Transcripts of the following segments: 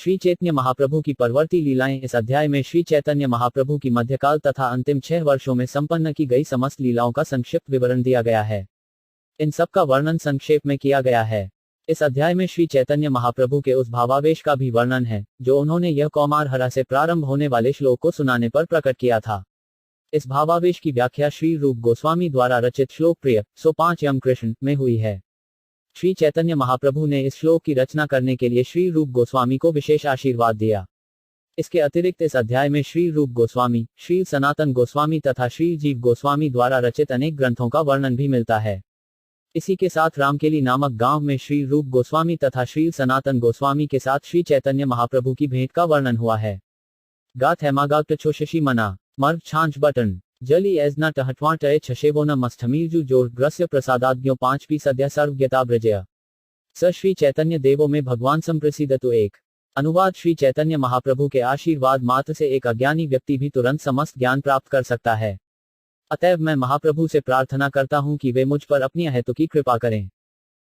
श्री चैतन्य महाप्रभु की परवर्ती लीलाएं। इस अध्याय में श्री चैतन्य महाप्रभु की मध्यकाल तथा अंतिम 6 वर्षों में संपन्न की गई समस्त लीलाओं का संक्षिप्त विवरण दिया गया है। इन सब का वर्णन संक्षेप में किया गया है। इस अध्याय में श्री चैतन्य महाप्रभु के उस भावावेश का भी वर्णन है जो उन्होंने यह कौमार हरा से प्रारंभ होने वाले श्लोक को सुनाने पर प्रकट किया था। इस भावावेश की व्याख्या श्री रूप गोस्वामी द्वारा रचित श्लोक प्रिय सो 5 यम कृष्ण में हुई है। श्री चैतन्य महाप्रभु ने इस श्लोक की रचना करने के लिए श्री रूप गोस्वामी को विशेष आशीर्वाद दिया। इसके अतिरिक्त इस अध्याय में श्री रूप गोस्वामी, श्री सनातन गोस्वामी तथा श्री जीव गोस्वामी द्वारा रचित अनेक ग्रंथों का वर्णन भी मिलता है। इसी के साथ रामकेली नामक गांव में श्री रूप गोस्वामी तथा श्री सनातन गोस्वामी के साथ श्री चैतन्य महाप्रभु की भेंट का वर्णन हुआ है। गाथ हेमागाट शशि मना मर्ग छांच बटन जली एजना टहटवां टय छशेवोन मस्थमीर्जु जोर ग्रस्य प्रसादाज्ञो 5 पी सद्य सर्वज्ञता ब्रजय स श्री चैतन्य देवो में भगवान संप्रसिद्धतु एक। अनुवाद श्री चैतन्य महाप्रभु के आशीर्वाद मात्र से एक अज्ञानी व्यक्ति भी तुरंत समस्त ज्ञान प्राप्त कर सकता है। अतएव मैं महाप्रभु से प्रार्थना करता हूं कि वे मुझ पर अपनी अहेतु की कृपा करें।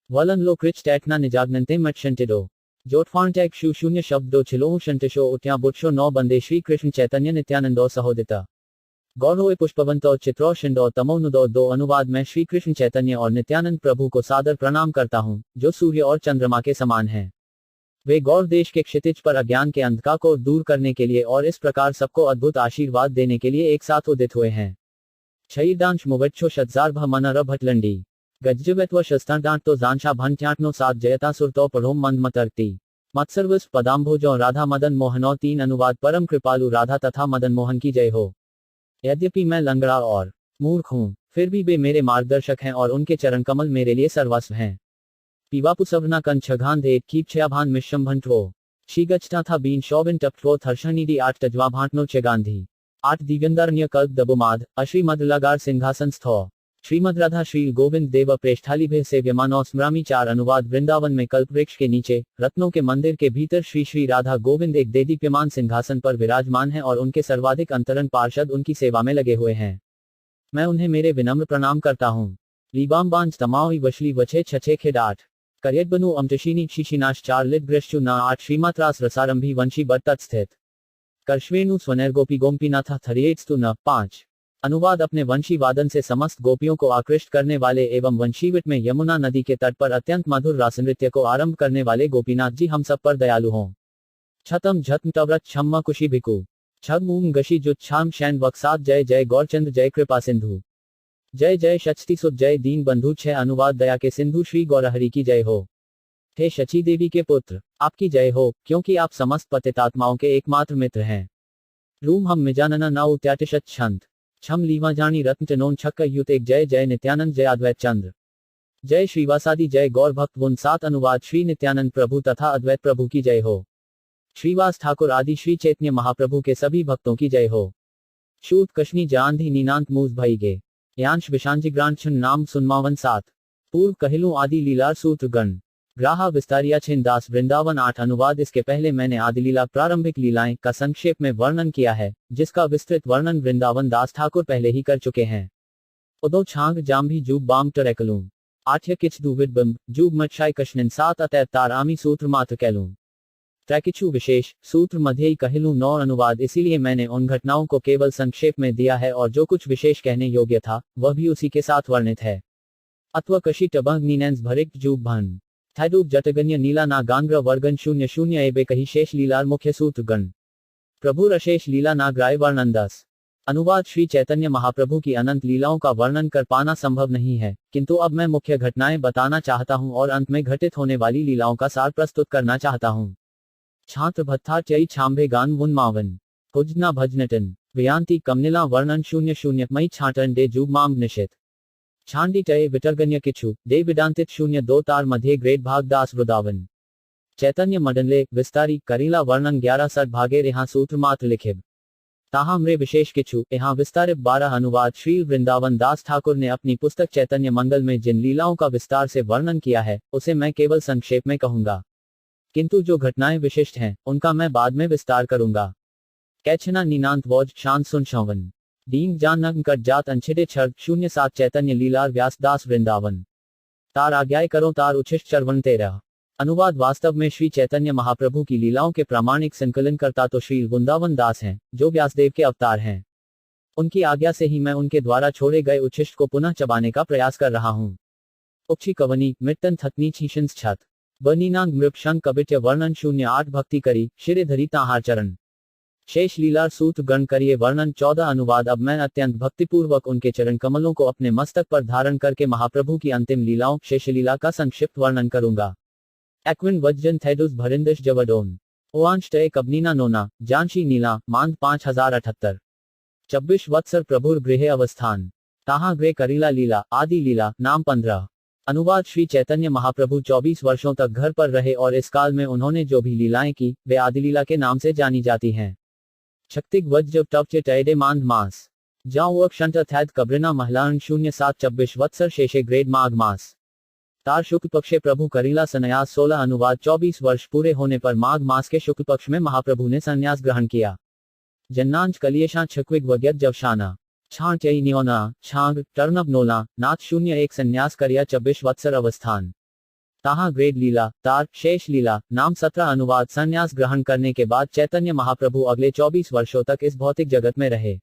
वलन लो कृच टैकना निजाग्नते मट शंटिडो जोटफान टैक शू शून्य शब्दो छिलो शंटिशो उठ्या बुटशो 9 बंदे श्री कृष्ण चैतन्य नित्यानंदो सहोदिता गौरव पुष्पवंतो चित्रो शिंदो तमोनुदो 2। अनुवाद में श्री कृष्ण चैतन्य और नित्यानंद प्रभु को सादर प्रणाम करता हूं जो सूर्य और चंद्रमा के समान हैं। वे गौर देश के क्षितिज पर अज्ञान के अंधकार को दूर करने के लिए और इस प्रकार सबको अद्भुत आशीर्वाद देने के लिए एक साथ उदित हुए हैं। छईदांश मुवच्छो शतजार्भ मनर भटलंडी गज्जवेत्व शस्त्रांट तो जानशा भंट्याटनो 7 जयतासुर तो पढ़ोम मंद मतरती मत्सर्वस पदाम्भोजो राधा मदन मोहनो 3। अनुवाद परम कृपालु राधा तथा मदन मोहन की जय हो। यद्यपि मैं लंगड़ा और मूर्ख हूं, फिर भी वे मेरे मार्गदर्शक हैं और उनके चरण कमल मेरे लिए सर्वस्व हैं। पीवापुसवना कन छगान दे कीपछयाभान मिश्रमभंटो शीगचता था बीन शोबिन टपठो थर्षणीडी 8 तजवा भांटनो चगांधी 8 दिव्यंदारण्य कल्प दबुमाद अश्रीमद लगार सिंहासन स्थो श्रीमद राधा श्री गोविंद देव प्रेष्ठालिभे सेव्यमानो स्मरामी 4। अनुवाद वृंदावन में कल्प वृक्ष के नीचे रत्नों के मंदिर के भीतर श्री श्री राधा गोविंद एक देदीप्यमान सिंहासन पर विराजमान हैं और उनके सर्वाधिक अंतरंग पार्षद उनकी सेवा में लगे हुए हैं। मैं उन्हें मेरे विनम्र प्रणाम करता हूँ। लीबाम्बांज तमावी वशली वछे छछे खेडाठ करियबनु अमटशीनी शिशिनाश 4 लिट ग्रश्चु न 8 श्रीमात्रास रसारंभी वंशी बट्टत स्थित कर्श्वेणु स्वनैर्गोपी गोमपीनाथा थरियेत्स्तु न 5। अनुवाद अपने वंशी वादन से समस्त गोपियों को आकृष्ट करने वाले एवं वंशीविट में यमुना नदी के तट पर अत्यंत मधुर रासनृत्य को आरंभ करने वाले गोपीनाथ जी हम सब पर दयालु हों। छतम झत्म टव्रत छम्मा कुशी भिकु छग ऊम गशी जुत छाम शैन वक्सात जय जय गौरचंद्र जय कृपा सिंधु जय जय शचती सुत जय दीन बंधु 6। अनुवाद दया के सिंधु श्री गौरहरि की जय हो। हे शची देवी के पुत्र, आपकी जय हो, क्योंकि आप समस्त पतितात्माओं के एकमात्र मित्र हैं। रूम हम मिजानना ना उत्याटिशत छंद छम लीवा जानी रत्न टनोन छक्क युत एक जय जय नित्यानंद जय अद्वैत चंद्र जय श्रीवासादि जय गौर भक्त गुण 7। अनुवाद श्री नित्यानंद प्रभु तथा अद्वैत प्रभु की जय हो। श्रीवास ठाकुर आदि श्री चैतन्य महाप्रभु के सभी भक्तों की जय हो। शूत कशनी जानधी नीनांत मूज भईगे यांश विशांजिग्रांशन नाम सुनमावन 7। पूर्व कहिलू आदि लीलार सूत्र गण ग्राहा विस्तारिया छिन दास वृंदावन 8। अनुवाद इसके पहले मैंने आदिलीला प्रारंभिक लीलाएं का संक्षेप में वर्णन किया है जिसका विस्तृत वर्णन वृंदावन दास ठाकुर पहले ही कर चुके हैं। उदो छांग जाम्भी जूब बाम टरेकलूं आठ्य किच दुविडबम जूब मच्छाई कशनिन 7 अतैतार आमी सूत्र मात्र कहलूं ट्रैकिचु विशेष सूत्र मध्यई कहिलूं 9। अनुवाद इसीलिए मैंने उन घटनाओं को केवल संक्षेप में दिया है और जो कुछ विशेष कहने योग्य था वह भी उसी के साथ वर्णित है। अथवा कशी टबंग नीनेंस भरिक जूब भन थैडूब जटगन्य नीला ना गांग्र वर्गन 00 एबे कही शेष लीलार मुख्य सूत्र गण प्रभु रशेष लीला नाग्राय वर्णनदास। अनुवाद श्री चैतन्य महाप्रभु की अनंत लीलाओं का वर्णन कर पाना संभव नहीं है, किंतु अब मैं मुख्य घटनाएं बताना चाहता हूं और अंत में घटित होने वाली लीलाओं का सार प्रस्तुत करना चाहता हूं। छात्र भत्था चई छांभे गान मुन मावन भुजना भजनटन व्यांति कमनिला वर्णन 00 मई छाटन डे जूब माम निशित छांडी टय विटर्गन्य किच्छु दे विडांतित 02 तार मध्य ग्रेड भाग दास वृदावन चैतन्य मडनले विस्तारी करीला वर्णन 11 सठ भागे यहाँ सूत्र मात्र लिखिब ताहाम्रे विशेष किच्छु यहाँ विस्तारित 12। अनुवाद श्री वृंदावन दास ठाकुर ने अपनी पुस्तक चैतन्य मंगल में जिन लीलाओं का विस्तार से वर्णन किया है उसे मैं केवल संक्षेप में कहूंगा, किंतु जो घटनाएं विशिष्ट हैं उनका मैं बाद में विस्तार करूंगा। कैचना नीनांत वोज शांत सुन शौवन दीन जान नग्न कट जात अंछिडे छर्ग 07 चैतन्य लीलार व्यास दास वृंदावन तार आज्ञाय करो तार उच्छिष्ट चरवन 13 अनुवाद वास्तव में श्री चैतन्य महाप्रभु की लीलाओं के प्रामाणिक संकलनकर्ता तो श्री वृंदावन दास हैं, जो व्यासदेव के अवतार हैं। उनकी आज्ञा से ही मैं उनके द्वारा छोड़े गए उच्छिष्ट को पुनः चबाने का प्रयास कर रहा हूँ। उपची कवनी मृतन थतनी छीशंस छत बनीनांग मृपशंक कबिट्य वर्णन 08 भक्ति करी शिरे धरी ताहार चरण शेष लीलार सूत्र गण करिए वर्णन 14 अनुवाद। अब मैं अत्यंत भक्तिपूर्वक उनके चरण कमलों को अपने मस्तक पर धारण करके महाप्रभु की अंतिम लीलाओं शेष लीला का संक्षिप्त वर्णन करूंगा। एक्विन वज्जन थैडुस भरिंदश जवडोन ओआंश टय कबनीना नोना जानशी नीला मांद 5078 26 वत्सर प्रभुर गृह अवस्थान ताहा गृह करीला लीला आदि लीला नाम 15। अनुवाद श्री चैतन्य महाप्रभु 24 वर्षों तक घर पर रहे और इस काल में उन्होंने जो भी लीलाएं की वे आदिलीला के नाम से जानी जाती हैं। शक्तिक वज्र टवचे टैडे मांद मास जाऊक शंट थैद कब्रिना महिलान 07 26 वत्सर शेषे ग्रेड माघ मास तार शुक्ल पक्षे प्रभु करीला सन्यास 16। अनुवाद 24 वर्ष पूरे होने पर माघ मास के शुक्ल पक्ष में महाप्रभु ने संन्यास ग्रहण किया। जन्नांज कलियशा छक्विक वग्यत जवशाना छाण चई नियोना छांग टर्नब नोला नाथ 01 संन्यास करिया 26 वत्सर अवस्थान ताहा ग्रेड लीला तार शेष लीला नाम 17। अनुवाद संन्यास ग्रहण करने के बाद चैतन्य महाप्रभु अगले 24 वर्षों तक इस भौतिक जगत में रहे।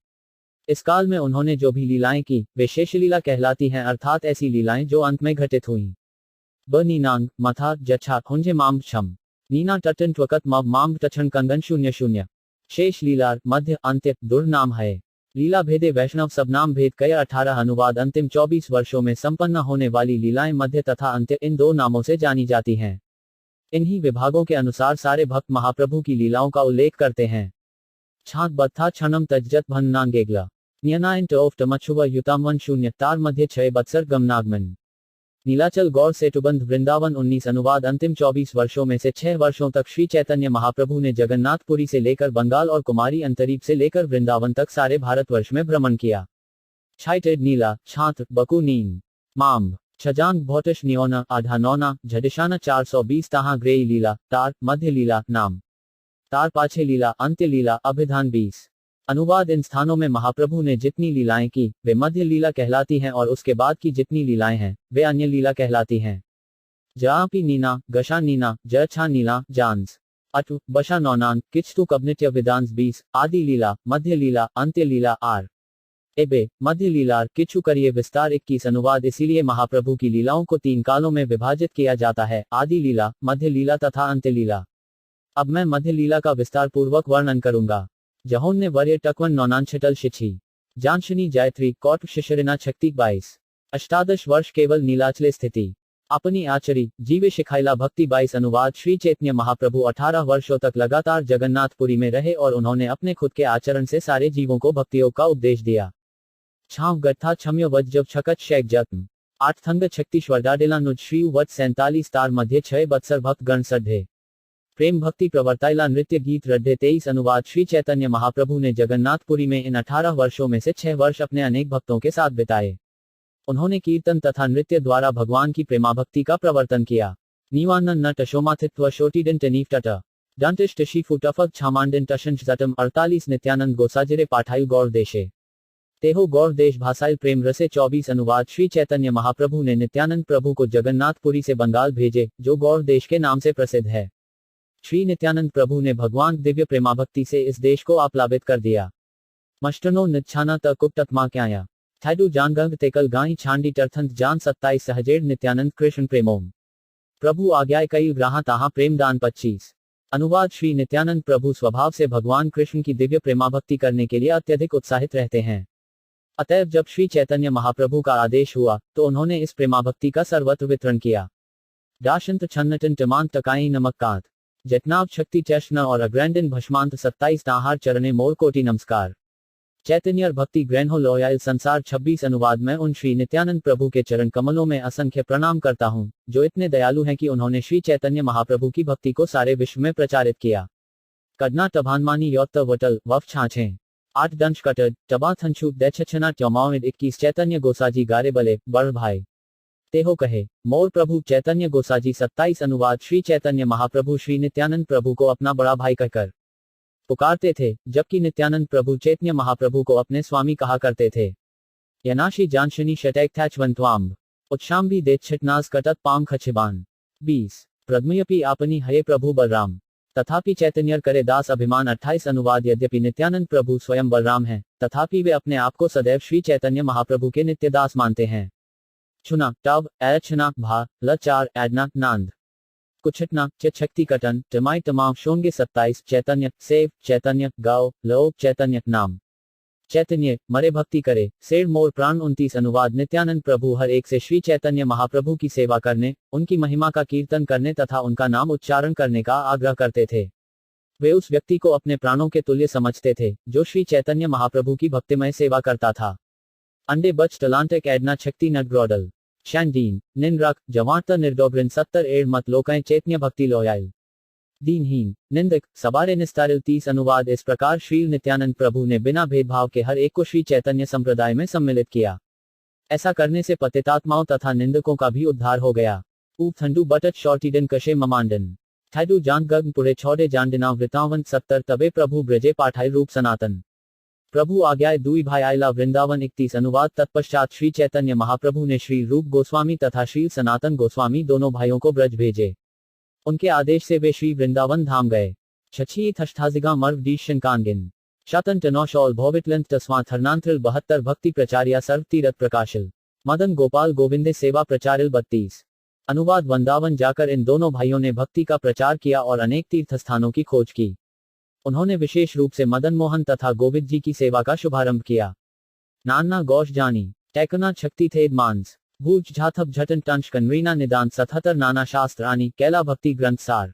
इस काल में उन्होंने जो भी लीलाएं की वे शेष लीला कहलाती हैं, अर्थात ऐसी लीलाएं जो अंत में घटित हुई। ब नीनांग मथा जच्छा हुंजे माम छम नीना टटन त्वकत मव माम टछन कंगन 00 शेष लीलार मध्य अंत्य दुर्नाम है लीला भेदे वैष्णव सब नाम भेद कय 18। अनुवाद अंतिम 24 वर्षों में संपन्न होने वाली लीलाएं मध्य तथा अंत्य इन दो नामों से जानी जाती हैं। इन्हीं विभागों के अनुसार सारे भक्त महाप्रभु की लीलाओं का उल्लेख करते हैं। छाक बत्था क्षणम तज्जत भन्नांगेगला नियनायन टोफ टमछुव युतामवन 0 तार मध्य 6 बत्सर गमनागमन नीलाचल गौर सेतुबंध वृंदावन 19। अनुवाद अंतिम 24 वर्षों में से 6 वर्षों तक श्री चैतन्य महाप्रभु ने जगन्नाथपुरी से लेकर बंगाल और कुमारी अंतरीप से लेकर वृंदावन तक सारे भारतवर्ष में भ्रमण किया। छाइटेड नीला छात्र बकु नीन माम्ब छजांग भौटश नियोना आधा नौना झडिशाना 420 ताहा ग्रेई लीला तार मध्य लीला नाम तार पाछे लीला अंत्य लीला अभिधान 20। अनुवाद इन स्थानों में महाप्रभु ने जितनी लीलाएं की वे मध्य लीला कहलाती हैं और उसके बाद की जितनी लीलाएं हैं वे अन्य लीला कहलाती हैं। जापी नीना गशा नीना जछा नीला जानस अटु बशा नौनान किचतु कबनित्य विदांस 20 आदि लीला मध्य लीला अंत्य लीला आर एबे मध्य लीलार किचु करिए विस्तार 21। अनुवाद इसीलिए महाप्रभु की लीलाओं को 3 कालों में विभाजित किया जाता है, आदि लीला मध्य लीला तथा अंत्य लीला। अब मैं मध्य लीला का विस्तार पूर्वक वर्णन करूंगा। जहोन ने वर्य टकवन नौनान छटल शिछी जानशनी जायत्री कौट शिशरिना 36 अष्टादश वर्ष केवल नीलाचले स्थिति अपनी आचरी जीवे शिखाइला भक्ति 22। अनुवाद श्री चैतन्य महाप्रभु 18 वर्षों तक लगातार जगन्नाथपुरी में रहे और उन्होंने अपने खुद के आचरण से सारे जीवों को भक्तियोग का उपदेश दिया। छाव गत्था छम्य वज जब छकत शैक जत्म 8 थंग छत्तीश्वर डाडेला नुज श्री वत 47 तार मध्य 6 बत्सर भक्त गण सढ़े प्रेम भक्ति प्रवर्ताइला नृत्य गीत रड्ढे 23। अनुवाद श्री चैतन्य महाप्रभु ने जगन्नाथपुरी में इन 18 वर्षों में से 6 वर्ष अपने अनेक भक्तों के साथ बिताए। उन्होंने कीर्तन तथा नृत्य द्वारा भगवान की प्रेमाभक्ति का प्रवर्तन किया। नीवानन न टशोमाथित्व शोटिडन टनीफ टट डंटिश टशीफु टफक छामांडन टशंश जटम 48 नित्यानंद गोसाजिरे पाठाइल गौर देशे तेहो गौर देश भासाइल प्रेम रसे 24। अनुवाद श्री चैतन्य महाप्रभु ने नित्यानंद प्रभु को जगन्नाथपुरी से बंगाल भेजे, जो गौर देश के नाम से प्रसिद्ध है। श्री नित्यानंद प्रभु ने भगवान दिव्य प्रेमाभक्ति से इस देश को आप्लावित कर दिया। मष्टनो निच्छाना तक तकमा क्याया थैडू जानगंग तेकल गाई छांडी टर्थंत जान 27 सहजेड़ नित्यानंद कृष्ण प्रेमोम प्रभु आज्ञाय कई ग्राहा ताहा प्रेमदान 25। अनुवाद श्री नित्यानंद प्रभु स्वभाव से भगवान कृष्ण की दिव्य प्रेमाभक्ति करने के लिए अत्यधिक उत्साहित रहते हैं। अतएव जब श्री चैतन्य महाप्रभु का आदेश हुआ तो उन्होंने इस प्रेमाभक्ति का सर्वत्र वितरण किया। दाशंत छन्नटन टमान तकाई नमक्कात जटनाव शक्ति चष्ण और अग्रैंडन भस्मांत 27 ताहार चरणे मोर कोटि नमस्कार चैतन्य भक्ति ग्रैन्हो लोयाल संसार 26। अनुवाद में उन श्री नित्यानंद प्रभु के चरण कमलों में असंख्य प्रणाम करता हूँ, जो इतने दयालु हैं कि उन्होंने श्री चैतन्य महाप्रभु की भक्ति को सारे विश्व में प्रचारित किया। कदना टभानमानी यौत्त वटल वफ छाछे 8 दंश कटड टबा थंशु दैछना चौमाविद 21 चैतन्य गोसाजी गारे बले बड़ भाई तेहो कहे मोर प्रभु चैतन्य गोसाजी 27। अनुवाद श्री चैतन्य महाप्रभु श्री नित्यानंद प्रभु को अपना बड़ा भाई कहकर पुकारते थे, जबकि नित्यानंद प्रभु चैतन्य महाप्रभु को अपने स्वामी कहा करते थे। यनाशी जानशनी शटैक थैचवंतवाम्ब उत्शाम्बी देच्छटनाज कटत पांग खछिबान 20। प्रद्मयपि आपनी हये प्रभु बलराम। तथापि चैतन्य करे दास अभिमान 28 अनुवाद। यद्यपि नित्यानंद प्रभु स्वयं बलराम हैं, तथापि वे अपने आप को सदैव श्री चैतन्य महाप्रभु के नित्य दास मानते हैं। छुना टब एचना भा ल4 एडना नांद कुछटना शक्ति कटन टमाई तमाम शोंगे 27 चैतन्य सेव चैतन्य गाओ लो चैतन्य नाम चैतन्य मरे भक्ति करे सेड़ मोर प्राण 29 अनुवाद। नित्यानंद प्रभु हर एक से श्री चैतन्य महाप्रभु की सेवा करने, उनकी महिमा का कीर्तन करने तथा उनका नाम उच्चारण करने का आग्रह करते थे। वे उस व्यक्ति को अपने प्राणों के तुल्य समझते थे जो श्री चैतन्य महाप्रभु की भक्तिमय सेवा करता था। अंडे बच टलांटिक एडना शक्ति नट ग्रोडल शैंडीन निंद्रक जवांतर निर्दोग्रिन 70 एड मत लोकाएं चैतन्य भक्ति लोयाल दीनहीन निंदक सबारे निस्तारिल 30 अनुवाद। इस प्रकार श्री नित्यानंद प्रभु ने बिना भेदभाव के हर एक को श्री चैतन्य संप्रदाय में सम्मिलित किया। ऐसा करने से पतितात्माओं तथा निंदकों का भी उद्धार हो गया। ऊप थंडू बटट शॉर्टिडन कशे ममांडन थैडू जान गग पुरे छोड़े जानडिना वृतावन 70 तबे प्रभु ब्रजे पाठाई रूप सनातन प्रभु आज्ञाए दुई भाई आयला वृंदावन 31 अनुवाद। तत्पश्चात श्री चैतन्य महाप्रभु ने श्री रूप गोस्वामी तथा श्री सनातन गोस्वामी दोनों भाइयों को ब्रज भेजे। उनके आदेश से वे श्री वृंदावन धाम गए। छछी थष्ठाजिगा मर्व डी शंकानगिन शातन टनौशौल भोविटलंत तस्वा थर्नांत्रिल 72 भक्ति प्रचारिया सर्व तीरथ प्रकाशिल मदन गोपाल गोविंदे सेवा प्रचारिल 32 अनुवाद। वृंदावन जाकर इन दोनों भाइयों ने भक्ति का प्रचार किया और अनेक तीर्थ स्थानों की खोज की। उन्होंने विशेष रूप से मदन मोहन तथा गोविंद जी की सेवा का शुभारंभ किया। नान्ना गौश जानी टैकना शक्ति थे मांस भूज झाथप झटन टंश कनरीना निदान 77 नाना शास्त्र आनी कैला भक्ति ग्रंथ सार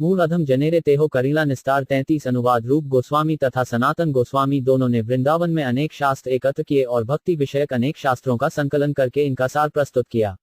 मूल अधम जनेरे तेहो करीला निस्तार 33 अनुवाद। रूप गोस्वामी तथा सनातन गोस्वामी दोनों ने वृंदावन में अनेक शास्त्र एकत्र किए और भक्ति विषयक अनेक शास्त्रों का संकलन करके इनका सार प्रस्तुत किया।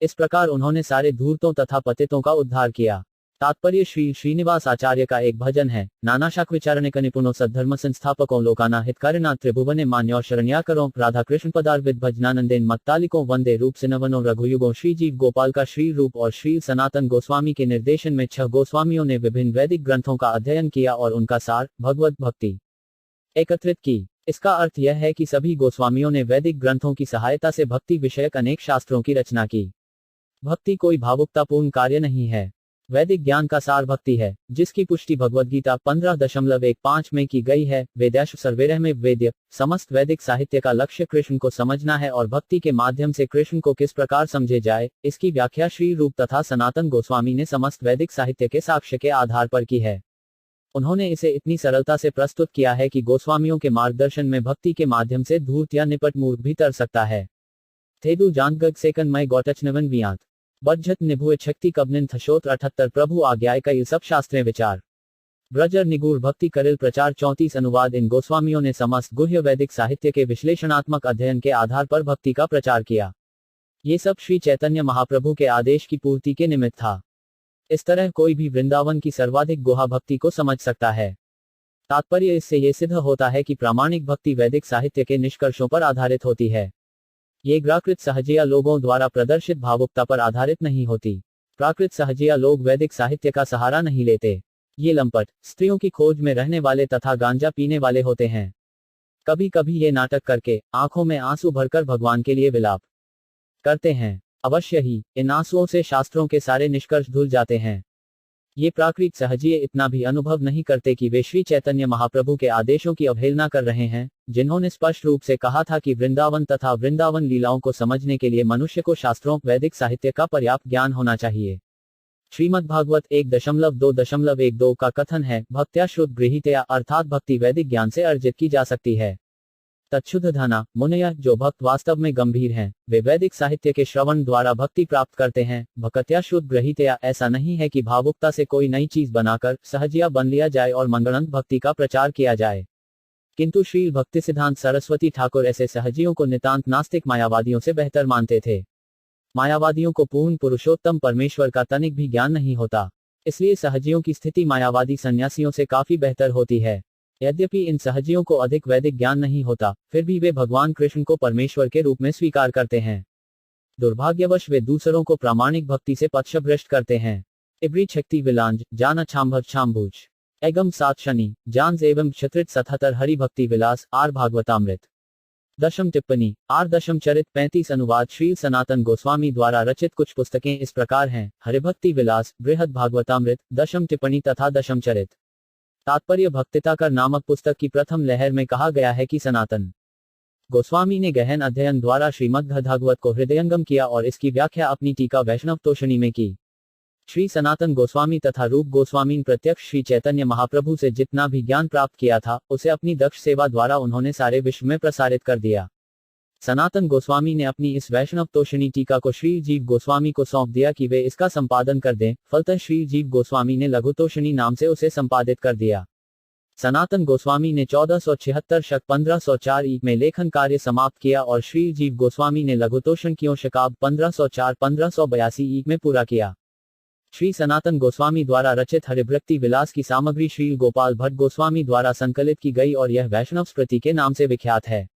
इस प्रकार उन्होंने सारे धूर्तों तथा पतितों का उद्धार किया। तात्पर्य श्री श्रीनिवास आचार्य का एक भजन है। नानाशाक विचारणिक निपुणों सद्धर्म संस्थापकों लोकाना हितकारिणा त्रिभुवने मान्यो शरण्याकरों राधा कृष्ण पदार्विद भजनानंदेन मत्तालिकों वंदे रूप सिनवनों रघुयुगों श्री जीव गोपाल का श्री रूप और श्री सनातन गोस्वामी के निर्देशन में 6 गोस्वामियों ने विभिन्न वैदिक ग्रंथों का अध्ययन किया और उनका सार भगवत भक्ति एकत्रित की। इसका अर्थ यह है कि सभी गोस्वामियों ने वैदिक ग्रंथों की सहायता से भक्ति विषयक अनेक शास्त्रों की रचना की। भक्ति कोई भावुकतापूर्ण कार्य नहीं है। वैदिक ज्ञान का सार भक्ति है, जिसकी पुष्टि भगवद गीता 15.15 में की गई है। वेदाश सर्वेरह में वेद्य समस्त वैदिक साहित्य का लक्ष्य कृष्ण को समझना है और भक्ति के माध्यम से कृष्ण को किस प्रकार समझे जाए, इसकी व्याख्या श्री रूप तथा सनातन गोस्वामी ने समस्त वैदिक साहित्य के साक्ष्य के आधार पर की है। उन्होंने इसे इतनी सरलता से प्रस्तुत किया है कि गोस्वामियों के मार्गदर्शन में भक्ति के माध्यम से धूर्त या निपट मूर्ख भी तर सकता है। थेदू जानगग सेकंड मई गौटचनवन वियांत बज्जत निभुए शक्ति कबनिन थशोत्र 78 प्रभु आज्ञाए का ये सब शास्त्रें विचार ब्रजर निगूढ़ भक्ति करिल प्रचार 34 अनुवाद। इन गोस्वामियों ने समस्त गुह्य वैदिक साहित्य के विश्लेषणात्मक अध्ययन के आधार पर भक्ति का प्रचार किया। ये सब श्री चैतन्य महाप्रभु के आदेश की पूर्ति के निमित्त था। इस तरह कोई भी वृंदावन की सर्वाधिक गुहा भक्ति को समझ सकता है। तात्पर्य इससे ये सिद्ध होता है कि प्रामाणिक भक्ति वैदिक साहित्य के निष्कर्षों पर आधारित होती है। ये प्राकृत सहजिया लोगों द्वारा प्रदर्शित भावुकता पर आधारित नहीं होती। प्राकृत सहजिया लोग वैदिक साहित्य का सहारा नहीं लेते। ये लंपट स्त्रियों की खोज में रहने वाले तथा गांजा पीने वाले होते हैं। कभी कभी ये नाटक करके आंखों में आंसू भरकर भगवान के लिए विलाप करते हैं। अवश्य ही इन आंसुओं से शास्त्रों के सारे निष्कर्ष धुल जाते हैं। ये प्राकृत सहजिए इतना भी अनुभव नहीं करते कि वे श्री चैतन्य महाप्रभु के आदेशों की अवहेलना कर रहे हैं, जिन्होंने स्पष्ट रूप से कहा था कि वृंदावन तथा वृंदावन लीलाओं को समझने के लिए मनुष्य को शास्त्रों वैदिक साहित्य का पर्याप्त ज्ञान होना चाहिए। श्रीमद्भागवत 1.2.12 का कथन है, भक्त्या शुद्ध गृहीतया अर्थात भक्ति वैदिक ज्ञान से अर्जित की जा सकती है। तच्छुद्ध धना मुनय जो भक्त वास्तव में गंभीर हैं, वे वैदिक साहित्य के श्रवण द्वारा भक्ति प्राप्त करते हैं। भक्त्या शुद्ध गृहीतया ऐसा नहीं है कि भावुकता से कोई नई चीज बनाकर सहजिया बन लिया जाए और मंगलंत भक्ति का प्रचार किया जाए, किंतु श्री भक्ति सिद्धांत सरस्वती ठाकुर ऐसे सहजियों को नितांत नास्तिक मायावादियों से बेहतर मानते थे। मायावादियों को पूर्ण पुरुषोत्तम परमेश्वर का तनिक भी ज्ञान नहीं होता, इसलिए सहजियों की स्थिति मायावादी सन्यासियों से काफी बेहतर होती है। यद्यपि इन सहजियों को अधिक वैदिक ज्ञान नहीं होता, फिर भी वे भगवान कृष्ण को परमेश्वर के रूप में स्वीकार करते हैं। दुर्भाग्यवश वे दूसरों को प्रामाणिक भक्ति से पक्षभ्रष्ट करते हैं। इब्री शक्ति विलांज जान छाम्भव छाम्भुज एगम सात शनि जान एवं क्षत्रित 77 हरि भक्ति विलास आर भागवतामृत दशम टिप्पणी आर दशम चरित 35 अनुवाद श्री सनातन गोस्वामी द्वारा रचित कुछ पुस्तकें इस प्रकार हैं: हरिभक्ति विलास, बृहद भागवतामृत, दशम टिप्पणी तथा दशम चरित। तात्पर्य भक्तिताकर नामक पुस्तक की प्रथम लहर में कहा गया है कि सनातन गोस्वामी ने गहन अध्ययन द्वारा श्रीमद्भागवत को हृदयंगम किया और इसकी व्याख्या अपनी टीका वैष्णव तोषणी में की। श्री सनातन गोस्वामी तथा रूप गोस्वामी प्रत्यक्ष श्री चैतन्य महाप्रभु से जितना भी ज्ञान प्राप्त किया था उसे अपनी दक्ष सेवा द्वारा उन्होंने सारे विश्व में प्रसारित कर दिया। सनातन गोस्वामी ने अपनी इस वैष्णव तोषणी टीका को श्री जीव गोस्वामी को सौंप दिया कि वे इसका संपादन कर दें। फलतः श्री जीव गोस्वामी ने लघु तोषणी नाम से उसे संपादित कर दिया। सनातन गोस्वामी ने 1476 शक 1504 ई में लेखन कार्य समाप्त किया और श्री जीव गोस्वामी ने लघुतोषण कियों शकाब 1504-1582 ई में पूरा किया। श्री सनातन गोस्वामी द्वारा रचित हरिभक्ति विलास की सामग्री श्री गोपाल भट्ट गोस्वामी द्वारा संकलित की गई और यह वैष्णव स्मृति के नाम से विख्यात है।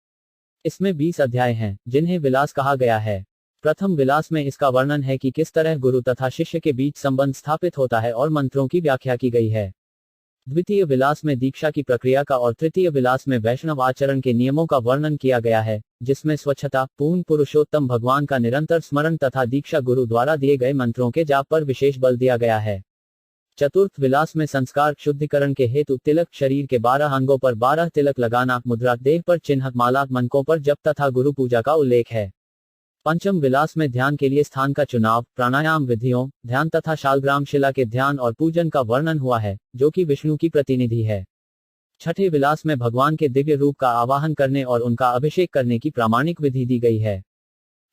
इसमें 20 अध्याय हैं जिन्हें विलास कहा गया है। प्रथम विलास में इसका वर्णन है कि किस तरह गुरु तथा शिष्य के बीच संबंध स्थापित होता है और मंत्रों की व्याख्या की गई है। द्वितीय विलास में दीक्षा की प्रक्रिया का और तृतीय विलास में वैष्णव आचरण के नियमों का वर्णन किया गया है, जिसमें स्वच्छता, पूर्ण पुरुषोत्तम भगवान का निरंतर स्मरण तथा दीक्षा गुरु द्वारा दिए गए मंत्रों के जाप पर विशेष बल दिया गया है। चतुर्थ विलास में संस्कार शुद्धिकरण के हेतु तिलक, शरीर के 12 अंगों पर 12 तिलक लगाना, मुद्रा, देह पर चिन्ह, माला, मनकों पर जप तथा गुरु पूजा का उल्लेख है। पंचम विलास में ध्यान के लिए स्थान का चुनाव, प्राणायाम विधियों, ध्यान तथा शालग्राम शिला के ध्यान और पूजन का वर्णन हुआ है, जो कि विष्णु की प्रतिनिधि है। छठे विलास में भगवान के दिव्य रूप का आवाहन करने और उनका अभिषेक करने की प्रामाणिक विधि दी गई है।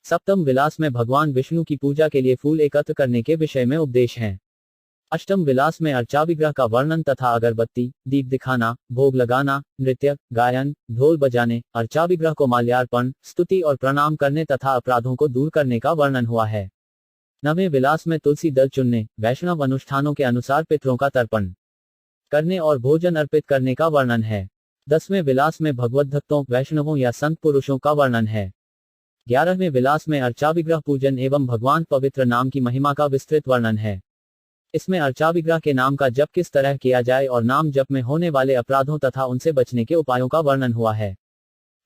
सप्तम विलास में भगवान विष्णु की पूजा के लिए फूल एकत्र करने के विषय में उपदेश हैं। अष्टम विलास में अर्चा विग्रह का वर्णन तथा अगरबत्ती, दीप दिखाना, भोग लगाना, नृत्य, गायन, ढोल बजाने, अर्चा विग्रह को माल्यार्पण, स्तुति और प्रणाम करने तथा अपराधों को दूर करने का वर्णन हुआ है। नवें विलास में तुलसी दल चुनने, वैष्णव अनुष्ठानों के अनुसार पितरों का तर्पण करने और भोजन अर्पित करने का वर्णन है। 10वें विलास में भगवत भक्तों, वैष्णवों या संत पुरुषों का वर्णन है। 11वें विलास में अर्चा विग्रह पूजन एवं भगवान पवित्र नाम की महिमा का विस्तृत वर्णन है। इसमें अर्चा विग्रह के नाम का जप किस तरह किया जाए और नाम जप में होने वाले अपराधों तथा उनसे बचने के उपायों का वर्णन हुआ है।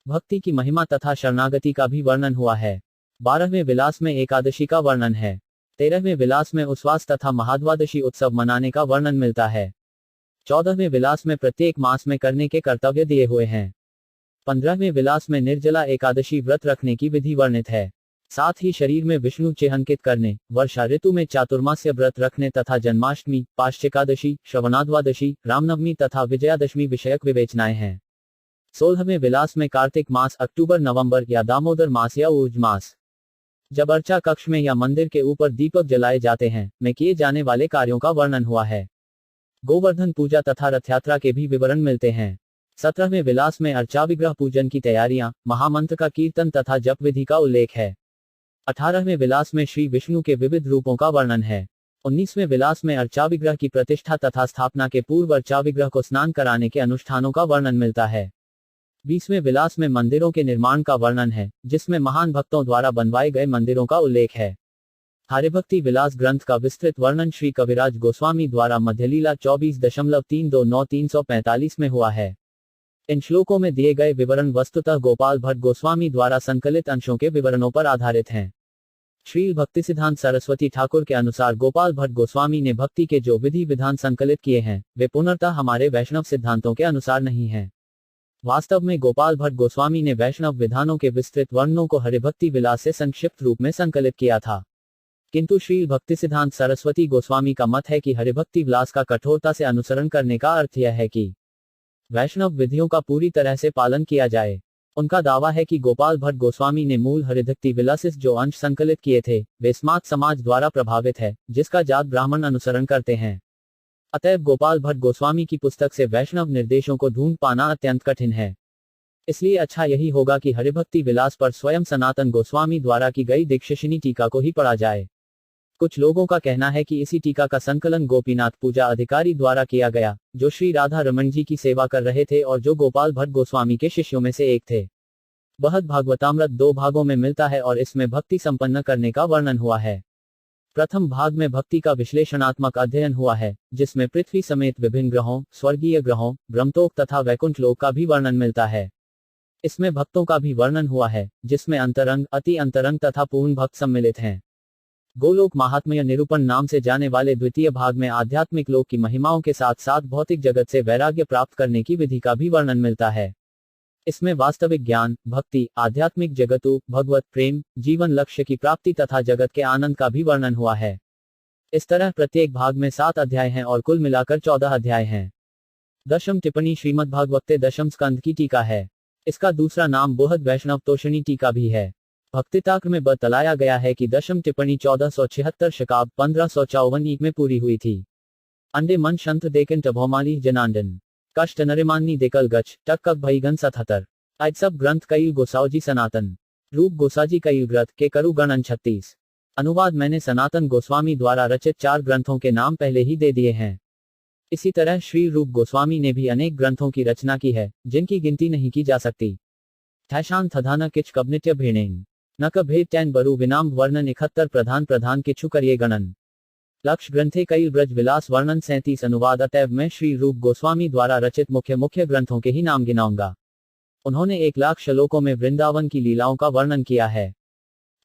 भक्ति की महिमा तथा शरणागति का भी वर्णन हुआ है। 12वें विलास में एकादशी का वर्णन है। 13वें विलास में उपवास तथा महाद्वादशी उत्सव मनाने का वर्णन मिलता है। 14वें विलास में प्रत्येक मास में करने के कर्तव्य दिए हुए हैं। 15वें विलास में निर्जला एकादशी व्रत रखने की विधि वर्णित है। साथ ही शरीर में विष्णु चिन्हित करने, वर्षा ऋतु में चातुर्मास्य व्रत रखने तथा जन्माष्टमी, पाश्चिकादशी, श्रवणाद्वादशी, रामनवमी तथा विजयादशमी विषयक विवेचनाएं हैं। 16वें विलास में कार्तिक मास, अक्टूबर नवंबर या दामोदर मास या ऊर्ज मास, जब अर्चा कक्ष में या मंदिर के ऊपर दीपक जलाए जाते हैं, में किए जाने वाले कार्यों का वर्णन हुआ है। गोवर्धन पूजा तथा रथ यात्रा के भी विवरण मिलते हैं। 17वें विलास में अर्चा विग्रह पूजन की तैयारियां, महामंत्र का कीर्तन तथा जप विधि का उल्लेख है। 18वें विलास में श्री विष्णु के विविध रूपों का वर्णन है। 19वें विलास में अर्चा विग्रह की प्रतिष्ठा तथा स्थापना के पूर्व अर्चा विग्रह को स्नान कराने के अनुष्ठानों का वर्णन मिलता है। 20वें विलास में मंदिरों के निर्माण का वर्णन है, जिसमें महान भक्तों द्वारा बनवाए गए मंदिरों का उल्लेख है। हरिभक्ति विलास ग्रंथ का विस्तृत वर्णन श्री कविराज गोस्वामी द्वारा मध्यलीला 24.329-345 में हुआ है। इन श्लोकों में दिए गए विवरण वस्तुतः गोपाल भट्ट गोस्वामी द्वारा संकलित अंशों के विवरणों पर आधारित हैं। श्री भक्तिसिद्धांत सरस्वती ठाकुर के अनुसार गोपाल भट्ट गोस्वामी ने भक्ति के जो विधि विधान संकलित किए हैं, वे पूर्णतः हमारे वैष्णव सिद्धांतों के अनुसार नहीं हैं। वास्तव में गोपाल भट्ट गोस्वामी ने वैष्णव विधानों के विस्तृत वर्णनों को हरिभक्ति विलास से संक्षिप्त रूप में संकलित किया था। किंतु श्री भक्तिसिद्धांत सरस्वती गोस्वामी का मत है कि हरिभक्ति विलास का कठोरता से अनुसरण करने का अर्थ यह है कि वैष्णव विधियों का पूरी तरह से पालन किया जाए। उनका दावा है कि गोपाल भट्ट गोस्वामी ने मूल हरिभक्ति विलासिस जो अंश संकलित किए थे, वे स्मार्त समाज द्वारा प्रभावित है, जिसका जात ब्राह्मण अनुसरण करते हैं। अतएव गोपाल भट्ट गोस्वामी की पुस्तक से वैष्णव निर्देशों को ढूंढ पाना अत्यंत कठिन है। इसलिए अच्छा यही होगा कि हरिभक्ति विलास पर स्वयं सनातन गोस्वामी द्वारा की गई दीक्षाशिनी टीका को ही पढ़ा जाए। कुछ लोगों का कहना है कि इसी टीका का संकलन गोपीनाथ पूजा अधिकारी द्वारा किया गया, जो श्री राधा रमन जी की सेवा कर रहे थे और जो गोपाल भट्ट गोस्वामी के शिष्यों में से एक थे। बृहद भागवतामृत 2 भागों में मिलता है और इसमें भक्ति संपन्न करने का वर्णन हुआ है। प्रथम भाग में भक्ति का विश्लेषणात्मक अध्ययन हुआ है, जिसमें पृथ्वी समेत विभिन्न ग्रहों, स्वर्गीय ग्रहों, ब्रह्मलोक तथा वैकुंठ लोक का भी वर्णन मिलता है। इसमें भक्तों का भी वर्णन हुआ है, जिसमें अंतरंग, अति अंतरंग तथा पूर्ण भक्त सम्मिलित हैं। गोलोक महात्म्य निरूपण नाम से जाने वाले द्वितीय भाग में आध्यात्मिक लोक की महिमाओं के साथ साथ भौतिक जगत से वैराग्य प्राप्त करने की विधि का भी वर्णन मिलता है। इसमें वास्तविक ज्ञान, भक्ति, आध्यात्मिक जगतु, भगवत प्रेम, जीवन लक्ष्य की प्राप्ति तथा जगत के आनंद का भी वर्णन हुआ है। इस तरह प्रत्येक भाग में 7 अध्याय हैं और कुल मिलाकर 14 अध्याय हैं। दशम टिप्पणी श्रीमद्भागवते दशम स्कंद की टीका है। इसका दूसरा नाम बोहद वैष्णव तोषणी टीका भी है। भक्तिताक्र में बतलाया गया है कि दशम टिप्पणी 1476 शकाब्द 1554 ईक में पूरी हुई थी। अंडे मन शंत्र देकिन टभोमाली जनांडन कष्ट नरिमानी देकल गच टक्कक भईगन 77। आज सब ग्रंथ कईल गोसावजी सनातन रूप गोसाजी कईल ग्रंथ के करु गणन 36। अनुवाद मैंने सनातन गोस्वामी द्वारा रचित 4 ग्रंथों के नाम पहले ही दे दिए हैं। इसी तरह श्री रूप गोस्वामी ने भी अनेक ग्रंथों की रचना की है, जिनकी गिनती नहीं की जा सकती। थैशान थधाना किच कबनित्य भेणेन नक भेद टैन बरु विनाम वर्णन 71 प्रधान प्रधान किच्छु करिए गणन लक्ष्य ग्रंथे कई ब्रज विलास वर्णन 37 अनुवाद। अतएव मैं श्री रूप गोस्वामी द्वारा रचित मुख्य ग्रंथों के ही नाम गिनाऊंगा। उन्होंने 1 लाख श्लोकों में वृंदावन की लीलाओं का वर्णन किया है।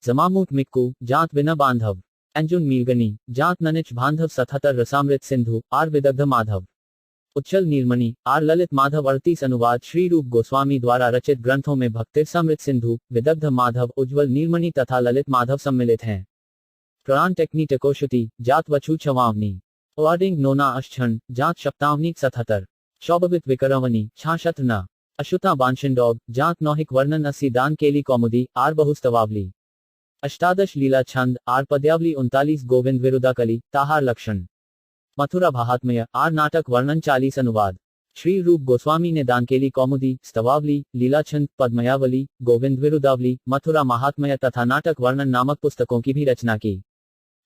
जमामूट मिक्कू जात विना बांधव अंजुन मीलगनी जात ननिच बांधव 77 Rasamrita Sindhu are Vidagdha Madhav उच्चल Neelmani are Lalit Madhav 38 अनुवाद। श्री रूप गोस्वामी द्वारा रचित ग्रंथों में भक्तिरसामृत सिंधु, विदग्ध माधव, उज्ज्वल नीलमणि तथा ललित माधव सम्मिलित हैं। प्राण टेक्नी टकोशुति जात वछु छवावनी वार्डिंग नोना अक्षण जात सप्तावनी 77 शौभवित विकरवनी छाशत न अशुता बांशिंडोग जात नौहिक वर्णन 80 दान केली कौमुदी आर बहुस्तवावली अष्टादश लीला छंद आर पद्यावली 39 गोविंद विरुदाकली ताहार लक्षण मथुरा भाहात्म्य आर नाटक वर्णन 40 अनुवाद। श्री रूप गोस्वामी ने दानकेली कौमुदी, स्तवावली, लीलाछंद, पद्मयावली, गोविंद विरुदावली, मथुरा महात्म्य तथा नाटक वर्णन नामक पुस्तकों की भी रचना की।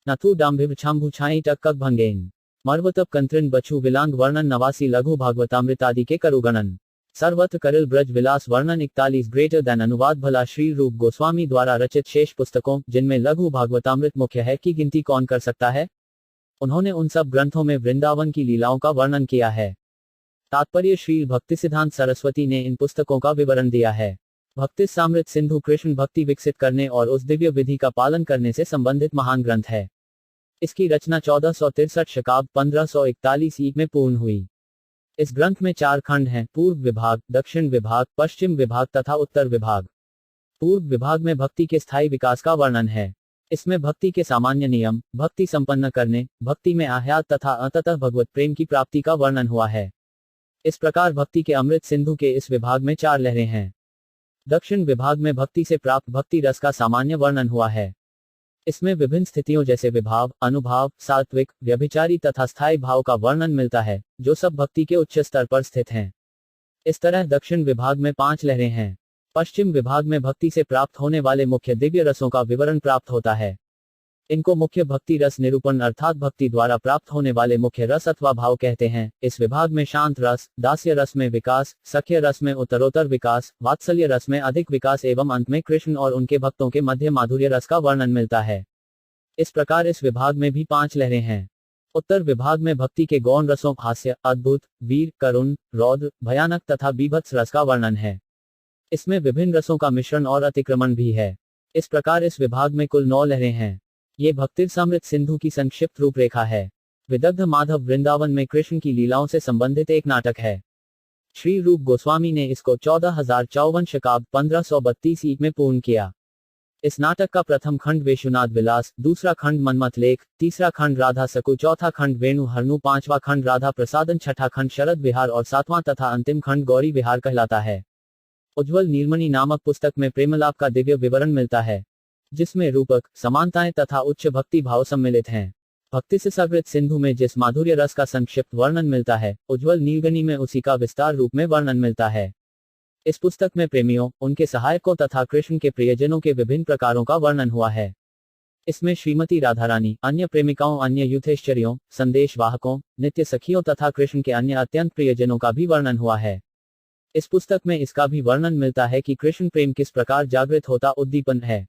नथु डाम्भिव छाम्भु छाई टक्कक भंगेन मर्वतप कंत्रिन बछु विलांग वर्णन 89 लघु भागवतामृत आदि के करुगणन सर्वत्र करिल ब्रज विलास वर्णन 41 ग्रेटर देन अनुवाद। भला श्री रूप गोस्वामी द्वारा रचित शेष पुस्तकों, जिनमें लघु भागवतामृत मुख्य है, की गिनती कौन कर सकता है। उन्होंने उन सब ग्रंथों में वृंदावन की लीलाओं का वर्णन किया है। तात्पर्य श्री भक्तिसिद्धांत सरस्वती ने इन पुस्तकों का विवरण दिया है। भक्तिसामृत सिंधु कृष्ण भक्ति विकसित करने और उस दिव्य विधि का पालन करने से संबंधित महान ग्रंथ है। इसकी रचना 1463 शकाब्द 1541 ईक में पूर्ण हुई। इस ग्रंथ में 4 खंड हैं: पूर्व विभाग, दक्षिण विभाग, पश्चिम विभाग तथा उत्तर विभाग। पूर्व विभाग में भक्ति के स्थायी विकास का वर्णन है। इसमें भक्ति के सामान्य नियम, भक्ति संपन्न करने, भक्ति में आह्यात तथा अंततः भगवत प्रेम की प्राप्ति का वर्णन हुआ है। इस प्रकार भक्ति के अमृत सिंधु के इस विभाग में 4 लहरें हैं। दक्षिण विभाग में भक्ति से प्राप्त भक्ति रस का सामान्य वर्णन हुआ है। इसमें विभिन्न स्थितियों जैसे विभाव, अनुभाव, सात्विक, व्यभिचारी तथा स्थायी भाव का वर्णन मिलता है, जो सब भक्ति के उच्च स्तर पर स्थित हैं। इस तरह दक्षिण विभाग में 5 लहरें हैं। पश्चिम विभाग में भक्ति से प्राप्त होने वाले मुख्य दिव्य रसों का विवरण प्राप्त होता है। इनको मुख्य भक्ति रस निरूपण अर्थात भक्ति द्वारा प्राप्त होने वाले मुख्य रस अथवा भाव कहते हैं। इस विभाग में शांत रस, दास्य रस में विकास, सख्य रस में उत्तरोत्तर विकास, वात्सल्य रस में अधिक विकास एवं अंत में कृष्ण और उनके भक्तों के मध्य माधुर्य रस का वर्णन मिलता है। इस प्रकार इस विभाग में भी 5 लहरें हैं। उत्तर विभाग में भक्ति के गौण रसों हास्य, अद्भुत, वीर, करुण, रौद्र, भयानक तथा बीभत्स रस का वर्णन है। इसमें विभिन्न रसों का मिश्रण और अतिक्रमण भी है। इस प्रकार इस विभाग में कुल 9 लहरें हैं। ये भक्तिरसामृत सिंधु की संक्षिप्त रूपरेखा है। विदग्ध माधव वृंदावन में कृष्ण की लीलाओं से संबंधित एक नाटक है। श्री रूप गोस्वामी ने इसको 14,054 शकाब्द 1532 ईक में पूर्ण किया। इस नाटक का प्रथम खंड वेशुनाथ विलास, दूसरा खंड मनमथ लेख, तीसरा खंड राधा सकु, चौथा खंड वेणु हरनु, पांचवा खंड राधा प्रसादन, छठा खंड शरद विहार और सातवां तथा अंतिम खंड गौरी विहार कहलाता है। उज्ज्वल नीलमणि नामक पुस्तक में प्रेमलाप का दिव्य विवरण मिलता है, जिसमें रूपक, समानताएं तथा उच्च भक्ति भाव सम्मिलित हैं। भक्ति से सागृत सिंधु में जिस माधुर्य रस का संक्षिप्त वर्णन मिलता है, उज्ज्वल नीलगनी में उसी का विस्तार रूप में वर्णन मिलता है। इस पुस्तक में प्रेमियों, उनके सहायकों तथा कृष्ण के प्रियजनों के विभिन्न प्रकारों का वर्णन हुआ है। इसमें श्रीमती राधारानी, अन्य प्रेमिकाओं, अन्य युथेश्चर्यों, संदेश वाहकों, नित्य सखियों तथा कृष्ण के अन्य अत्यंत प्रियजनों का भी वर्णन हुआ है। इस पुस्तक में इसका भी वर्णन मिलता है कि कृष्ण प्रेम किस प्रकार जागृत होता उद्दीपन है।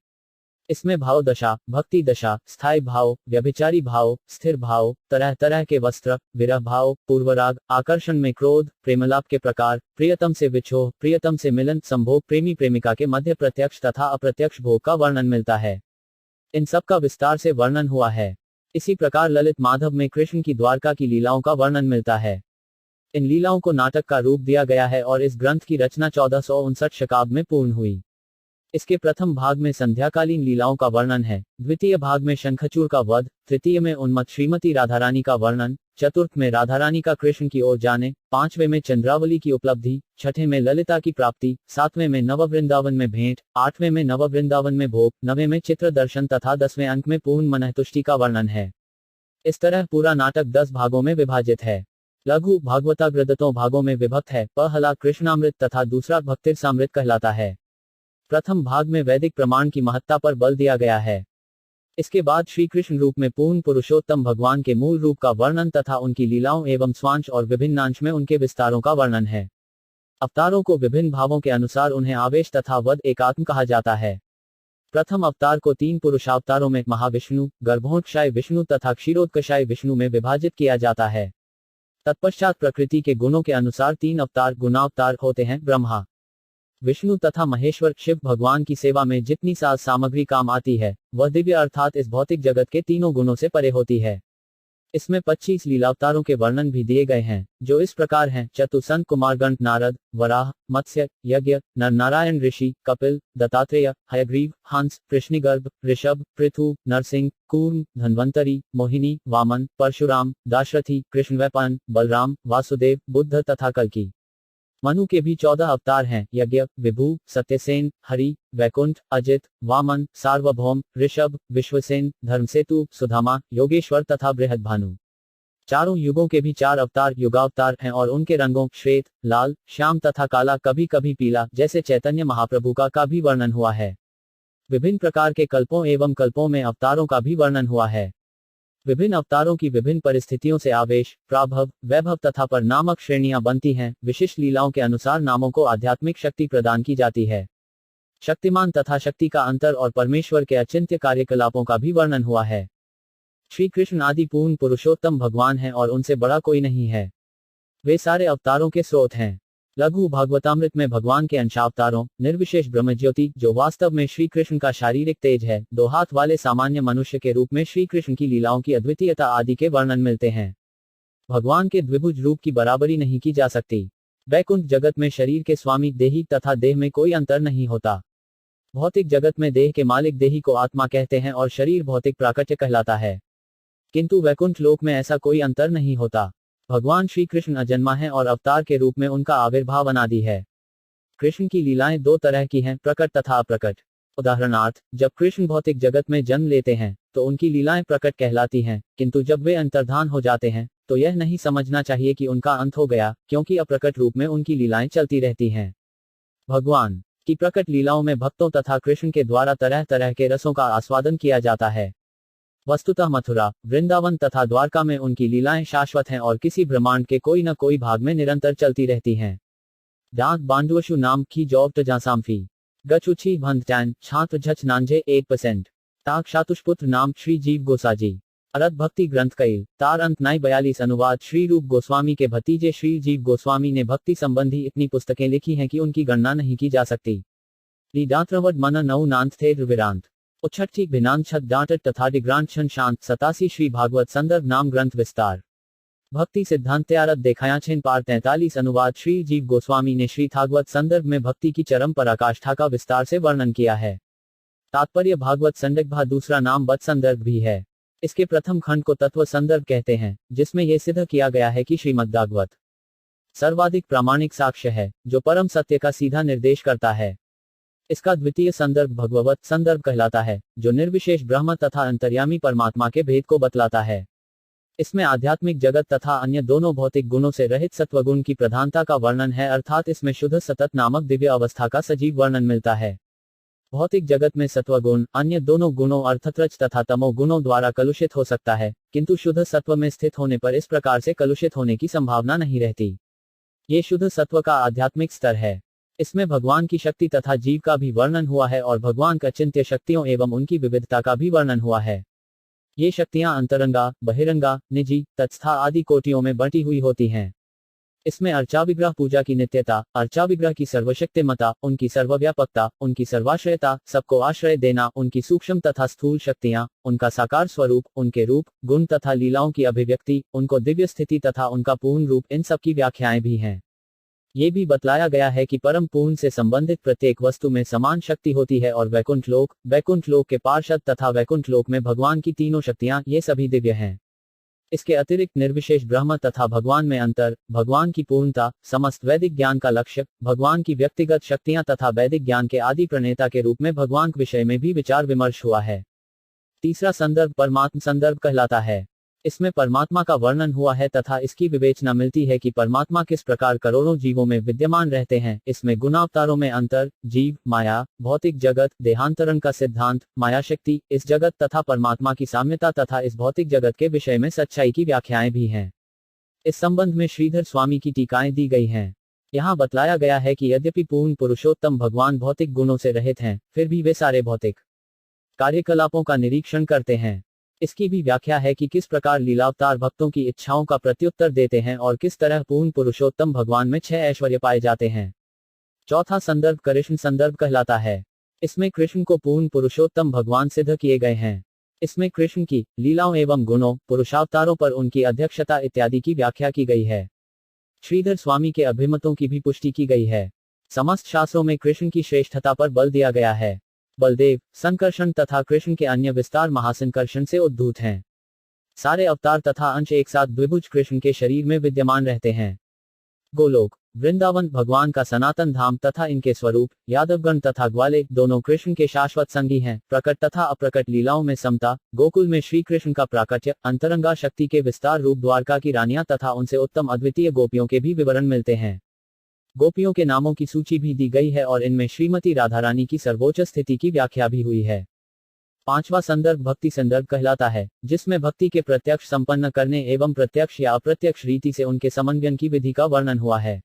इसमें भाव दशा, भक्ति दशा, स्थायी भाव, व्यभिचारी भाव, स्थिर भाव, तरह तरह के वस्त्र, विरह भाव, पूर्वराग, आकर्षण में क्रोध, प्रेमलाप के प्रकार, प्रियतम से विछोह, प्रियतम से मिलन, संभोग, प्रेमी प्रेमिका के मध्य प्रत्यक्ष तथा अप्रत्यक्ष भोग का वर्णन मिलता है। इन सब का विस्तार से वर्णन हुआ है। इसी प्रकार ललित माधव में कृष्ण की द्वारका की लीलाओं का वर्णन मिलता है। इन लीलाओं को नाटक का रूप दिया गया है और इस ग्रंथ की रचना 1459 शकाब्द में पूर्ण हुई। इसके प्रथम भाग में संध्याकालीन लीलाओं का वर्णन है, द्वितीय भाग में शंखचूड़ का वध, तृतीय में उन्मत्त श्रीमती राधारानी का वर्णन, चतुर्थ में राधारानी का कृष्ण की ओर जाने, पांचवें में चंद्रावली की उपलब्धि, छठे में ललिता की प्राप्ति, सातवें में नववृंदावन में भेंट, आठवें में नववृंदावन में भोग, नवें में चित्र दर्शन तथा 10वें अंक में पूर्ण मनःतुष्टि का वर्णन है। इस तरह पूरा नाटक 10 भागों में विभाजित है। लघु भागवताग्रदतों भागों में विभक्त है। पहला कृष्णामृत तथा दूसरा भक्तिरसामृत कहलाता है। प्रथम भाग में वैदिक प्रमाण की महत्ता पर बल दिया गया है। इसके बाद श्री कृष्ण रूप में पूर्ण पुरुषोत्तम भगवान के मूल रूप का वर्णन तथा उनकी लीलाओं एवं स्वांश और विभिन्नांश में उनके विस्तारों का वर्णन है। अवतारों को विभिन्न भावों के अनुसार उन्हें आवेश तथा वद एकात्म कहा जाता है। प्रथम अवतार को 3 पुरुषावतारों में महाविष्णु, गर्भोत्कर्षाय विष्णु तथा क्षीरोत्कर्षाय विष्णु में विभाजित किया जाता है। तत्पश्चात प्रकृति के गुणों के अनुसार 3 अवतार गुणावतार होते हैं। ब्रह्मा, विष्णु तथा महेश्वर शिव भगवान की सेवा में जितनी साज सामग्री काम आती है वह दिव्य अर्थात इस भौतिक जगत के तीनों गुणों से परे होती है। इसमें 25 लीलावतारों के वर्णन भी दिए गए हैं, जो इस प्रकार हैं: चतुसंत, कुमारगंट, नारद, वराह, मत्स्य, यज्ञ, नरनारायण ऋषि, कपिल, दत्तात्रेय, हयग्रीव, हंस, कृष्णिगर्भ, ऋषभ, पृथु, नरसिंह, कूर्म, धन्वंतरी, मोहिनी, वामन, परशुराम, दाशरथी, कृष्णवैपायन, बलराम, वासुदेव, बुद्ध तथा कल्की। मनु के भी 14 अवतार हैं: यज्ञ, विभु, सत्यसेन, हरि, वैकुंठ, अजित, वामन, सार्वभौम, ऋषभ, विश्वसेन, धर्मसेतु, सुधामा, योगेश्वर तथा बृहद्भानु। चारों युगों के भी 4 अवतार युगावतार हैं और उनके रंगों श्वेत, लाल, श्याम तथा काला, कभी कभी पीला, जैसे चैतन्य महाप्रभु का भी वर्णन हुआ है। विभिन्न प्रकार के कल्पों एवं कल्पों में अवतारों का भी वर्णन हुआ है। विभिन्न अवतारों की विभिन्न परिस्थितियों से आवेश, प्राभव, वैभव तथा पर नामक श्रेणियां बनती हैं। विशिष्ट लीलाओं के अनुसार नामों को आध्यात्मिक शक्ति प्रदान की जाती है। शक्तिमान तथा शक्ति का अंतर और परमेश्वर के अचिंत्य कार्यकलापों का भी वर्णन हुआ है। श्री कृष्ण आदि पूर्ण पुरुषोत्तम भगवान हैं और उनसे बड़ा कोई नहीं है। वे सारे अवतारों के स्रोत हैं। लघु भागवतामृत में भगवान के अंशावतारों, निर्विशेष ब्रह्मज्योति, जो वास्तव में श्री कृष्ण का शारीरिक तेज है, 2 हाथ वाले सामान्य मनुष्य के रूप में श्री कृष्ण की लीलाओं की अद्वितीयता आदि के वर्णन मिलते हैं। भगवान के द्विभुज रूप की बराबरी नहीं की जा सकती। वैकुंठ जगत में शरीर के स्वामी देही तथा देह में कोई अंतर नहीं होता। भौतिक जगत में देह के मालिक देही को आत्मा कहते हैं और शरीर भौतिक प्राकट्य कहलाता है, किंतु वैकुंठ लोक में ऐसा कोई अंतर नहीं होता। भगवान श्री कृष्ण अजन्मा है और अवतार के रूप में उनका आविर्भाव अनादि है। कृष्ण की लीलाएं 2 तरह की हैं, प्रकट तथा अप्रकट। उदाहरणार्थ, जब कृष्ण भौतिक जगत में जन्म लेते हैं तो उनकी लीलाएं प्रकट कहलाती हैं, किंतु जब वे अंतर्धान हो जाते हैं तो यह नहीं समझना चाहिए कि उनका अंत हो गया, क्योंकि अप्रकट रूप में उनकी लीलाएं चलती रहती हैं। भगवान की प्रकट लीलाओं में भक्तों तथा कृष्ण के द्वारा तरह तरह के रसों का आस्वादन किया जाता है। वस्तुतः मथुरा, वृंदावन तथा द्वारका में उनकी लीलाएं शाश्वत हैं और किसी ब्रह्मांड के कोई न कोई भाग में निरंतर चलती रहती हैं। डांत बांडुवशु नाम की जॉब जासामफी गचुछी भंत टैन छात्र झच नांझे 1% ताक शातुषपुत्र नाम श्री जीव गोसाजी। अरत भक्ति ग्रंथ कैल तार अंत नाई 42 अनुवाद श्री रूप गोस्वामी के भतीजे श्री जीव गोस्वामी ने भक्ति संबंधी इतनी पुस्तकें लिखी हैं कि उनकी गणना नहीं की जा सकती। ली डांत्रवड मन नौ नांत थे विरांत उच्छठी भिनांत छत डांटट तथा डिग्रांत छन शांत 87 श्री भागवत संदर्भ नाम ग्रंथ विस्तार भक्ति सिद्धांत्यारत देखाया छिन पार 43 अनुवाद श्री जीव गोस्वामी ने श्री भागवत संदर्भ में भक्ति की चरम पराकाष्ठा का विस्तार से वर्णन किया है। तात्पर्य भागवत संदर्भ दूसरा नाम बद संदर्भ भी है। इसके प्रथम खंड को तत्व संदर्भ कहते हैं, जिसमें यह सिद्ध किया गया है कि श्रीमद्भागवत सर्वाधिक प्रामाणिक साक्ष्य है जो परम सत्य का सीधा निर्देश करता है। इसका द्वितीय संदर्भ भगवत संदर्भ कहलाता है, जो निर्विशेष ब्रह्म तथा अंतर्यामी परमात्मा के भेद को बतलाता है। इसमें आध्यात्मिक जगत तथा अन्य दोनों भौतिक गुणों से रहित सत्वगुण की प्रधानता का वर्णन है, अर्थात इसमें शुद्ध सतत नामक दिव्य अवस्था का सजीव वर्णन मिलता है। भौतिक जगत में सत्वगुण अन्य दोनों गुणों अर्थत्रज तथा तमो गुणों द्वारा कलुषित हो सकता है, किंतु शुद्ध सत्व में स्थित होने पर इस प्रकार से कलुषित होने की संभावना नहीं रहती। ये शुद्ध सत्व का आध्यात्मिक स्तर है। इसमें भगवान की शक्ति तथा जीव का भी वर्णन हुआ है और भगवान का चिंत्य शक्तियों एवं उनकी विविधता का भी वर्णन हुआ है। ये शक्तियां अंतरंगा, बहिरंगा, निजी, तत्स्था आदि कोटियों में बंटी हुई होती हैं। इसमें अर्चाविग्रह पूजा की नित्यता, अर्चाविग्रह की सर्वशक्तिमता, उनकी सर्वव्यापकता, उनकी सर्वाश्रयता, सबको आश्रय देना, उनकी सूक्ष्म तथा स्थूल शक्तियां, उनका साकार स्वरूप, उनके रूप, गुण तथा लीलाओं की अभिव्यक्ति, उनको दिव्य स्थिति तथा उनका पूर्ण रूप, इन सब की व्याख्याएं भी हैं। ये भी बतलाया गया है कि परम पूर्ण से संबंधित प्रत्येक वस्तु में समान शक्ति होती है और वैकुंठ लोक के पार्षद तथा वैकुंठ लोक में भगवान की तीनों शक्तियां, ये सभी दिव्य हैं। इसके अतिरिक्त निर्विशेष ब्रह्म तथा भगवान में अंतर, भगवान की पूर्णता, समस्त वैदिक ज्ञान का लक्ष्य, भगवान की व्यक्तिगत शक्तियां तथा वैदिक ज्ञान के आदि प्रणेता के रूप में भगवान के विषय में भी विचार विमर्श हुआ है। तीसरा संदर्भ परमात्म संदर्भ कहलाता है। इसमें परमात्मा का वर्णन हुआ है तथा इसकी विवेचना मिलती है कि परमात्मा किस प्रकार करोड़ों जीवों में विद्यमान रहते हैं। इसमें गुणावतारों में अंतर, जीव, माया, भौतिक जगत, देहांतरण का सिद्धांत, माया शक्ति, इस जगत तथा परमात्मा की साम्यता तथा इस भौतिक जगत के विषय में सच्चाई की व्याख्याएं भी हैं। इस संबंध में श्रीधर स्वामी की टीकाएं दी गई हैं। यहाँ बतलाया गया है कि यद्यपि पूर्ण पुरुषोत्तम भगवान भौतिक गुणों से रहित हैं, फिर भी वे सारे भौतिक कार्यकलापों का निरीक्षण करते हैं। इसकी भी व्याख्या है कि किस प्रकार लीलावतार भक्तों की इच्छाओं का प्रत्युत्तर देते हैं और किस तरह पूर्ण पुरुषोत्तम भगवान में 6 ऐश्वर्य पाए जाते हैं। चौथा संदर्भ कृष्ण संदर्भ कहलाता है। इसमें कृष्ण को पूर्ण पुरुषोत्तम भगवान सिद्ध किए गए हैं। इसमें कृष्ण की लीलाओं एवं गुणों, पुरुषावतारों पर उनकी अध्यक्षता इत्यादि की व्याख्या की गई है। श्रीधर स्वामी के अभिमतों की भी पुष्टि की गई है। समस्त शास्त्रों में कृष्ण की श्रेष्ठता पर बल दिया गया है। बलदेव, संकर्षण तथा कृष्ण के अन्य विस्तार महासंकर्षण से उद्भूत हैं। सारे अवतार तथा अंश एक साथ द्विभुज कृष्ण के शरीर में विद्यमान रहते हैं। गोलोक, वृंदावन भगवान का सनातन धाम तथा इनके स्वरूप, यादवगण तथा ग्वाले दोनों कृष्ण के शाश्वत संगी हैं। प्रकट तथा अप्रकट लीलाओं में समता, गोकुल में श्री कृष्ण का प्राकट्य, अंतरंगा शक्ति के विस्तार रूप द्वारका की रानियां तथा उनसे उत्तम अद्वितीय गोपियों के भी विवरण मिलते हैं। गोपियों के नामों की सूची भी दी गई है और इनमें श्रीमती राधा रानी की सर्वोच्च स्थिति की व्याख्या भी हुई है। पांचवा संदर्भ भक्ति संदर्भ कहलाता है, जिसमें भक्ति के प्रत्यक्ष संपन्न करने एवं प्रत्यक्ष या अप्रत्यक्ष रीति से उनके समन्वयन की विधि का वर्णन हुआ है।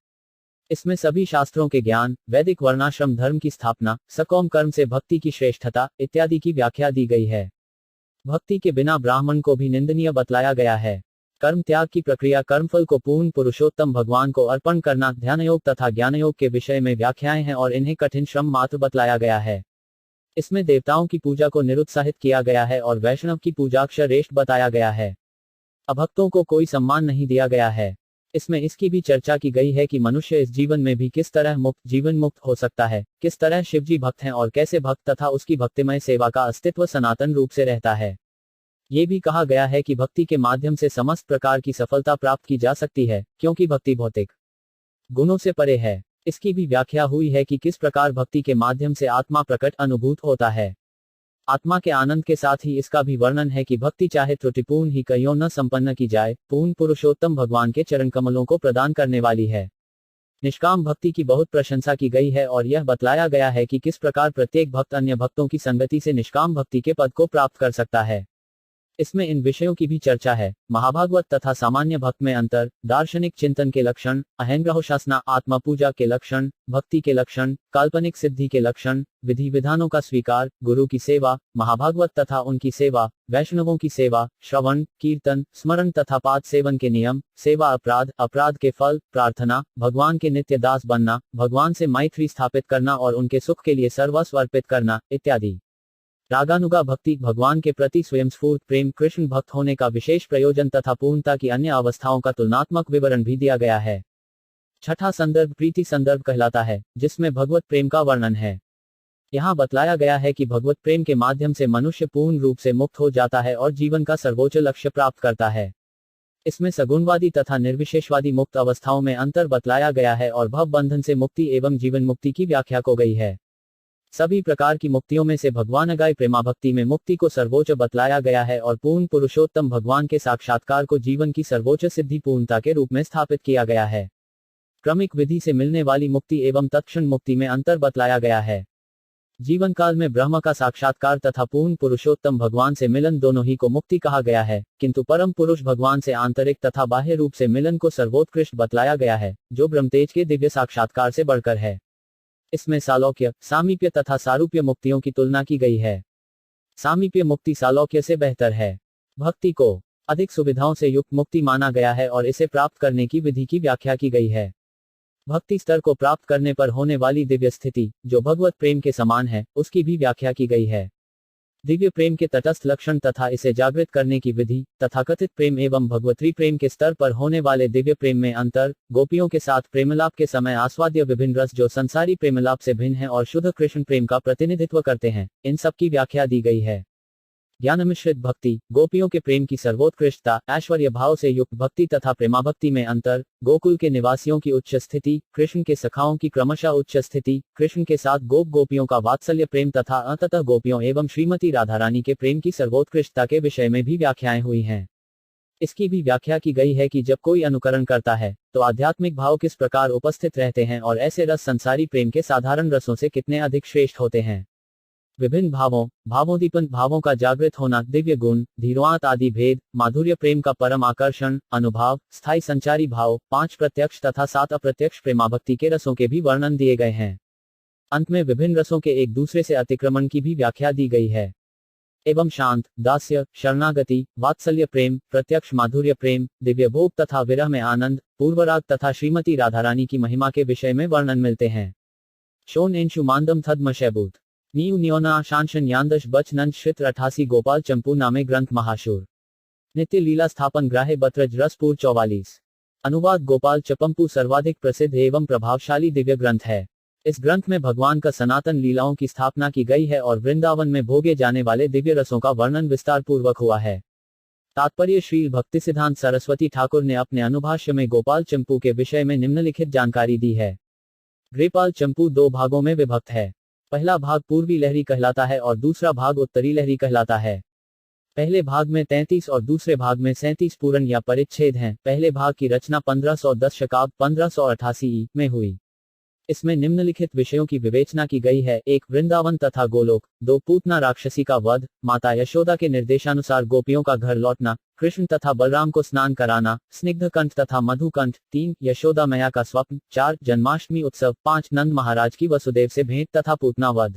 इसमें सभी शास्त्रों के ज्ञान, वैदिक वर्णाश्रम धर्म की स्थापना, सकौम कर्म से भक्ति की श्रेष्ठता इत्यादि की व्याख्या दी गई है। भक्ति के बिना ब्राह्मण को भी निंदनीय बतलाया गया है। कर्म त्याग की प्रक्रिया, कर्मफल को पूर्ण पुरुषोत्तम भगवान को अर्पण करना, ध्यानयोग तथा ज्ञानयोग के विषय में व्याख्याएं हैं और इन्हें कठिन श्रम मात्र बतलाया गया है। इसमें देवताओं की पूजा को निरुत्साहित किया गया है और वैष्णव की पूजा श्रेष्ठ बताया गया है। अभक्तों को कोई सम्मान नहीं दिया गया है। इसमें इसकी भी चर्चा की गई है कि मनुष्य इस जीवन में भी किस तरह जीवन मुक्त हो सकता है, किस तरह शिवजी भक्त हैं और कैसे भक्त तथा उसकी भक्तिमय सेवा का अस्तित्व सनातन रूप से रहता है। ये भी कहा गया है कि भक्ति के माध्यम से समस्त प्रकार की सफलता प्राप्त की जा सकती है, क्योंकि भक्ति भौतिक गुणों से परे है। इसकी भी व्याख्या हुई है कि किस प्रकार भक्ति के माध्यम से आत्मा प्रकट अनुभूत होता है। आत्मा के आनंद के साथ ही इसका भी वर्णन है कि भक्ति चाहे त्रुटिपूर्ण ही कहियो न संपन्न की जाए, पूर्ण पुरुषोत्तम भगवान के चरण कमलों को प्रदान करने वाली है। निष्काम भक्ति की बहुत प्रशंसा की गई है और यह बतलाया गया है कि किस प्रकार प्रत्येक भक्त अन्य भक्तों की संगति से निष्काम भक्ति के पद को प्राप्त कर सकता है। इसमें इन विषयों की भी चर्चा है। महाभागवत तथा सामान्य भक्त में अंतर, दार्शनिक चिंतन के लक्षण, अहंग्रहोपासना, आत्मा पूजा के लक्षण, भक्ति के लक्षण, काल्पनिक सिद्धि के लक्षण, विधि विधानों का स्वीकार, गुरु की सेवा, महाभागवत तथा उनकी सेवा, वैष्णवों की सेवा, श्रवण, कीर्तन, स्मरण तथा पाद सेवन के नियम, सेवा अपराध, अपराध के फल, प्रार्थना, भगवान के नित्य दास बनना, भगवान से मैत्री स्थापित करना और उनके सुख के लिए सर्वस्व अर्पित करना इत्यादि। रागानुगा भक्ति, भगवान के प्रति स्वयंस्फूर्त प्रेम, कृष्ण भक्त होने का विशेष प्रयोजन तथा पूर्णता की अन्य अवस्थाओं का तुलनात्मक विवरण भी दिया गया है। छठा संदर्भ प्रीति संदर्भ कहलाता है, जिसमें भगवत प्रेम का वर्णन है। यहाँ बतलाया गया है कि भगवत प्रेम के माध्यम से मनुष्य पूर्ण रूप से मुक्त हो जाता है और जीवन का सर्वोच्च लक्ष्य प्राप्त करता है। इसमें सगुणवादी तथा निर्विशेषवादी मुक्त अवस्थाओं में अंतर बतलाया गया है और भव बंधन से मुक्ति एवं जीवन मुक्ति की व्याख्या को गई है। सभी प्रकार की मुक्तियों में से भगवानगाय प्रेमाभक्ति में मुक्ति को सर्वोच्च बतलाया गया है और पूर्ण पुरुषोत्तम भगवान के साक्षात्कार को जीवन की सर्वोच्च सिद्धि पूर्णता के रूप में स्थापित किया गया है। क्रमिक विधि से मिलने वाली मुक्ति एवं तत्क्षण मुक्ति में अंतर बतलाया गया है। जीवन काल में ब्रह्म का साक्षात्कार तथा पूर्ण पुरुषोत्तम भगवान से मिलन दोनों ही को मुक्ति कहा गया है, किंतु परम पुरुष भगवान से आंतरिक तथा बाह्य रूप से मिलन को सर्वोत्कृष्ट बतलाया गया है, जो ब्रह्मतेज के दिव्य साक्षात्कार से बढ़कर है। इसमें सालोक्य, सामीप्य तथा सारूप्य मुक्तियों की तुलना की गई है। सामीप्य मुक्ति सालोक्य से बेहतर है। भक्ति को अधिक सुविधाओं से युक्त मुक्ति माना गया है और इसे प्राप्त करने की विधि की व्याख्या की गई है। भक्ति स्तर को प्राप्त करने पर होने वाली दिव्य स्थिति, जो भगवत प्रेम के समान है, उसकी भी व्याख्या की गई है। दिव्य प्रेम के तटस्थ लक्षण तथा इसे जागृत करने की विधि, तथाकथित प्रेम एवं भगवती प्रेम के स्तर पर होने वाले दिव्य प्रेम में अंतर, गोपियों के साथ प्रेमलाप के समय आस्वाद्य विभिन्न रस जो संसारी प्रेमलाप से भिन्न है और शुद्ध कृष्ण प्रेम का प्रतिनिधित्व करते हैं, इन सब की व्याख्या दी गई है। ज्ञान मिश्रित भक्ति, गोपियों के प्रेम की सर्वोत्कृष्टता, ऐश्वर्य भाव से युक्त भक्ति तथा प्रेमाभक्ति में अंतर, गोकुल के निवासियों की उच्च स्थिति, कृष्ण के सखाओं की क्रमशः उच्च स्थिति, कृष्ण के साथ गोप गोपियों का वात्सल्य प्रेम तथा अंततः गोपियों एवं श्रीमती राधारानी के प्रेम की सर्वोत्कृष्टता के विषय में भी व्याख्याएं हुई हैं। इसकी भी व्याख्या की गई है कि जब कोई अनुकरण करता है तो आध्यात्मिक भाव किस प्रकार उपस्थित रहते हैं और ऐसे रस संसारी प्रेम के साधारण रसों से कितने अधिक श्रेष्ठ होते हैं। विभिन्न भावोद्दीपन भावों का जागृत होना, दिव्य गुण, धीरोआत आदि भेद, माधुर्य प्रेम का परम आकर्षण, अनुभाव, स्थायी संचारी भाव, 5 प्रत्यक्ष तथा 7 अप्रत्यक्ष प्रेमाभक्ति के रसों के भी वर्णन दिए गए हैं। अंत में विभिन्न रसों के एक दूसरे से अतिक्रमण की भी व्याख्या दी गई है। एवं शांत, दास्य, शरणागति, वात्सल्य प्रेम, प्रत्यक्ष माधुर्य प्रेम, दिव्य भोग तथा विरह में आनंद, पूर्वराग तथा श्रीमती राधारानी की महिमा के विषय में वर्णन मिलते हैं। शोन एंशु मांदम थद्मशैबूत नीउ न्योना शांशन यांदश बच नंद श्रित्र 88 गोपाल चंपू नामे ग्रंथ महाशूर। नित्य लीला स्थापन ग्राहे बत्रज रसपुर 44। अनुवाद गोपाल चपम्पू सर्वाधिक प्रसिद्ध एवं प्रभावशाली दिव्य ग्रंथ है। इस ग्रंथ में भगवान का सनातन लीलाओं की स्थापना की गई है और वृंदावन में भोगे जाने वाले दिव्य रसों का वर्णन विस्तार पूर्वक हुआ है। तात्पर्य श्री भक्तिसिद्धांत सरस्वती ठाकुर ने अपने अनुभाष्य में गोपाल चंपू के विषय में निम्नलिखित जानकारी दी है। गोपाल चंपू 2 भागों में विभक्त है। पहला भाग पूर्वी लहरी कहलाता है और दूसरा भाग उत्तरी लहरी कहलाता है। पहले भाग में 33 और दूसरे भाग में 37 पूरण या परिच्छेद हैं। पहले भाग की रचना 1510 शकाब्द 1588 में हुई। इसमें निम्नलिखित विषयों की विवेचना की गई है। 1. वृंदावन तथा गोलोक। 2. पूतना राक्षसी का वध, माता यशोदा के निर्देशानुसार गोपियों का घर लौटना, कृष्ण तथा बलराम को स्नान कराना, स्निग्धकंठ तथा मधुकंठ। 3. यशोदा मैया का स्वप्न। 4. जन्माष्टमी उत्सव। 5. नंद महाराज की वसुदेव से भेंट तथा पूतना वध।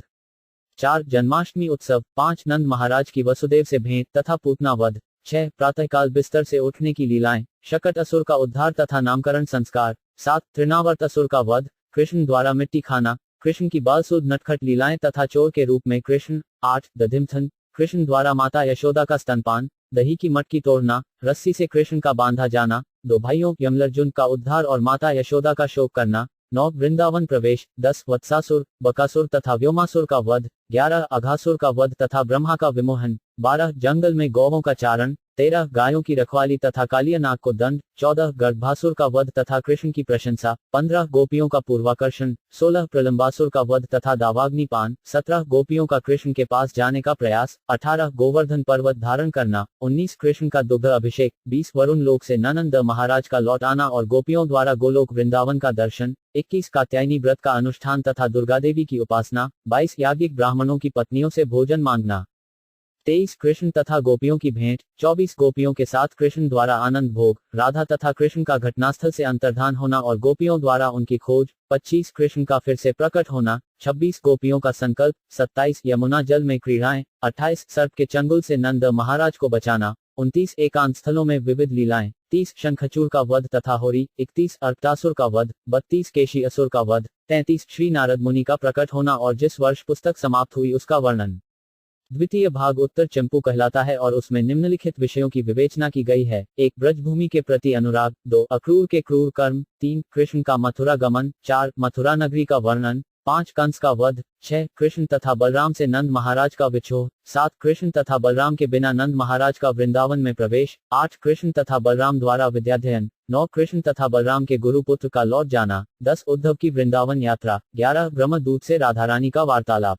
4. जन्माष्टमी उत्सव। 5. नंद महाराज की वसुदेव से भेंट तथा पूतना वध। 6. प्रातःकाल बिस्तर से उठने की लीलाएं, शकट असुर का उद्धार तथा नामकरण संस्कार। 7. तृणावर्त असुर का वध, कृष्ण द्वारा मिट्टी खाना, कृष्ण की बालसूद नटखट लीलाएं तथा चोर के रूप में कृष्ण। 8. दधिमथन, कृष्ण द्वारा माता यशोदा का स्तनपान, दही की मटकी तोड़ना, रस्सी से कृष्ण का बांधा जाना, 2 भाइयों यमलर्जुन का उद्धार और माता यशोदा का शोक करना। 9. वृंदावन प्रवेश। 10. वत्सासुर, बकासुर तथा व्योमासुर का वध। 11. अघासुर का वध तथा ब्रह्मा का विमोहन। 12. जंगल में गौवों का चारण। 13. गायों की रखवाली तथा कालियानाग को दंड। 14. गर्भासुर का वध तथा कृष्ण की प्रशंसा। 15. गोपियों का पूर्वाकर्षण। 16. प्रलंबासुर का वध तथा दावाग्निपान। 17. गोपियों का कृष्ण के पास जाने का प्रयास। 18. गोवर्धन पर्वत धारण करना। 19. कृष्ण का दुग्ध अभिषेक। 20. वरुण लोक से नंद महाराज का लौट आना और गोपियों द्वारा गोलोक वृंदावन का दर्शन। 21. कात्यायनी व्रत का अनुष्ठान तथा दुर्गा देवी की उपासना। 22. याज्ञिक ब्राह्मणों की पत्नियों से भोजन मांगना। 23. कृष्ण तथा गोपियों की भेंट। 24. गोपियों के साथ कृष्ण द्वारा आनंद भोग, राधा तथा कृष्ण का घटनास्थल से अंतर्धान होना और गोपियों द्वारा उनकी खोज। 25. कृष्ण का फिर से प्रकट होना। 26. गोपियों का संकल्प। 27. यमुना जल में क्रीड़ाएं। 28. सर्प के चंगुल से नंद महाराज को बचाना। 29. एकांत स्थलों में विविध लीलाएं। 30. शंखचूड़ का वध तथा होरी। 31. अर्कटासुर का वध। 32. केशी असुर का वध। 33. श्री नारद मुनि का प्रकट होना और जिस वर्ष पुस्तक समाप्त हुई उसका वर्णन। द्वितीय भाग उत्तर चंपू कहलाता है और उसमें निम्नलिखित विषयों की विवेचना की गई है। 1. ब्रजभूमि के प्रति अनुराग। 2. अक्रूर के क्रूर कर्म। 3. कृष्ण का मथुरा गमन। 4. मथुरा नगरी का वर्णन। 5. कंस का वध। 6. कृष्ण तथा बलराम से नंद महाराज का विछोह। 7. कृष्ण तथा बलराम के बिना नंद महाराज का वृंदावन में प्रवेश। 8. कृष्ण तथा बलराम द्वारा विद्याध्ययन। 9. कृष्ण तथा बलराम के गुरुपुत्र का लौट जाना। 10. उद्धव की वृंदावन यात्रा। 11. ब्रह्मदूत से राधारानी का वार्तालाप।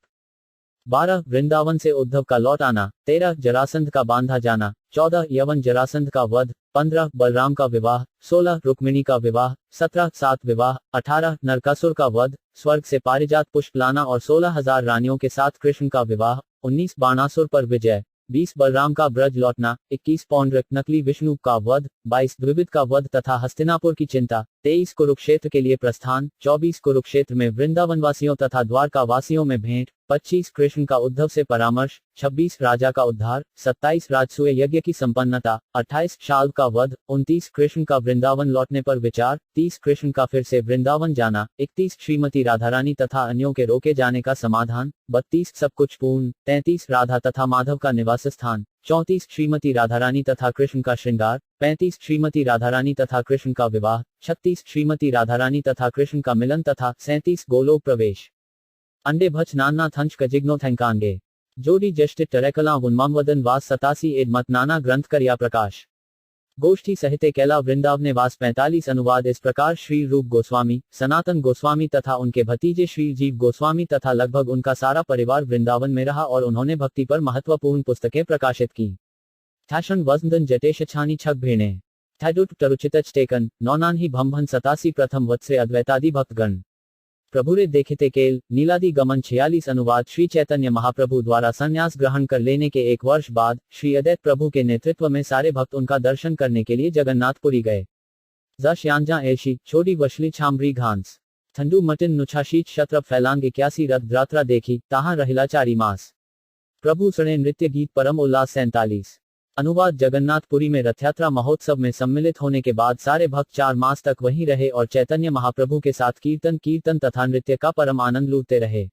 12. वृंदावन से उद्धव का लौट आना। 13. जरासंध का बांधा जाना। 14. यवन जरासंध का वध। 15. बलराम का विवाह। 16. रुक्मिणी का विवाह। 17. सात विवाह। 18. नरकासुर का वध, स्वर्ग से पारिजात पुष्प लाना और 16,000 रानियों के साथ कृष्ण का विवाह। 19. बाणासुर पर विजय। 20 बलराम का ब्रज लौटना, 21 पौंड्रक नकली विष्णु का वध, 22 द्विविद का वध तथा हस्तिनापुर की चिंता, 23 कुरुक्षेत्र के लिए प्रस्थान, 24 कुरुक्षेत्र में वृंदावनवासियों तथा द्वारका वासियों में भेंट, 25 कृष्ण का उद्धव से परामर्श, 26 राजा का उद्धार, 27 राजसूय यज्ञ की संपन्नता, 28 शाल्व का वध, 29 कृष्ण का वृंदावन लौटने पर विचार, 30 कृष्ण का फिर से वृंदावन जाना, 31 श्रीमती राधारानी तथा अन्यों के रोके जाने का समाधान, 32 सब कुछ पूर्ण, 33 राधा तथा माधव का निवास स्थान, 34 श्रीमती राधारानी तथा कृष्ण का श्रृंगार, 35 श्रीमती राधारानी तथा कृष्ण का विवाह, 36 श्रीमती राधारानी तथा कृष्ण का मिलन तथा 37 गोलोक प्रवेश। अंडे भच नाना थंच कजिग्नो थैंकांगे जोड़ी जष्ट टरेकला उन्मामवदन वास 87 एड मत नाना ग्रंथ करिया प्रकाश गोष्ठी सहिते कैला वृंदावने वास 45 अनुवाद इस प्रकार श्री रूप गोस्वामी, सनातन गोस्वामी तथा उनके भतीजे श्री जीव गोस्वामी तथा लगभग उनका सारा परिवार वृंदावन में रहा और उन्होंने भक्ति पर महत्वपूर्ण पुस्तकें प्रकाशित की। थाशन वजंदन जटेश छानी छक भेणे थैडुट टरुचितच टेकन नौनान ही भंभन 87 प्रथम वत्से अद्वैतादि भक्तगण प्रभुरे देखते केल नीलादि गमन 46 अनुवाद श्री चैतन्य महाप्रभु द्वारा संन्यास ग्रहण कर लेने के एक वर्ष बाद श्री अद्वैत प्रभु के नेतृत्व में सारे भक्त उनका दर्शन करने के लिए जगन्नाथपुरी गए। ज़्याञ्जा ऐशी छोटी वशली छामरी घांस ठंडू मटिन नुछाशीत शत्रप फैलांग 81 रथ द्रात्रा देखी ताहा रहिला 4 मास प्रभु सणे नृत्य गीत परम उल्लास 47 अनुवाद जगन्नाथपुरी में रथयात्रा महोत्सव में सम्मिलित होने के बाद सारे भक्त 4 मास तक वहीं रहे और चैतन्य महाप्रभु के साथ कीर्तन तथा नृत्य का परम आनंद लूटते रहे।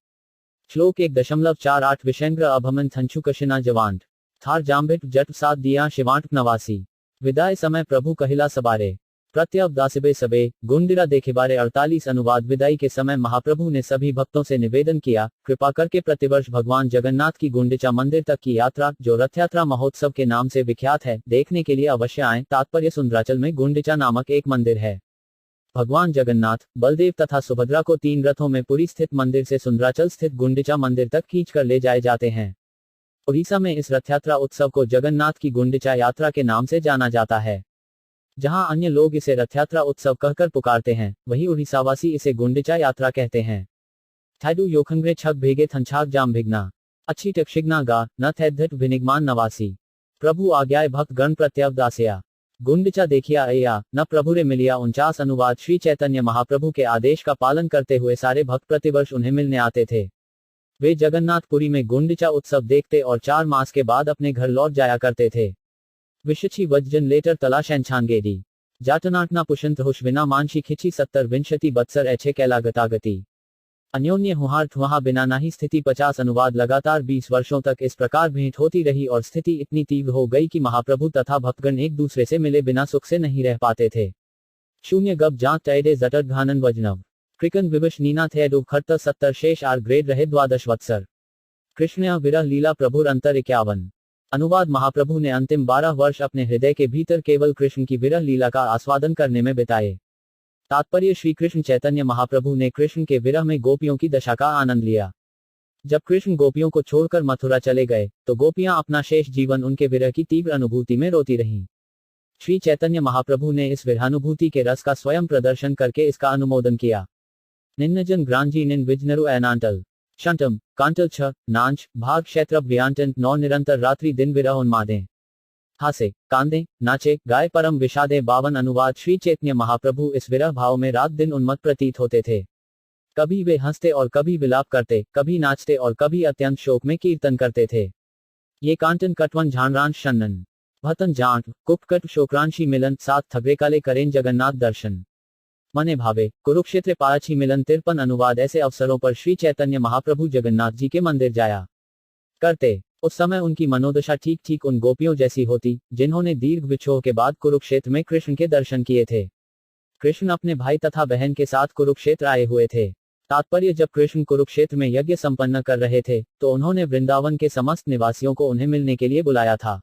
श्लोक 1.48 विषयंग्र अभमन थंचुकशिना जवांट थार जाम्भिट जट सात दिया शिवांट नवासी विदाय समय प्रभु कहिला सबारे प्रत्यव दासिबे सबे गुंडिरा देखे बारे 48 अनुवाद विदाई के समय महाप्रभु ने सभी भक्तों से निवेदन किया, कृपा करके प्रतिवर्ष भगवान जगन्नाथ की गुंडिचा मंदिर तक की यात्रा जो रथ यात्रा महोत्सव के नाम से विख्यात है देखने के लिए अवश्य आएं। तात्पर्य सुंदराचल में गुंडिचा नामक एक मंदिर है। भगवान जगन्नाथ, बलदेव तथा सुभद्रा को 3 रथों में पुरी स्थित मंदिर से सुंदराचल स्थित गुंडिचा मंदिर तक खींच कर ले जाए जाते हैं। उड़ीसा में इस रथयात्रा उत्सव को जगन्नाथ की गुंडिचा यात्रा के नाम से जाना जाता है। जहां अन्य लोग इसे रथयात्रा उत्सव कहकर पुकारते हैं, वहीं उड़ीसावासी इसे गुंडिचा यात्रा कहते हैं। थैडू योखंग्रे छक भेगे थंछाक जाम भिगना अच्छी टक्षिग्ना गा न थैधट विनिगमान नवासी प्रभु आज्ञाए भक्त गण प्रत्यव दासया गुंडिचा देखिया अया न प्रभुरे मिलिया 49 अनुवाद श्री चैतन्य महाप्रभु के आदेश का पालन करते हुए सारे भक्त प्रतिवर्ष उन्हें मिलने आते थे। वे जगन्नाथपुरी में गुंडिचा उत्सव देखते और 4 मास के बाद अपने घर लौट जाया करते थे। विशची वज्जन लेटर तलाशैन छानगेडी जाटनाटना पुषंत हुशविना मानशी खिची 70 विंशति बत्सर ऐछे कैला गतागति अन्योन्य हुहार वहां बिना नाही स्थिति 50 अनुवाद लगातार 20 वर्षों तक इस प्रकार भेंट होती रही और स्थिति इतनी तीव्र हो गई कि महाप्रभु तथा भक्तगण एक दूसरे से मिले बिना सुख से नहीं रह पाते थे। शून्य गब जांच टैडे जटर घानन वजनव क्रिकन विवश नीना थे डूब खर्त 70 शेष आर ग्रेड रहे 12 वत्सर कृष्ण विरह लीला प्रभुर अंतर 51 अनुवाद महाप्रभु ने अंतिम 12 वर्ष अपने हृदय के भीतर केवल कृष्ण की विरह लीला का आस्वादन करने में बिताए। तात्पर्य श्री कृष्ण चैतन्य महाप्रभु ने कृष्ण के विरह में गोपियों की दशा का आनंद लिया। जब कृष्ण गोपियों को छोड़कर मथुरा चले गए तो गोपियां अपना शेष जीवन उनके विरह की तीव्र अनुभूति में रोती रहीं। श्री चैतन्य महाप्रभु ने इस विरहानुभूति के रस का स्वयं प्रदर्शन करके इसका अनुमोदन किया। निन्नजन ग्रांजी निन विजनरु एनांटल शंटम कांटल 6 नांच भाग क्षेत्र व्यांटन 9 निरंतर रात्रि दिन विरह उन्मादे हासे कांदे नाचे गाय परम विषादे 52 अनुवाद श्री चैतन्य महाप्रभु इस विरह भाव में रात दिन उन्मत्त प्रतीत होते थे। कभी वे हंसते और कभी विलाप करते, कभी नाचते और कभी अत्यंत शोक में कीर्तन करते थे। ये कांटन कटवन झाणरांश शन्नन भतन जांट कुपकट शोकरांशी मिलन 7 थगरे काले करें जगन्नाथ दर्शन मने भावे कुरुक्षेत्र पारछी मिलन 53 अनुवाद ऐसे अवसरों पर श्री चैतन्य महाप्रभु जगन्नाथ जी के मंदिर जाया करते। उस समय उनकी मनोदशा ठीक ठीक उन गोपियों जैसी होती जिन्होंने दीर्घ विछोह के बाद कुरुक्षेत्र में कृष्ण के दर्शन किए थे। कृष्ण अपने भाई तथा बहन के साथ कुरुक्षेत्र आए हुए थे। तात्पर्य जब कृष्ण कुरुक्षेत्र में यज्ञ संपन्न कर रहे थे तो उन्होंने वृंदावन के समस्त निवासियों को उन्हें मिलने के लिए बुलाया था।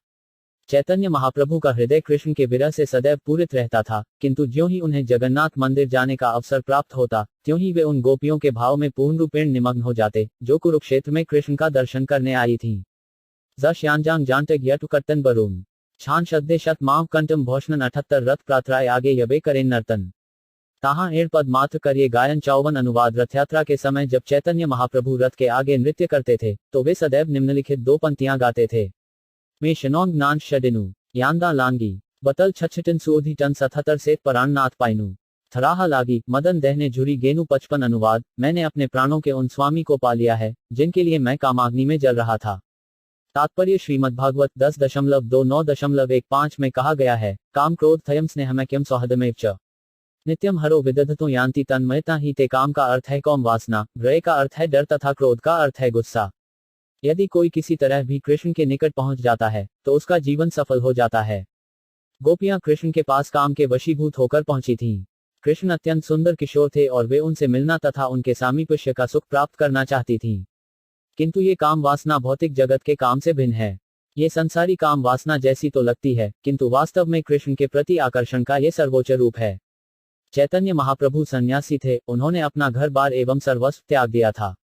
चैतन्य महाप्रभु का हृदय कृष्ण के विरह से सदैव पूरित रहता था, किंतु ज्यों ही उन्हें जगन्नाथ मंदिर जाने का अवसर प्राप्त होता त्यों ही वे उन गोपियों के भाव में पूर्ण रूपेण निमग्न हो जाते जो कुरुक्षेत्र में कृष्ण का दर्शन करने आई थीं। ज़्याञ्जांग जांटग यटु कट्टन बरून छान शद्दे शत माव कंटम भौषणन 78 रथ प्रात्राय आगे यबे करें नर्तन ताहा एड़ पद मात्र करिए गायन 54 अनुवाद रथयात्रा के समय जब चैतन्य महाप्रभु रथ के आगे नृत्य करते थे तो वे सदैव निम्नलिखित 2 पंक्तियां गाते थे। में शनोंग नान शडिनु यांदा लांगी बतल छछटिन सुधि टन 77 से पराणनाथ पाइनु थराहा लागी मदन दहने झुरी गेनु 55 अनुवाद। मैंने अपने प्राणों के उन स्वामी को पा लिया है जिनके लिए मैं कामाग्नि में जल रहा था। तात्पर्य श्रीमद्भागवत 10.29.15 में कहा गया है, काम क्रोध थयम स्नेहमैक्यम सौहदमेव च नित्यम हरो विदधतो यान्ति तन्मयता ही ते। काम का अर्थ है कौम वासना, भय का अर्थ है डर तथा क्रोध का अर्थ है गुस्सा। यदि कोई किसी तरह भी कृष्ण के निकट पहुंच जाता है तो उसका जीवन सफल हो जाता है। गोपियां कृष्ण के पास काम के वशीभूत होकर पहुंची थीं। कृष्ण अत्यंत सुंदर किशोर थे और वे उनसे मिलना तथा उनके सामीप्य का सुख प्राप्त करना चाहती थीं। किंतु ये काम वासना भौतिक जगत के काम से भिन्न है। ये संसारी काम वासना जैसी तो लगती है, किंतु वास्तव में कृष्ण के प्रति आकर्षण का ये सर्वोच्च रूप है। चैतन्य महाप्रभु सन्यासी थे, उन्होंने अपना घर बार एवं सर्वस्व त्याग दिया था।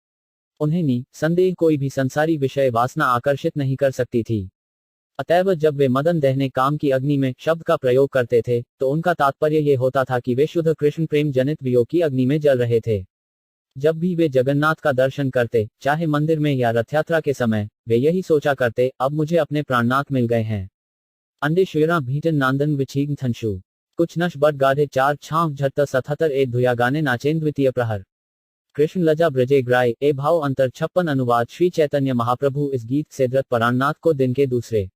उन्हें निसंदेह कोई भी संसारी विषय वासना आकर्षित नहीं कर सकती थी। अतएव जब वे मदन दहने काम की अग्नि में शब्द का प्रयोग करते थे तो उनका तात्पर्य ये होता था कि वे शुद्ध कृष्ण प्रेम जनित वियोग की अग्नि में जल रहे थे। जब भी वे जगन्नाथ का दर्शन करते, चाहे मंदिर में या रथ यात्रा के समय, वे यही सोचा करते, अब मुझे अपने प्राणनाथ मिल गए हैं। अंडे श्वेरा भीटन नांदन विछीग थंशु कुछ नश बट गाढ़े 4 छांव झट्ट 77 ए धुया गाने नाचेन द्वितीय प्रहर कृष्ण लजा ब्रजे ग्राय ए भाव अंतर 56 अनुवाद। श्री चैतन्य महाप्रभु इस गीत से धृत प्राणनाथ को दिन के दूसरे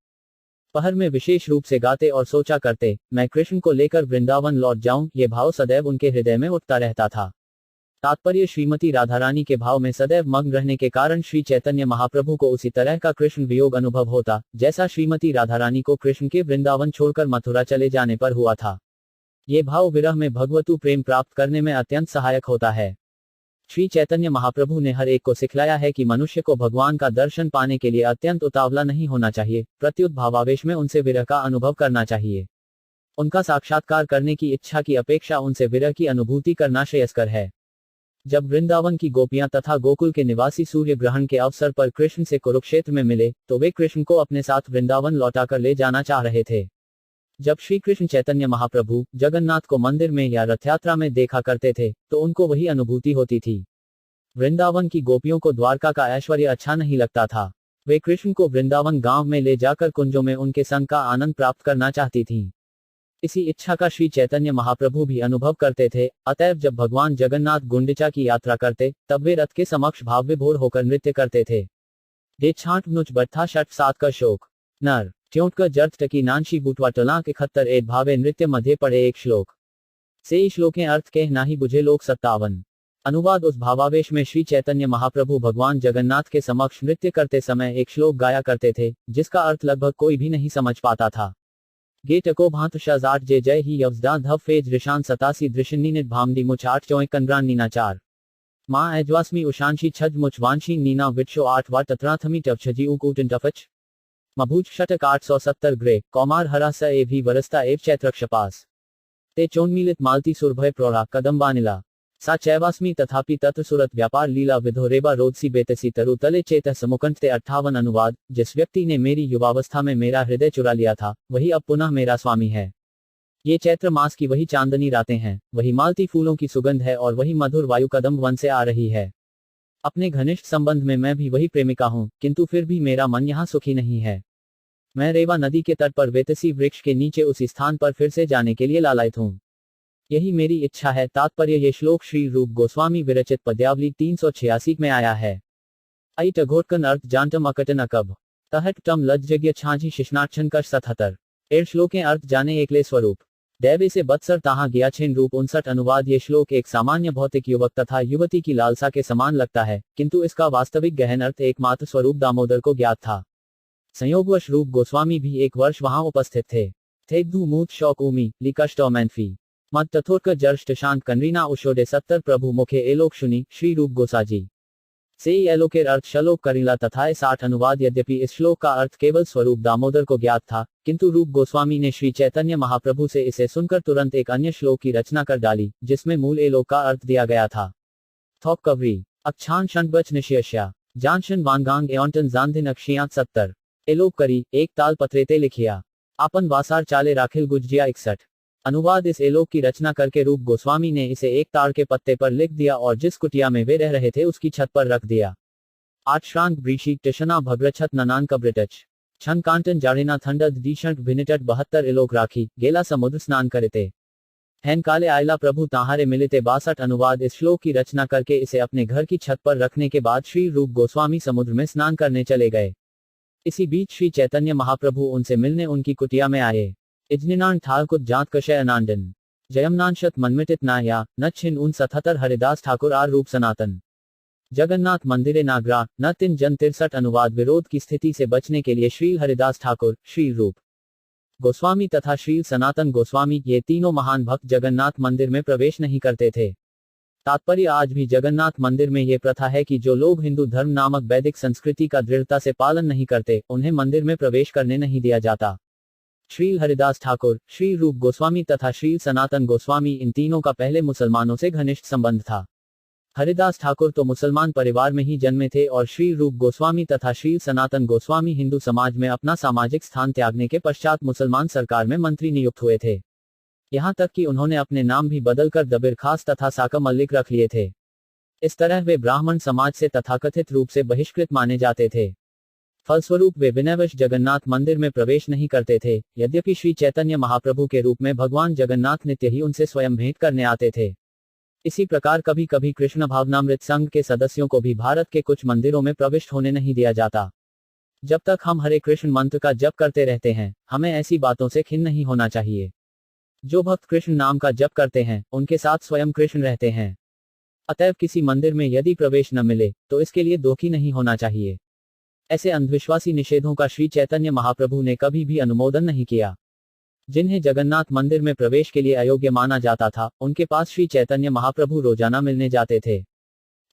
पहर में विशेष रूप से गाते और सोचा करते, मैं कृष्ण को लेकर वृंदावन लौट जाऊं। ये भाव सदैव उनके हृदय में उठता रहता था। तात्पर्य श्रीमती राधारानी के भाव में सदैव मग्न रहने के कारण श्री चैतन्य महाप्रभु को उसी तरह का कृष्ण वियोग अनुभव होता जैसा श्रीमती राधारानी को कृष्ण के वृंदावन छोड़कर मथुरा चले जाने पर हुआ था। ये भाव विरह में भगवतु प्रेम प्राप्त करने में अत्यंत सहायक होता है। श्री चैतन्य महाप्रभु ने हर एक को सिखलाया है कि मनुष्य को भगवान का दर्शन पाने के लिए अत्यंत उतावला नहीं होना चाहिए, प्रत्युत भावावेश में उनसे विरह का अनुभव करना चाहिए। उनका साक्षात्कार करने की इच्छा की अपेक्षा उनसे विरह की अनुभूति करना श्रेयस्कर है। जब वृंदावन की गोपियां तथा गोकुल के निवासी सूर्य ग्रहण के अवसर पर कृष्ण से कुरुक्षेत्र में मिले तो वे कृष्ण को अपने साथ वृंदावन लौटाकर ले जाना चाह रहे थे। जब श्री कृष्ण चैतन्य महाप्रभु जगन्नाथ को मंदिर में या रथ यात्रा में देखा करते थे तो उनको वही अनुभूति होती थी। वृंदावन की गोपियों को द्वारका का ऐश्वर्य अच्छा नहीं लगता था। वे कृष्ण को वृंदावन गांव में ले जाकर कुंजों में उनके संग का आनंद प्राप्त करना चाहती थीं। इसी इच्छा का श्री चैतन्य महाप्रभु भी अनुभव करते थे। अतएव जब भगवान जगन्नाथ गुंडिचा की यात्रा करते तब वे रथ के समक्ष भाव विभोर होकर नृत्य करते थे। डे छांट नुच बट्ठा शट सात का शोक नर ट्योंट का जर्थ टकी नानशी बूटवा टला के 71 एड भावे नृत्य मध्य पढ़े एक श्लोक से श्लोकें अर्थ कह नाही बुझे लोक 57 अनुवाद। उस भावावेश में श्री चैतन्य महाप्रभु भगवान जगन्नाथ के समक्ष नृत्य करते समय एक श्लोक गाया करते थे जिसका अर्थ लगभग कोई भी नहीं समझ पाता था। गे टको भांत शाजाट जे जय ही यवजदा धव फेज ऋशान 87 दृशनिनित भामडी मुछ 8 चौए कंद्रान नीना 4 माँ एज्वास्मी उशांशी छज मुछ वांशी नीना विट्शो 8 वा तत्राथमी टफछजी उकूटन टफच मभूज शटक 870 ग्रे कौमार हरा स ए भी वरस्ता एव चैत्रक्षपास ते चोन्मीलित मालती सुरभय प्रोरा कदम्बानिला सा चैवास्मी तथापि तत्र सुरत व्यापार लीला विधोरेबा रोदसी बेतसी तरु तले चेत समुकंठ ते 58 अनुवाद। जिस व्यक्ति ने मेरी युवावस्था में मेरा हृदय चुरा लिया था वही अब पुनः मेरा स्वामी है। ये चैत्र मास की वही चांदनी रातें हैं, वही मालती फूलों की सुगंध है और वही मधुर वायु कदम वन से आ रही है। अपने घनिष्ठ संबंध में मैं भी वही प्रेमिका हूँ, किंतु फिर भी मेरा मन यहाँ सुखी नहीं है। मैं रेवा नदी के तट पर वेतसी वृक्ष के नीचे उसी स्थान पर फिर से जाने के लिए लालायित हूँ। यही मेरी इच्छा है। तात्पर्य ये श्लोक श्री रूप गोस्वामी विरचित पद्यावली 386 में आया है। आई टघोटकन अर्थ जानटम अकटन अकब तहट टम लज्जज्ञ छांझी शिष्णाक्षन कर 77 एड़ श्लोकें अर्थ जाने एकले स्वरूप दैवे से बत्सर ताहा गया छिन रूप 59 अनुवाद। ये श्लोक एक सामान्य भौतिक युवक तथा युवती की लालसा के समान लगता है, किंतु इसका वास्तविक गहन अर्थ एकमात्र स्वरूप दामोदर को ज्ञात था। संयोगवश रूप गोस्वामी भी एक वर्ष वहां उपस्थित थे। थेग्धु मूत शौक उमी लिकाष्टोमैनफी मत तथोर्क जर्ष्ट शांत कनरीना उशोडे 70 प्रभु मुखे एलोक शुनी श्री रूप गोसाजी से एलोकेर अर्थ शलोक करीला तथा 60 अनुवाद। यद्यपि इस श्लोक का अर्थ केवल स्वरूप दामोदर को ज्ञात था, किंतु रूप गोस्वामी ने श्री चैतन्य महाप्रभु से इसे सुनकर तुरंत एक अन्य श्लोक की रचना कर डाली जिसमें मूल एलोक का अर्थ दिया गया था। थॉप कवरी अक्षान शंडबच निश्यश्या जानशन वानगांग एओंटन जानधिन अक्षियात 70 एलोक करी एक ताल पत्रेते लिखिया आपन वासार चाले राखिल गुजजिया 61 अनुवाद। इस एलोक की रचना करके रूप गोस्वामी ने इसे एक ताड़ के पत्ते पर लिख दिया और जिस कुटिया में वे रह रहे थे उसकी छत पर रख दिया। 8 श्रांत ब्रीशी टिशना भग्रछत ननान कब्रिटच छन कांटन जाड़ेना थंडद डीशंट भिनिटट 72 इलोक राखी गेला समुद्र स्नान करते हैन काले आयला प्रभु ताहारे मिलिते 62 अनुवाद। इस श्लोक की रचना करके इसे अपने घर की छत पर रखने के बाद श्री रूप गोस्वामी समुद्र में स्नान करने चले गए। इसी बीच श्री चैतन्य महाप्रभु उनसे मिलने उनकी कुटिया में आए। इजनिनान ठाकुर जात कशय अनांडन जयमनांशत मनमिटित नाया न छिन उन 77 हरिदास ठाकुर आर रूप सनातन जगन्नाथ मंदिरे नागरा न 3 जन 63 अनुवाद। विरोध की स्थिति से बचने के लिए श्री हरिदास ठाकुर, श्री रूप गोस्वामी तथा श्री सनातन गोस्वामी ये तीनों महान भक्त जगन्नाथ मंदिर में प्रवेश नहीं करते थे। तात्पर्य आज भी जगन्नाथ मंदिर में ये प्रथा है कि जो लोग हिंदू धर्म नामक वैदिक संस्कृति का दृढ़ता से पालन नहीं करते उन्हें मंदिर में प्रवेश करने नहीं दिया जाता। श्री हरिदास ठाकुर, श्री रूप गोस्वामी तथा श्री सनातन गोस्वामी इन तीनों का पहले मुसलमानों से घनिष्ठ संबंध था। हरिदास ठाकुर तो मुसलमान परिवार में ही जन्मे थे और श्री रूप गोस्वामी तथा श्री सनातन गोस्वामी हिंदू समाज में अपना सामाजिक स्थान त्यागने के पश्चात मुसलमान सरकार में मंत्री नियुक्त हुए थे। यहाँ तक कि उन्होंने अपने नाम भी बदलकर दबिर खास तथा साका मल्लिक रख लिए थे। इस तरह वे ब्राह्मण समाज से तथाकथित रूप से बहिष्कृत माने जाते थे। फलस्वरूप वे विनयवश जगन्नाथ मंदिर में प्रवेश नहीं करते थे। यद्यपि श्री चैतन्य महाप्रभु के रूप में भगवान जगन्नाथ नित्य ही उनसे स्वयं भेंट करने आते थे। इसी प्रकार कभी कभी कृष्ण भावनामृत संघ के सदस्यों को भी भारत के कुछ मंदिरों में प्रविष्ट होने नहीं दिया जाता। जब तक हम हरे कृष्ण मंत्र का जप करते रहते हैं, हमें ऐसी बातों से खिन्न नहीं होना चाहिए। जो भक्त कृष्ण नाम का जप करते हैं, उनके साथ स्वयं कृष्ण रहते हैं। अतएव किसी मंदिर में यदि प्रवेश न मिले, तो इसके लिए दुखी नहीं होना चाहिए। ऐसे अंधविश्वासी निषेधों का श्री चैतन्य महाप्रभु ने कभी भी अनुमोदन नहीं किया। जिन्हें जगन्नाथ मंदिर में प्रवेश के लिए अयोग्य माना जाता था, उनके पास श्री चैतन्य महाप्रभु रोजाना मिलने जाते थे।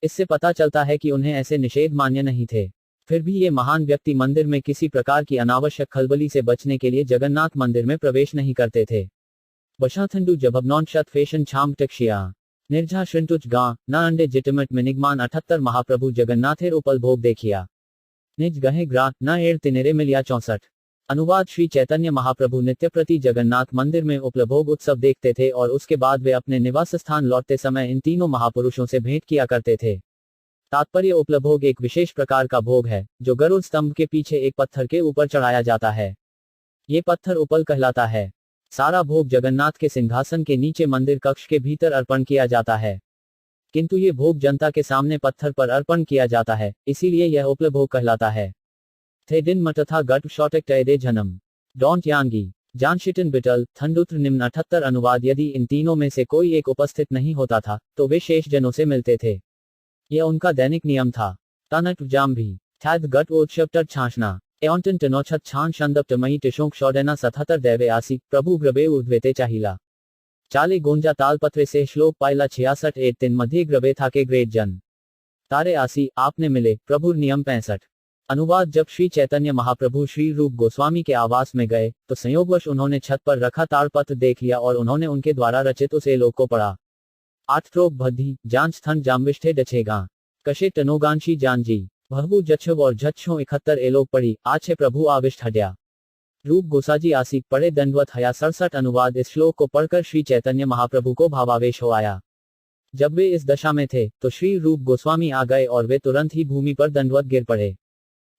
इससे पता चलता है कि उन्हें ऐसे निषेध मान्य नहीं थे। फिर भी ये महान व्यक्ति मंदिर में किसी प्रकार की अनावश्यक खलबली से बचने के लिए जगन्नाथ मंदिर में प्रवेश नहीं करते थे। बशाथंडू जबनौन शत फैशन छाम टक्शिया निर्झा श्रंटुच गा न अंडे जिटमट मिनिगमान 78 महाप्रभु जगन्नाथेर उपल भोग देखिया निज गहे ग्रा न एड़ तिनेरे मिलिया 64। अनुवाद श्री चैतन्य महाप्रभु नित्य प्रति जगन्नाथ मंदिर में उपलभोग उत्सव देखते थे और उसके बाद वे अपने निवास स्थान लौटते समय इन तीनों महापुरुषों से भेंट किया करते थे। तात्पर्य उपलभोग एक विशेष प्रकार का भोग है जो गरुड़ स्तंभ के पीछे एक पत्थर के ऊपर चढ़ाया जाता है। ये पत्थर उपल कहलाता है। सारा भोग जगन्नाथ के सिंहासन के नीचे मंदिर कक्ष के भीतर अर्पण किया जाता है, किंतु ये भोग जनता के सामने पत्थर पर अर्पण किया जाता है, इसीलिए यह उपलभोग कहलाता है। थे दिन मतथा गट शॉटेक टैदे जन्म डोंट यांगी जानशिटन बिटल थंडुत्र निम्न 78 अनुवाद। यदि इन तीनों में से कोई एक उपस्थित नहीं होता था तो वे शेष जनों से मिलते थे। यह उनका दैनिक नियम था। तनट जाम भी थैद गट ओत्सवटर छाछना एंटन टनोछत छान शंदप टमई टिशोंक शौडेना 77 दैवे आसी प्रभु ग्रबे उर्ध्वेते चाहिला चाले गोंजा तालपत्रे से श्लोक पाइला 66 एट तिन मध्य ग्रबे था के ग्रेट जन तारे आसी आपने मिले प्रभु नियम 65। अनुवाद जब श्री चैतन्य महाप्रभु श्री रूप गोस्वामी के आवास में गए तो संयोगवश उन्होंने छत पर रखा ताड़पत्र देख लिया और उन्होंने उनके द्वारा रचित उस एलोक को पढ़ा। 8 त्रोक भद्दी जांच थन जामविष्ठे डछेगा कशे टनोगांशी जानजी भहबू जच्छव और झच्छों 71 एलोक पढ़ी आछे प्रभु आविष्ट हड्या रूप गोसाजी आसी पढ़े दंडवत हया 67। अनुवाद इस श्लोक को पढ़कर श्री चैतन्य महाप्रभु को भावावेश हो आया। जब वे इस दशा में थे तो श्री रूप गोस्वामी आ गए और वे तुरंत ही भूमि पर दंडवत गिर पड़े।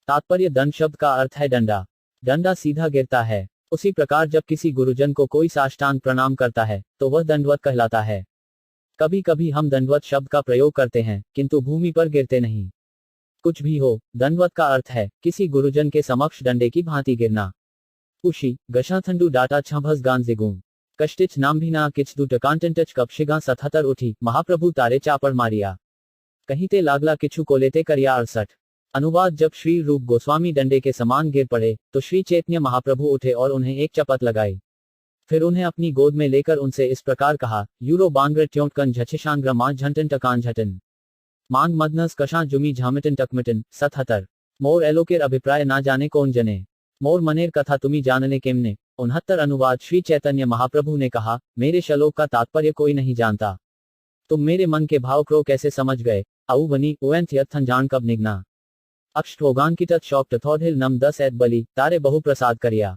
तात्पर्य दंड शब्द का अर्थ है डंडा। डंडा सीधा गिरता है। उसी प्रकार जब किसी गुरुजन को कोई साष्टांग प्रणाम करता है तो वह दंडवत कहलाता है। कभी कभी हम दंडवत शब्द का प्रयोग करते हैं किंतु भूमि पर गिरते नहीं। कुछ भी हो, दंडवत का अर्थ है किसी गुरुजन के समक्ष डंडे की भांति गिरना। उशी गशाथंडू डाटा छभस गान जिगुम कष्टिच नाम भी ना किच दू टकांटच कपशिगा 77 उठी महाप्रभु तारे चापड़ मारिया कहीते लागला किछु को लेते करिया 68। अनुवाद जब श्री रूप गोस्वामी डंडे के समान गिर पड़े तो श्री चैतन्य महाप्रभु उठे और उन्हें एक चपत लगाई। फिर उन्हें अपनी गोद में लेकर उनसे इस प्रकार कहा, यूरो बांग्र ट्योंटकन झछिशांग्र मां झंटन टकान झटन मांग मदनस कशां जुमी झामिटन टकमिटन 77। मोर एलोकेर अभिप्राय ना जाने कौन जने मोर मनेर कथा तुम्ही जानने केमने 69। अनुवाद श्री चैतन्य महाप्रभु ने कहा, मेरे श्लोक का तात्पर्य कोई नहीं जानता। तुम मेरे मन के भाव को कैसे समझ गए। अउ बनी उएंथ यथन जान कब निगना अक्षोगान की तत् शौक टथौढिल नम 10 एत बली तारे बहु प्रसाद करिया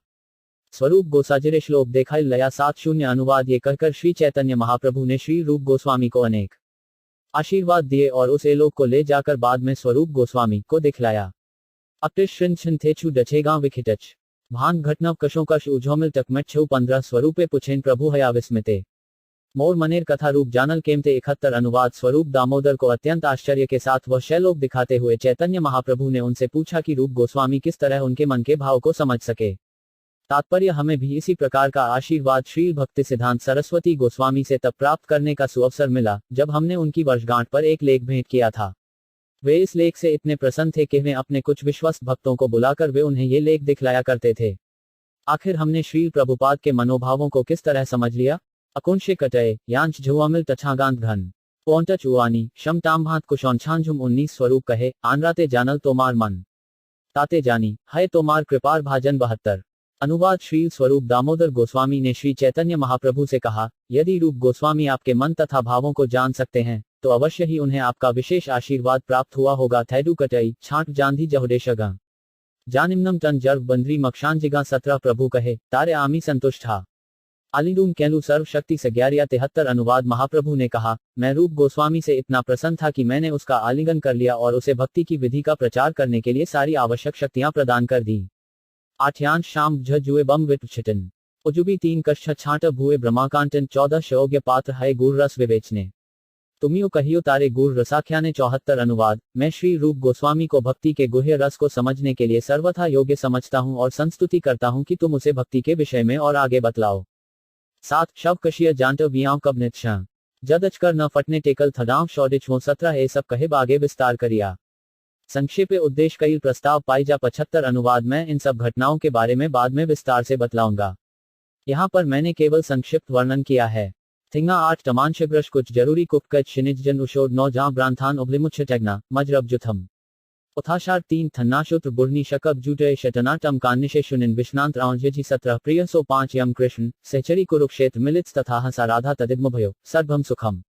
स्वरूप गोसाजिरे श्लोक देखा लया 70। अनुवाद ये कहकर श्री चैतन्य महाप्रभु ने श्री रूप गोस्वामी को अनेक आशीर्वाद दिए और उस एलोक को ले जाकर बाद में स्वरूप गोस्वामी को दिखलाया। अक्टिश्रिंछिंथेचु डचेगा विखिटच भान घटनव कशोकश उझोमिल टकमेट छौ 15 स्वरूपे पुछेन प्रभु हया विस्मिते मोर मनेर कथा रूप जानल केमते 71 अनुवाद स्वरूप दामोदर को अत्यंत आश्चर्य के साथ वह शैलोक दिखाते हुए चैतन्य महाप्रभु ने उनसे पूछा कि रूप गोस्वामी किस तरह उनके मन के भाव को समझ सके। तात्पर्य हमें भी इसी प्रकार का आशीर्वाद श्रील भक्ति सिद्धांत सरस्वती गोस्वामी से तब प्राप्त करने का सुअवसर मिला जब हमने उनकी वर्षगांठ पर एक लेख भेंट किया था। वे इस लेख से इतने प्रसन्न थे कि वे अपने कुछ विश्वस्त भक्तों को बुलाकर वे उन्हें ये लेख दिखलाया करते थे। आखिर हमने श्रील प्रभुपाद के मनोभावों को किस तरह समझ लिया। अकुंशे कटय यांच झुआमिल तछागांत घन पोंटच उआनी शम ताम्भात कुशौन 19 स्वरूप कहे आनराते जानल तोमार मन ताते जानी है तोमार कृपार भाजन 72। अनुवाद श्रील स्वरूप दामोदर गोस्वामी ने श्री चैतन्य महाप्रभु से कहा, यदि रूप गोस्वामी आपके मन तथा भावों को जान सकते हैं तो अवश्य ही उन्हें आपका विशेष आशीर्वाद प्राप्त हुआ होगा। थैडू कटई छाट जानधी जहुडेशगा जानिम्नम तन जर्व बंद्री मक्षांजिगा 17 प्रभु कहे तारे आमी संतुष्ट हा आलिडूम कैलू सर्वशक्ति 1173। अनुवाद महाप्रभु ने कहा, मैं रूप गोस्वामी से इतना प्रसन्न था कि मैंने उसका आलिंगन कर लिया और उसे भक्ति की विधि का प्रचार करने के लिए सारी आवश्यक शक्तियां प्रदान कर दी। आठ्यांश शाम जुए बम विटछिटन उजुबी 3 कश्छ छाट भुए ब्रह्माकांटन 14 शोग्य पात्र है गुर रस विवेचने तुमियो कहियो तारे गुर रसाख्याने 74। अनुवाद मैं श्री रूप गोस्वामी को भक्ति के गुह्य रस को समझने के लिए सर्वथा योग्य समझता हूं और संस्तुति करता हूं कि तुम उसे भक्ति के विषय में और आगे बतलाओ। 7 शव कशिया जानट वियाव कब नित्शां जदचकर न फटने टेकल थडाव शौडिच हो 17 ए सब कहे बागे विस्तार करिया। संक्षेपे उद्देश्य कई प्रस्ताव पाई जा 75। अनुवाद मैं इन सब घटनाओं के बारे में बाद में विस्तार से बतलाऊंगा, यहाँ पर मैंने केवल संक्षिप्त वर्णन किया है। थिंगा 8 टमांशग्रश कुछ जरूरी कुपकच शिनिज जन उशोड 9 जहां ब्रांथान उब्लिमुच्छ टगना मजरब जुथम उथाशार 3 थन्नाशुत्र बुर्नी शकब जुटे शटना टम कान्निशे शुनिन विश्नांत राउंजेजी 17 प्रिय 105 यम कृष्ण सहचरी कुरुक्षेत्र मिलित तथा हंसा राधा तदिग्मभयो सर्वम सुखम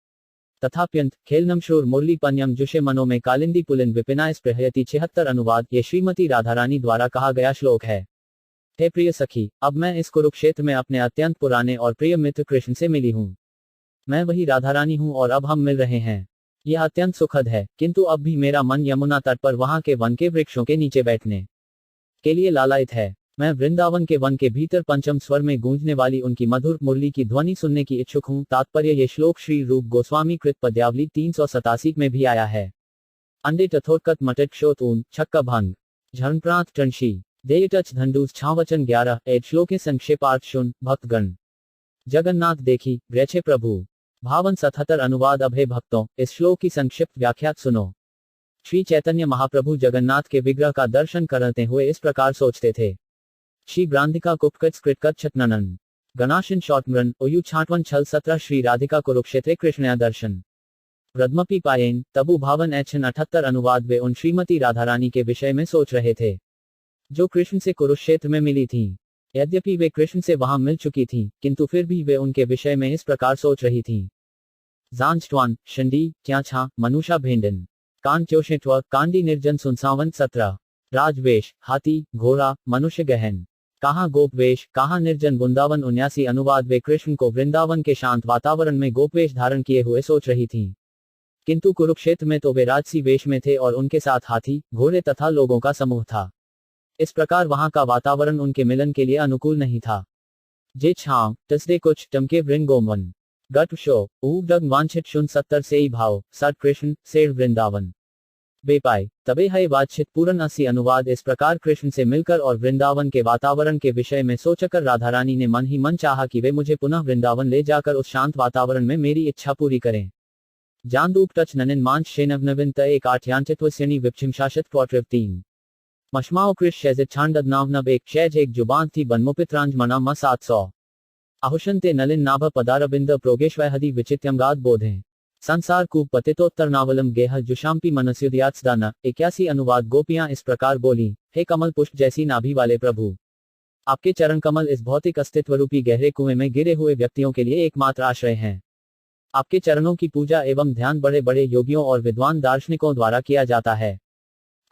तथाप्यंत खेलनम श्रूर मुरली पन्यम जुषे मनो में कालिंदी पुलिन विपिनाय स्पृहयति 76। अनुवाद ये श्रीमती राधारानी द्वारा कहा गया श्लोक है। हे प्रिय सखी, अब मैं इस कुरुक्षेत्र में अपने अत्यंत पुराने और प्रिय मित्र कृष्ण से मिली हूँ। मैं वही राधारानी हूँ और अब हम मिल रहे हैं। यह अत्यंत सुखद है, किंतु अब भी मेरा मन यमुना तट पर वहां के वन के वृक्षों के नीचे बैठने के लिए लालायित है। मैं वृंदावन के वन के भीतर पंचम स्वर में गूंजने वाली उनकी मधुर मुरली की ध्वनि सुनने की इच्छुक हूँ। तात्पर्य ये श्लोक श्री रूप गोस्वामी कृत पद्यावली 387 में भी आया है। अंडे तथोत्कत मटक शोतून छक्का भंग झरणप्रांत टंशी दे टच धंडूस छावचन 11 एड श्लोके संक्षेपार्थ शुन भक्तगण जगन्नाथ देखी ग्रैछे प्रभु भावन 77। अनुवाद अब हे भक्तों, इस श्लोक की संक्षिप्त व्याख्या सुनो। श्री चैतन्य महाप्रभु जगन्नाथ के विग्रह का दर्शन करते हुए इस प्रकार सोचते थे। श्री ब्रांधिका कुपकट स्कृतकट छतनन गणाशिन शॉटमरन ओयु छाटवन छल 17 श्री राधिका कुरुक्षेत्रे कृष्णया दर्शन रद्मपी पायेन तबु भावन एचन 78। अनुवाद वे उन श्रीमती राधारानी के विषय में सोच रहे थे जो कृष्ण से कुरुक्षेत्र में मिली थीं। यद्यपि वे कृष्ण से वहां मिल चुकी थीं, किंतु फिर भी वे उनके विषय में इस प्रकार सोच रही थीं। जांचट्वान शंडी ट्याछा मनुषा भेंडन कान चोशेट्व कांडी निर्जन सुनसावन 17 राजवेश हाथी घोड़ा मनुष्य गहन कहाँ गोपवेश कहाँ निर्जन वृंदावन 79। अनुवाद वे कृष्ण को वृंदावन के शांत वातावरण में गोपवेश धारण किए हुए सोच रही थीं, किंतु कुरुक्षेत्र में तो वे राजसी वेश में थे और उनके साथ हाथी घोड़े तथा लोगों का समूह था। इस प्रकार वहां का वातावरण उनके मिलन के लिए अनुकूल नहीं था। जे छाव टसदे कुछ टमके वृंगोमन गट शो डग वांछित शुन 70 से ही भाव सट कृष्ण सेठ वृंदावन बेपाई तबे है वांछित पूर्ण 80। अनुवाद इस प्रकार कृष्ण से मिलकर और वृंदावन के वातावरण के विषय में सोचकर राधारानी ने मन ही मन चाहा कि वे मुझे पुनः वृंदावन ले जाकर उस शांत वातावरण में मेरी इच्छा पूरी करें। जानदूप टच ननिन मांच शेनवनविंत एक 8 विपचिम शासित क्वार्टर 3 मशमाओ कृष शैजित छांडदनावनब एक शैज एक जुबान थी बनमुपित्रांज मना म 700 आहुषंते नलिन नाभ पदारबिंद प्रोगेश्वहदि विचित्यंगाद बोधे संसार कूप पतितोत्तरनावलम गेह जुशाम्पी मनस्युदयात्सदाना 81। अनुवाद गोपियां इस प्रकार बोली, हे कमल पुष्प जैसी नाभि वाले प्रभु, आपके चरण कमल इस भौतिक अस्तित्व रूपी गहरे कुएं में गिरे हुए व्यक्तियों के लिए एकमात्र आश्रय हैं। आपके चरणों की पूजा एवं ध्यान बड़े बड़े योगियों और विद्वान दार्शनिकों द्वारा किया जाता है।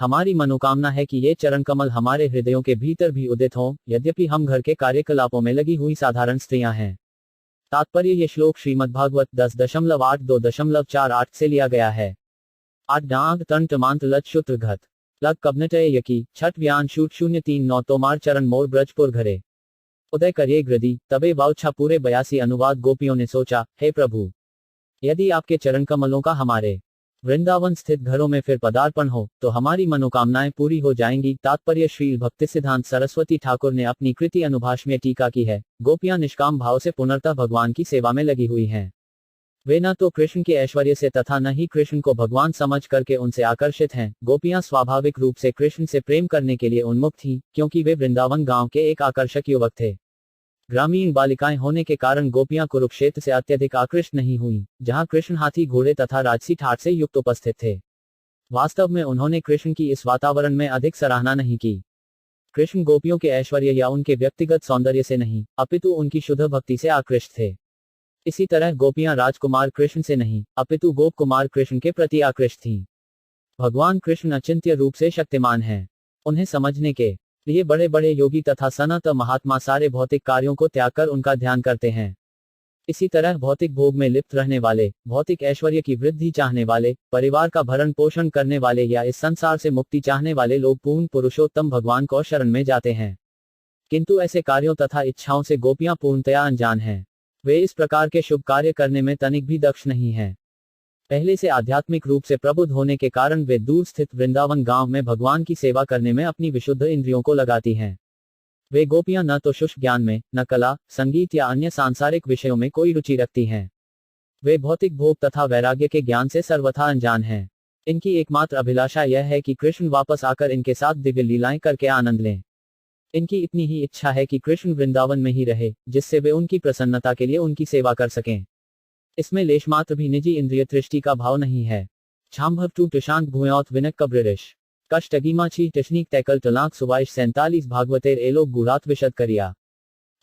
हमारी मनोकामना है कि ये चरण कमल हमारे हृदयों के भीतर भी उदित हों, यद्यपि हम घर के कार्यकलापों में लगी हुई साधारण स्त्रियां हैं। तात्पर्य ये श्लोक श्रीमद्भागवत 10.8-2.48 से लिया गया है। 8 डांग तन टमांत लत शुत्र घत लग कबनटय यकी छठ व्यान शूट 039 तोमार चरण मोर ब्रजपुर घरे उदय करिए ग्रदी तबे वाउछा पूरे 82 अनुवाद गोपियों ने सोचा, हे प्रभु, यदि आपके चरण कमलों का हमारे वृंदावन स्थित घरों में फिर पदार्पण हो तो हमारी मनोकामनाएं पूरी हो जाएंगी। तात्पर्य श्रील भक्ति सिद्धांत सरस्वती ठाकुर ने अपनी कृति अनुभाष में टीका की है। गोपियां निष्काम भाव से पुनर्तः भगवान की सेवा में लगी हुई हैं। वे न तो कृष्ण के ऐश्वर्य से तथा न ही कृष्ण को भगवान समझ करके उनसे आकर्षित हैं। गोपियां स्वाभाविक रूप से कृष्ण से प्रेम करने के लिए उन्मुख थीं, क्योंकि वे वृंदावन गांव के एक आकर्षक युवक थे। ग्रामीण बालिकाएं होने के कारण गोपियां कुरुक्षेत्र से अत्यधिक आकृष्ट नहीं हुई, जहां कृष्ण हाथी घोड़े तथा राजसी ठाट से युक्त उपस्थित थे। वास्तव में उन्होंने कृष्ण की इस वातावरण में अधिक सराहना नहीं की। कृष्ण गोपियों के ऐश्वर्य या उनके व्यक्तिगत सौंदर्य से नहीं, अपितु उनकी शुद्ध भक्ति से आकृष्ट थे। इसी तरह गोपियां राजकुमार कृष्ण से नहीं, अपितु गोप कुमार कृष्ण के प्रति आकृष्ट थीं। भगवान कृष्ण अचिंत्य रूप से शक्तिमान हैं। उन्हें समझने के लिए बड़े बड़े योगी तथा सनातन महात्मा सारे भौतिक कार्यों को त्याग कर उनका ध्यान करते हैं। इसी तरह भौतिक भोग में लिप्त रहने वाले, भौतिक ऐश्वर्य की वृद्धि चाहने वाले, परिवार का भरण पोषण करने वाले या इस संसार से मुक्ति चाहने वाले लोग पूर्ण पुरुषोत्तम भगवान को शरण में जाते हैं। किंतु ऐसे कार्यों तथा इच्छाओं से गोपियां पूर्णतया अनजान हैं। वे इस प्रकार के शुभ कार्य करने में तनिक भी दक्ष नहीं हैं। पहले से आध्यात्मिक रूप से प्रबुद्ध होने के कारण वे दूर स्थित वृंदावन गांव में भगवान की सेवा करने में अपनी विशुद्ध इंद्रियों को लगाती हैं। वे गोपियां न तो शुष्क ज्ञान में, न कला, संगीत या अन्य सांसारिक विषयों में कोई रुचि रखती हैं। वे भौतिक भोग तथा वैराग्य के ज्ञान से सर्वथा अनजान हैं। इनकी एकमात्र अभिलाषा यह है कि कृष्ण वापस आकर इनके साथ दिव्य लीलाएं करके आनंद लें। इनकी इतनी ही इच्छा है कि कृष्ण वृंदावन में ही रहे, जिससे वे उनकी प्रसन्नता के लिए उनकी सेवा कर सकें। इसमें लेशमात्र भी निजी इंद्रिय तृष्टि का भाव नहीं है। छांभव टू टशांत भूयोत विनक कब्रिश कष्ट अगीमाची टशनीक तैकल टलाक सुवाइश 47 भागवतेर एलोक गुरात विशद करिया।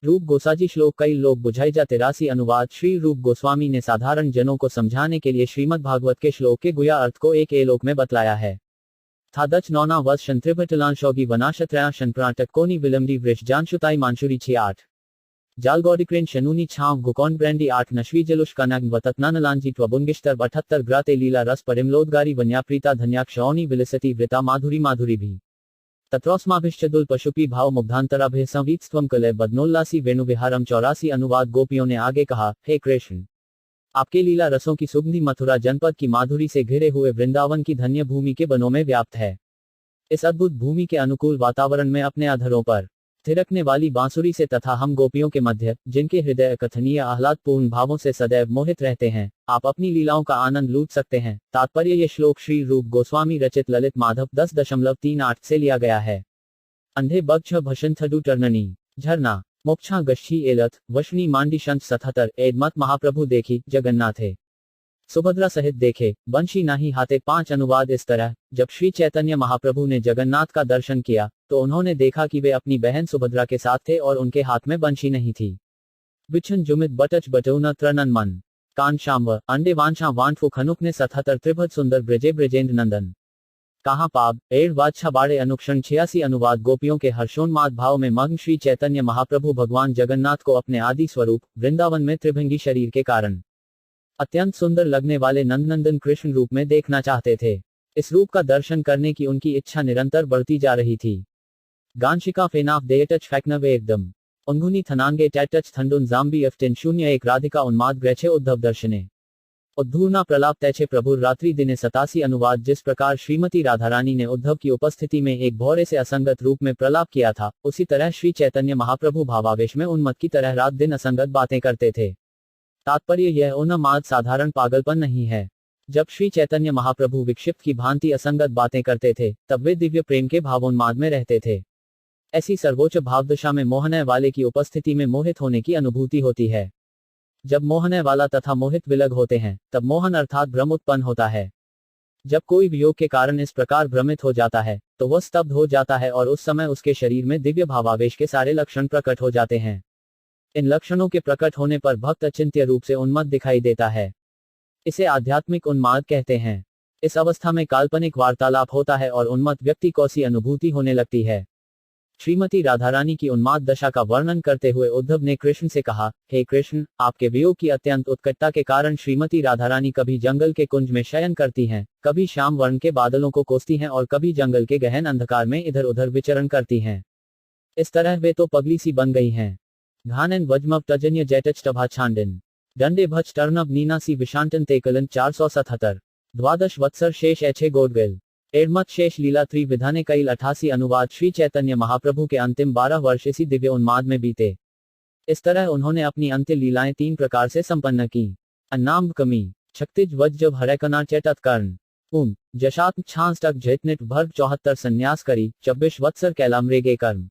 रूप गोसाजी श्लोक कई लोग बुझाई जा 83 अनुवाद श्री रूप गोस्वामी ने साधारण जनों को समझाने के लिए श्रीमद् भागवत के श्लोक के गुया अर्थ को एक एलोक में बतलाया है। था दच नौना वर्ष शंत्रिभटलान शौगी वनाशत्रया शंप्राटक कोनी विलम्बी वृष जानशुताई मानशुरी 68 जालगौडिक्रेन शनूनी छांव गुकौन ब्रैंडी 8 नशवी जलुष कनग वतत्नानलांजी त्वबुंगिश्तर 78 ग्राते लीला रस परिमलोदगारी वन्याप्रीता धन्याक्षौनी विलसती वृता माधुरी माधुरी भी तत्रोस्माभिश्चदुल पशुपी भाव मुग्धांतराभे संवीतस्त्वम कले बदनोल्लासी वेणुविहारम 84 अनुवाद गोपियों ने आगे कहा, हे कृष्ण, आपके लीला रसों की सुगंधि मथुरा जनपद की माधुरी से घिरे हुए वृंदावन की धन्य भूमि के वनों में व्याप्त है। इस अद्भुत भूमि के अनुकूल वातावरण में अपने अधरों पर थिरकने वाली बांसुरी से तथा हम गोपियों के मध्य, जिनके हृदय कथनीय आह्लादपूर्ण भावों से सदैव मोहित रहते हैं, आप अपनी लीलाओं का आनंद लूट सकते हैं। तात्पर्य ये श्लोक श्री रूप गोस्वामी रचित ललित माधव 10.38 से लिया गया है। अंधे बक्ष भशन थडू टर्ननी झरना मोक्षा गच्छी एलथ वशनी मांडी शंख 77 एडमत महाप्रभु देखी जगन्नाथे सुभद्रा सहित देखे बंशी नाही हाथे 5 अनुवाद इस तरह, जब श्री चैतन्य महाप्रभु ने जगन्नाथ का दर्शन किया तो उन्होंने देखा कि वे अपनी बहन सुभद्रा के साथ थे और उनके हाथ में बंशी नहीं थी। बिछन जुमित बटच बटौना त्रनन मन कान शाम्व अंडे वांछा वांठफु खनुक ने 77 त्रिभुज सुंदर ब्रजे ब्रजेंद्र नंदन कहाँ पाब एड़ बादशाह बाड़े अनुक्षण 86 अनुवाद गोपियों के हर्षोन्माद भाव में मग्न श्री चैतन्य महाप्रभु भगवान जगन्नाथ को अपने आदि स्वरूप वृंदावन में त्रिभंगी शरीर के कारण अत्यंत सुंदर लगने वाले नंदनंदन कृष्ण रूप में देखना चाहते थे। इस रूप का दर्शन करने की उनकी इच्छा निरंतर बढ़ती जा रही थी। गांशिका फेनाफ देयटच फैक्नवे एकदम उंगुनी थनांगे टैटच थंडुन जाम्बी एफ्टेन 01 राधिका उन्माद ग्रैछे उद्धव दर्शने उद्धूर्णा प्रलाप तैछे प्रभुर रात्रि दिने 87 अनुवाद जिस प्रकार श्रीमती राधारानी ने उद्धव की उपस्थिति में एक भौरे से असंगत रूप में प्रलाप किया था, उसी तरह श्री चैतन्य महाप्रभु भावावेश में उन्मत्त की तरह रात दिन असंगत बातें करते थे। तात्पर्य यह उन्माद साधारण पागलपन नहीं है। जब श्री चैतन्य महाप्रभु विक्षिप्त की भांति असंगत बातें करते थे तब वे दिव्य प्रेम के भावोन्माद में रहते थे। ऐसी सर्वोच्च भावदशा में मोहने वाले की उपस्थिति में मोहित होने की अनुभूति होती है। जब मोहने वाला तथा मोहित विलग होते हैं तब मोहन अर्थात भ्रम उत्पन्न होता है। जब कोई वियोग के कारण इस प्रकार भ्रमित हो जाता है तो वह स्तब्ध हो जाता है और उस समय उसके शरीर में दिव्य भावावेश के सारे लक्षण प्रकट हो जाते हैं। इन लक्षणों के प्रकट होने पर भक्त अचिंत्य रूप से उन्मत्त दिखाई देता है। इसे आध्यात्मिक उन्माद कहते हैं। इस अवस्था में काल्पनिक वार्तालाप होता है और उन्मत्त व्यक्ति को सी अनुभूति होने लगती है। श्रीमती राधारानी की उन्माद दशा का वर्णन करते हुए उद्धव ने कृष्ण से कहा, हे कृष्ण, आपके वियोग की अत्यंत उत्कटता के कारण श्रीमती राधारानी कभी जंगल के कुंज में शयन करती हैं, कभी श्याम वर्ण के बादलों को कोसती हैं और कभी जंगल के गहन अंधकार में इधर उधर विचरण करती हैं। इस तरह वे तो पगली सी बन गई हैं। घानन वज्मव टजन्य जैटचटभा छांडिन दंडे भच टर्नब नीनासी विशांटन तेकलन 477 द्वादश वत्सर शेष एछे गोडगेल एडमत शेष लीला त्रिविधाने कईल 88 अनुवाद श्री चैतन्य महाप्रभु के अंतिम 12 वर्ष इसी दिव्य उन्माद में बीते। इस तरह उन्होंने अपनी अंत्य लीलाएं 3 प्रकार से संपन्न की। अन्नाम्ब कमी छक्तिज वज्जब हरैकना चेटत कर्ण जशात्म छांस तक जैतनिट भर्ग 74 संन्यास करी 24 वत्सर कैलामरेगे कर्म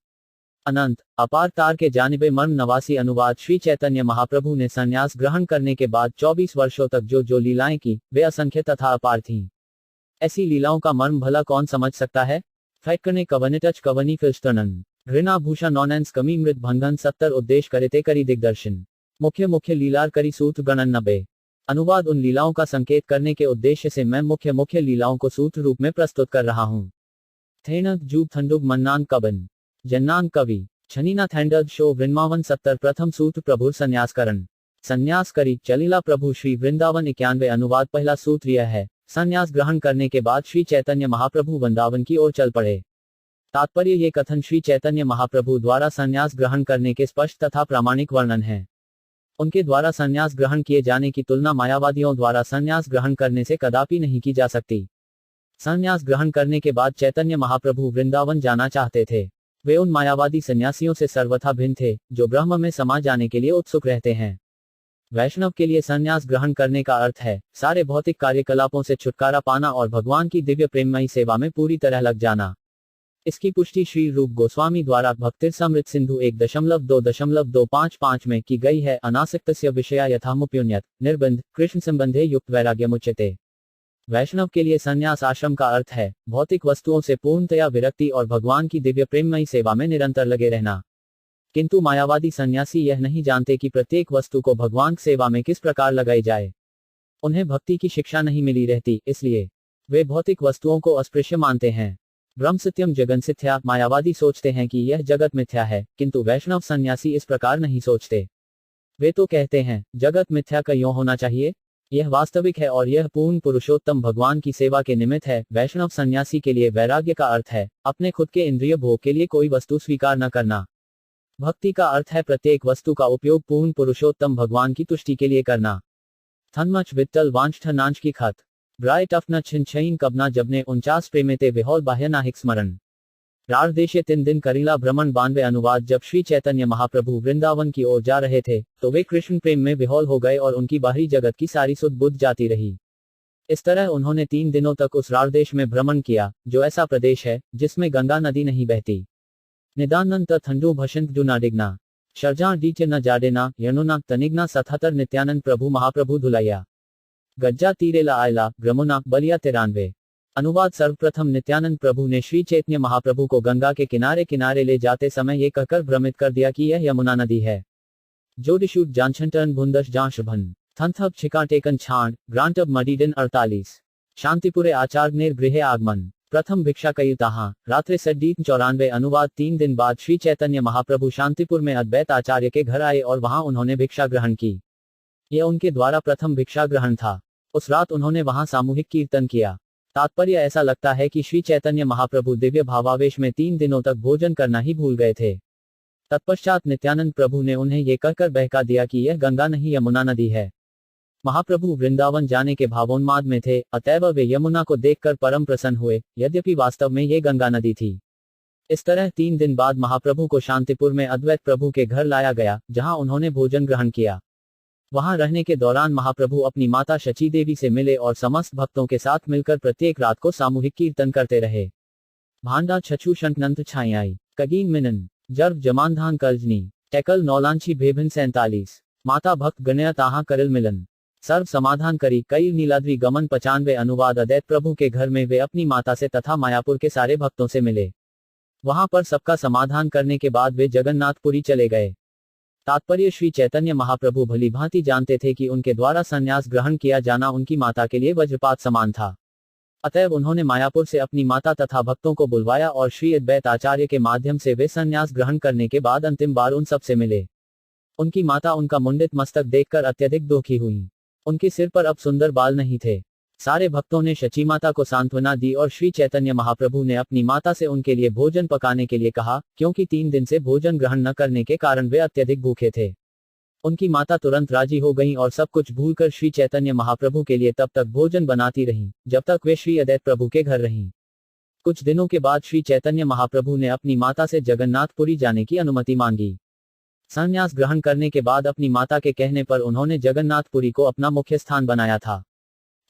अनंत अपार तार के जानिबे मर्म 89 अनुवाद श्री चैतन्य महाप्रभु ने संन्यास ग्रहण करने के बाद 24 वर्षों तक जो लीलाएं की वे असंख्य तथा अपार थीं। ऐसी लीलाओं का मर्म भला कौन समझ सकता है। फैक्कने कवनिटच कवनी फिल्स्टर्नन घृणा भूषा नॉनेंस कमी मृत भंगन 70 उद्देश्य करते करी दिग्दर्शन मुख्य लीलार करी सूत्र गणन 90 अनुवाद उन लीलाओं का संकेत करने के उद्देश्य से मैं मुख्य लीलाओं को सूत्र रूप में प्रस्तुत कर रहा हूँ। थेनक जूब थंडुग मन्नान कबन जन्नान कवि छनीना थैंडद शो वृन्मावन 70 प्रथम सूत्र प्रभुर संन्यासकरण संन्यास करी चलीला प्रभु श्री वृंदावन 91 अनुवाद पहला सूत्र यह है, संन्यास ग्रहण करने के बाद श्री चैतन्य महाप्रभु वृंदावन की ओर चल पड़े। तात्पर्य ये कथन श्री चैतन्य महाप्रभु द्वारा संन्यास ग्रहण करने के स्पष्ट तथा प्रामाणिक वर्णन है। उनके द्वारा संन्यास ग्रहण किए जाने की तुलना मायावादियों द्वारा संन्यास ग्रहण करने से कदापि नहीं की जा सकती। संन्यास ग्रहण करने के बाद चैतन्य महाप्रभु वृंदावन जाना चाहते थे। वे उन मायावादी सन्यासियों से सर्वथा भिन्न थे जो ब्रह्म में समा जाने के लिए उत्सुक रहते हैं। वैष्णव के लिए संन्यास ग्रहण करने का अर्थ है सारे भौतिक कार्यकलापों से छुटकारा पाना और भगवान की दिव्य प्रेममयी सेवा में पूरी तरह लग जाना। इसकी पुष्टि श्री रूप गोस्वामी द्वारा भक्तिरसामृत सिंधु 1.2.255 में की गई है। अनासक्तस्य विषया यथामुप्युन्यत निर्बंध कृष्ण संबंधे युक्त वैराग्यमुच्यते। वैष्णव के लिए संन्यास आश्रम का अर्थ है भौतिक वस्तुओं से पूर्णतया विरक्ति और भगवान की दिव्य प्रेममयी सेवा में निरंतर लगे रहना। किंतु मायावादी सन्यासी यह नहीं जानते कि प्रत्येक वस्तु को भगवान सेवा में किस प्रकार लगाई जाए। उन्हें भक्ति की शिक्षा नहीं मिली रहती, इसलिए वे भौतिक वस्तुओं को अस्पृश्य मानते हैं। ब्रह्म सत्यम जगन मिथ्या मायावादी सोचते हैं कि यह जगत मिथ्या है, किंतु वैष्णव सन्यासी इस प्रकार नहीं सोचते। वे तो कहते हैं जगत मिथ्या का यूं होना चाहिए, यह वास्तविक है और यह पूर्ण पुरुषोत्तम भगवान की सेवा के निमित्त है। वैष्णव सन्यासी के लिए वैराग्य का अर्थ है अपने खुद के इंद्रिय भोग के लिए कोई वस्तु स्वीकार न करना। भक्ति का अर्थ है प्रत्येक वस्तु का उपयोग पूर्ण पुरुषोत्तम भगवान की तुष्टि के लिए करना। थनमच वित्तल वांछ नांच की खत ब्राइट अफना छिन कबना जबने 49 प्रेमेते विहोल बाह्य नाहिक स्मरण रारदेशे 3 दिन करीला भ्रमण 92 अनुवाद जब श्री चैतन्य महाप्रभु वृंदावन की ओर जा रहे थे तो वे कृष्ण प्रेम में विहोल हो गए और उनकी बाहरी जगत की सारी सुध बुध जाती रही। इस तरह उन्होंने 3 दिनों तक उस रारदेश में भ्रमण किया जो ऐसा प्रदेश है जिसमें गंगा नदी नहीं बहती। निदानंत ठंडू भशंत जुना डिगना शर्जा डीचे न जाडेना यमुना तनिगना 77 नित्यानंद प्रभु महाप्रभु धुलैया गज्जा तीरेला आयला ग्रमुना बलिया 93 अनुवाद सर्वप्रथम नित्यानंद प्रभु ने श्री चैतन्य महाप्रभु को गंगा के किनारे किनारे ले जाते समय ये कहकर भ्रमित कर दिया कि यह यमुना नदी है। जोडिशूट जानछंटन भुंदश जांशभन थंथब छिकाटेकन छांड ग्रांटब मडीडन 48 शांतिपुरे आचार्य गृह आगमन प्रथम भिक्षा कई तहा रात्रि सड्डीत 94 अनुवाद 3 दिन बाद श्री चैतन्य महाप्रभु शांतिपुर में अद्वैत आचार्य के घर आए और वहां उन्होंने भिक्षा ग्रहण की। यह उनके द्वारा प्रथम भिक्षा ग्रहण था। उस रात उन्होंने वहां सामूहिक कीर्तन किया। तात्पर्य ऐसा लगता है कि श्री चैतन्य महाप्रभु दिव्य भावावेश में 3 दिनों तक भोजन करना ही भूल गए थे। तत्पश्चात नित्यानंद प्रभु ने उन्हें यह कहकर बहका दिया कि यह गंगा नहीं यमुना नदी है। महाप्रभु वृंदावन जाने के भावोन्माद में थे, अतएव वे यमुना को देखकर परम प्रसन्न हुए, यद्यपि वास्तव में ये गंगा नदी थी। इस तरह 3 दिन बाद महाप्रभु को शांतिपुर में अद्वैत प्रभु के घर लाया गया, जहां उन्होंने भोजन ग्रहण किया। वहां रहने के दौरान महाप्रभु अपनी माता शची देवी से मिले और समस्त भक्तों के साथ मिलकर प्रत्येक रात को सामूहिक कीर्तन करते रहे। भांडा छछु शंकनंत छाई कगीन मिनन जर्व जमानधान कल्जनी टैकल नौलांची भेभिन 47 माता भक्त गणया ताहा करल मिलन सर्व समाधान करी कई नीलाद्री गमन 95 अनुवाद अद्वैत प्रभु के घर में वे अपनी माता से तथा मायापुर के सारे भक्तों से मिले। वहां पर सबका समाधान करने के बाद वे जगन्नाथपुरी चले गए। तात्पर्य श्री चैतन्य महाप्रभु भली भांति जानते थे कि उनके द्वारा संन्यास ग्रहण किया जाना उनकी माता के लिए वज्रपात समान था। अतएव उन्होंने मायापुर से अपनी माता तथा भक्तों को बुलवाया और श्री अद्वैत आचार्य के माध्यम से वे संन्यास ग्रहण करने के बाद अंतिम बार उन सब से मिले। उनकी माता उनका मुंडित मस्तक देखकर अत्यधिक दुखी हुई। उनके सिर पर अब सुंदर बाल नहीं थे। सारे भक्तों ने शची माता को सांत्वना दी और श्री चैतन्य महाप्रभु ने अपनी माता से उनके लिए भोजन पकाने के लिए कहा, क्योंकि 3 दिन से भोजन ग्रहण न करने के कारण वे अत्यधिक भूखे थे। उनकी माता तुरंत राजी हो गईं और सब कुछ भूलकर श्री चैतन्य महाप्रभु के लिए तब तक भोजन बनाती रहीं, जब तक वे श्री अद्वैत प्रभु के घर रहीं। कुछ दिनों के बाद श्री चैतन्य महाप्रभु ने अपनी माता से जगन्नाथपुरी जाने की अनुमति मांगी। संन्यास ग्रहण करने के बाद अपनी माता के कहने पर उन्होंने जगन्नाथपुरी को अपना मुख्य स्थान बनाया था।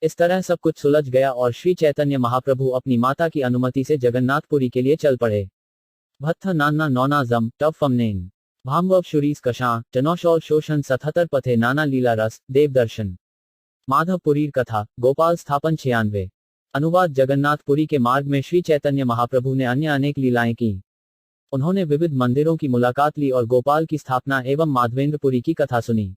इस तरह सब कुछ सुलझ गया और श्री चैतन्य महाप्रभु अपनी माता की अनुमति से जगन्नाथपुरी के लिए चल पड़े। भत्थ नाना नौना जम टव फमनेन भामवव शुरीस कशां टनौशौल शोषण 77 पथे नाना लीला रस देव दर्शन माधवपुरीर कथा गोपाल स्थापन 96। अनुवाद जगन्नाथपुरी के मार्ग में श्री चैतन्य महाप्रभु ने अन्य अनेक लीलाएं की। उन्होंने विविध मंदिरों की मुलाकात ली और गोपाल की स्थापना एवं माधवेंद्रपुरी की कथा सुनी।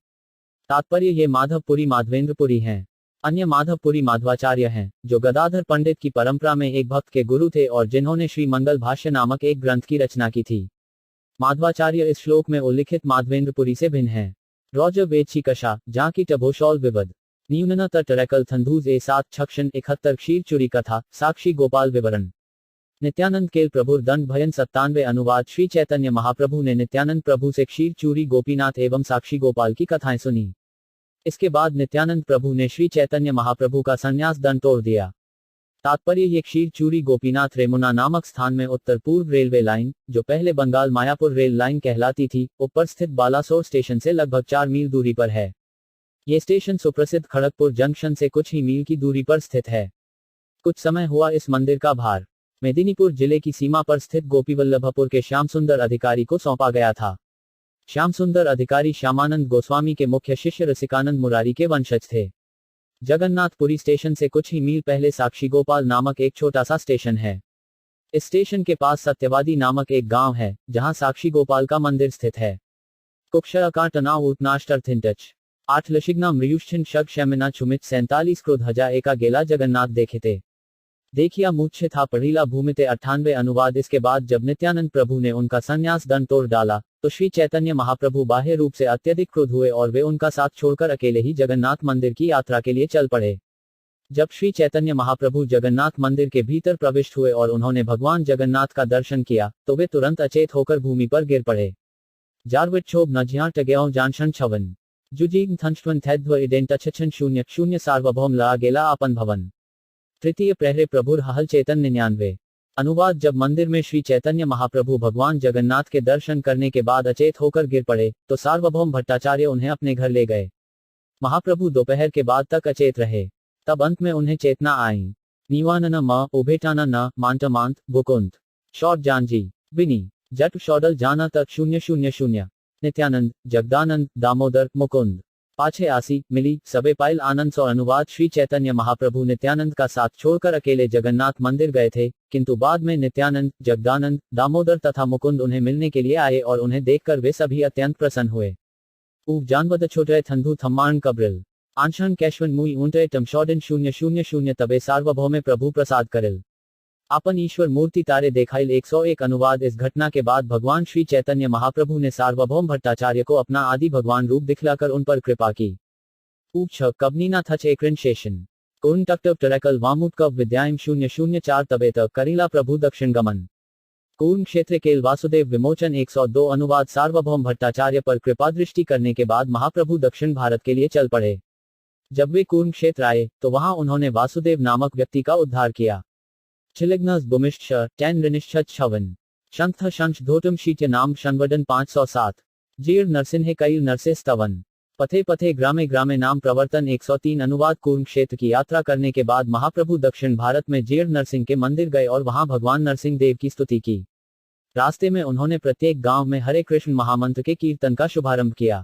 तात्पर्य ये माधवपुरी माधवेंद्रपुरी हैं। अन्य माधवपुरी माधवाचार्य हैं, जो गदाधर पंडित की परंपरा में एक भक्त के गुरु थे और जिन्होंने श्री मंगल भाष्य नामक एक ग्रंथ की रचना की थी। माधवाचार्य इस श्लोक में उल्लिखित माधवेंद्रपुरी से भिन्न है। रौजर वेदची कशा जहाँ की टभोशौल विवद न्यूनना तरकल थंधूज ए 7 छक्षण 71 क्षीर चुरी कथा साक्षी गोपाल विवरण नित्यानंद केल प्रभुर दंड भयन 97। अनुवाद श्री चैतन्य महाप्रभु ने नित्यानंद प्रभु से क्षीर चूरी गोपीनाथ एवं साक्षी गोपाल की कथाएं सुनी। इसके बाद नित्यानंद प्रभु ने श्री चैतन्य महाप्रभु का संन्यास दंड तोड़ दिया। तात्पर्य ये क्षीर चूरी गोपीनाथ रेमुना नामक स्थान में उत्तर पूर्व रेलवे लाइन, जो पहले बंगाल मायापुर रेल लाइन कहलाती थी, ऊपर स्थित बालासोर स्टेशन से लगभग 4 मील दूरी पर है। ये स्टेशन सुप्रसिद्ध खड़गपुर जंक्शन से कुछ ही मील की दूरी पर स्थित है। कुछ समय हुआ इस मंदिर का भार मेदिनीपुर जिले की सीमा पर स्थित गोपीवल्लभपुर के श्याम सुंदर अधिकारी को सौंपा गया था। श्याम सुंदर अधिकारी श्यामानंद गोस्वामी के मुख्य शिष्य रसिकानंद मुरारी के वंशज थे। जगन्नाथपुरी स्टेशन से कुछ ही मील पहले साक्षी गोपाल नामक एक छोटा सा स्टेशन है। इस स्टेशन के पास सत्यवादी नामक एक गांव है, जहां साक्षी गोपाल का मंदिर स्थित है। कुक्षरा टना उतनाष्टर्थिंटच 8 लशिग्ना मृयुष्ठिन शग शमिना छुमित 47 क्रोध हजा एका गेला जगन्नाथ देखते देखिया मुच्छे था पढ़ीला भूमिते 98। अनुवाद इसके बाद जब नित्यानंद प्रभु ने उनका संन्यास दंड तोड़ डाला, तो श्री चैतन्य महाप्रभु बाह्य रूप से अत्यधिक क्रुद्ध हुए और वे उनका साथ छोड़कर अकेले ही जगन्नाथ मंदिर की यात्रा के लिए चल पड़े। जब श्री चैतन्य महाप्रभु जगन्नाथ मंदिर के भीतर प्रविष्ट हुए और उन्होंने भगवान जगन्नाथ का दर्शन किया, तो वे तुरंत अचेत होकर भूमि पर गिर पड़े। जारविट क्षोभ नज्या टग्याओ जानशन छवन जुजीग थंष्टवन थैद्व इडेंट 0 सार्वभौम ला गेला आपन भवन तृतीय प्रहरे प्रभुर हल चैतन्य 99। अनुवाद जब मंदिर में श्री चैतन्य महाप्रभु भगवान जगन्नाथ के दर्शन करने के बाद अचेत होकर गिर पड़े, तो सार्वभौम भट्टाचार्य उन्हें अपने घर ले गए। महाप्रभु दोपहर के बाद तक अचेत रहे। तब अंत में उन्हें चेतना आई। नीवानन म उभेटाना न मांटमांत भुकुंत शॉर्ट जानजी विनी जट शॉडल जाना तक 000 नित्यानंद जगदानंद दामोदर मुकुंद पाछे आसी मिली सबे पाइल आनंद सौ। अनुवाद श्री चैतन्य महाप्रभु नित्यानंद का साथ छोड़कर अकेले जगन्नाथ मंदिर गए थे, किंतु बाद में नित्यानंद जगदानंद दामोदर तथा मुकुंद उन्हें मिलने के लिए आए और उन्हें देखकर वे सभी अत्यंत प्रसन्न हुए। ऊप जानवद छोटे थंधु थम्मान कब्रिल आंशन कैशवन मुई ऊंटे टमशॉडन 000 तबे सार्वभौमे प्रभु प्रसाद करिल आपन ईश्वर मूर्ति तारे देखाइल 101। अनुवाद इस घटना के बाद भगवान श्री चैतन्य महाप्रभु ने सार्वभौम भट्टाचार्य को अपना आदि भगवान रूप दिखलाकर उन पर कृपा की। ऊप कबनीना थच एकरण शेषन कुन टक्टव टरकल वामुट कव विद्यायम 004 तबे तक करीला प्रभु दक्षिण गमन कूर्म क्षेत्र केल वासुदेव विमोचन 102। अनुवाद सार्वभौम भट्टाचार्य पर कृपा दृष्टि करने के बाद महाप्रभु दक्षिण भारत के लिए चल पड़े। जब वे कूर्म क्षेत्र आए, तो वहां उन्होंने वासुदेव नामक व्यक्ति का उद्धार किया। छिलिग्नस बुमिष्ठ 10 ऋनिष्ठ छवन शंथ शंश धोटम शीत्य नाम शनवडन 507 जीर्ण नरसिंह कैल नरसे स्तवन पथे पथे ग्रामे ग्रामे नाम प्रवर्तन 103। अनुवाद कूर्म क्षेत्र की यात्रा करने के बाद महाप्रभु दक्षिण भारत में जीर्ण नरसिंह के मंदिर गए और वहां भगवान नरसिंह देव की स्तुति की। रास्ते में उन्होंने प्रत्येक गांव में हरे कृष्ण महामंत्र के कीर्तन का शुभारंभ किया।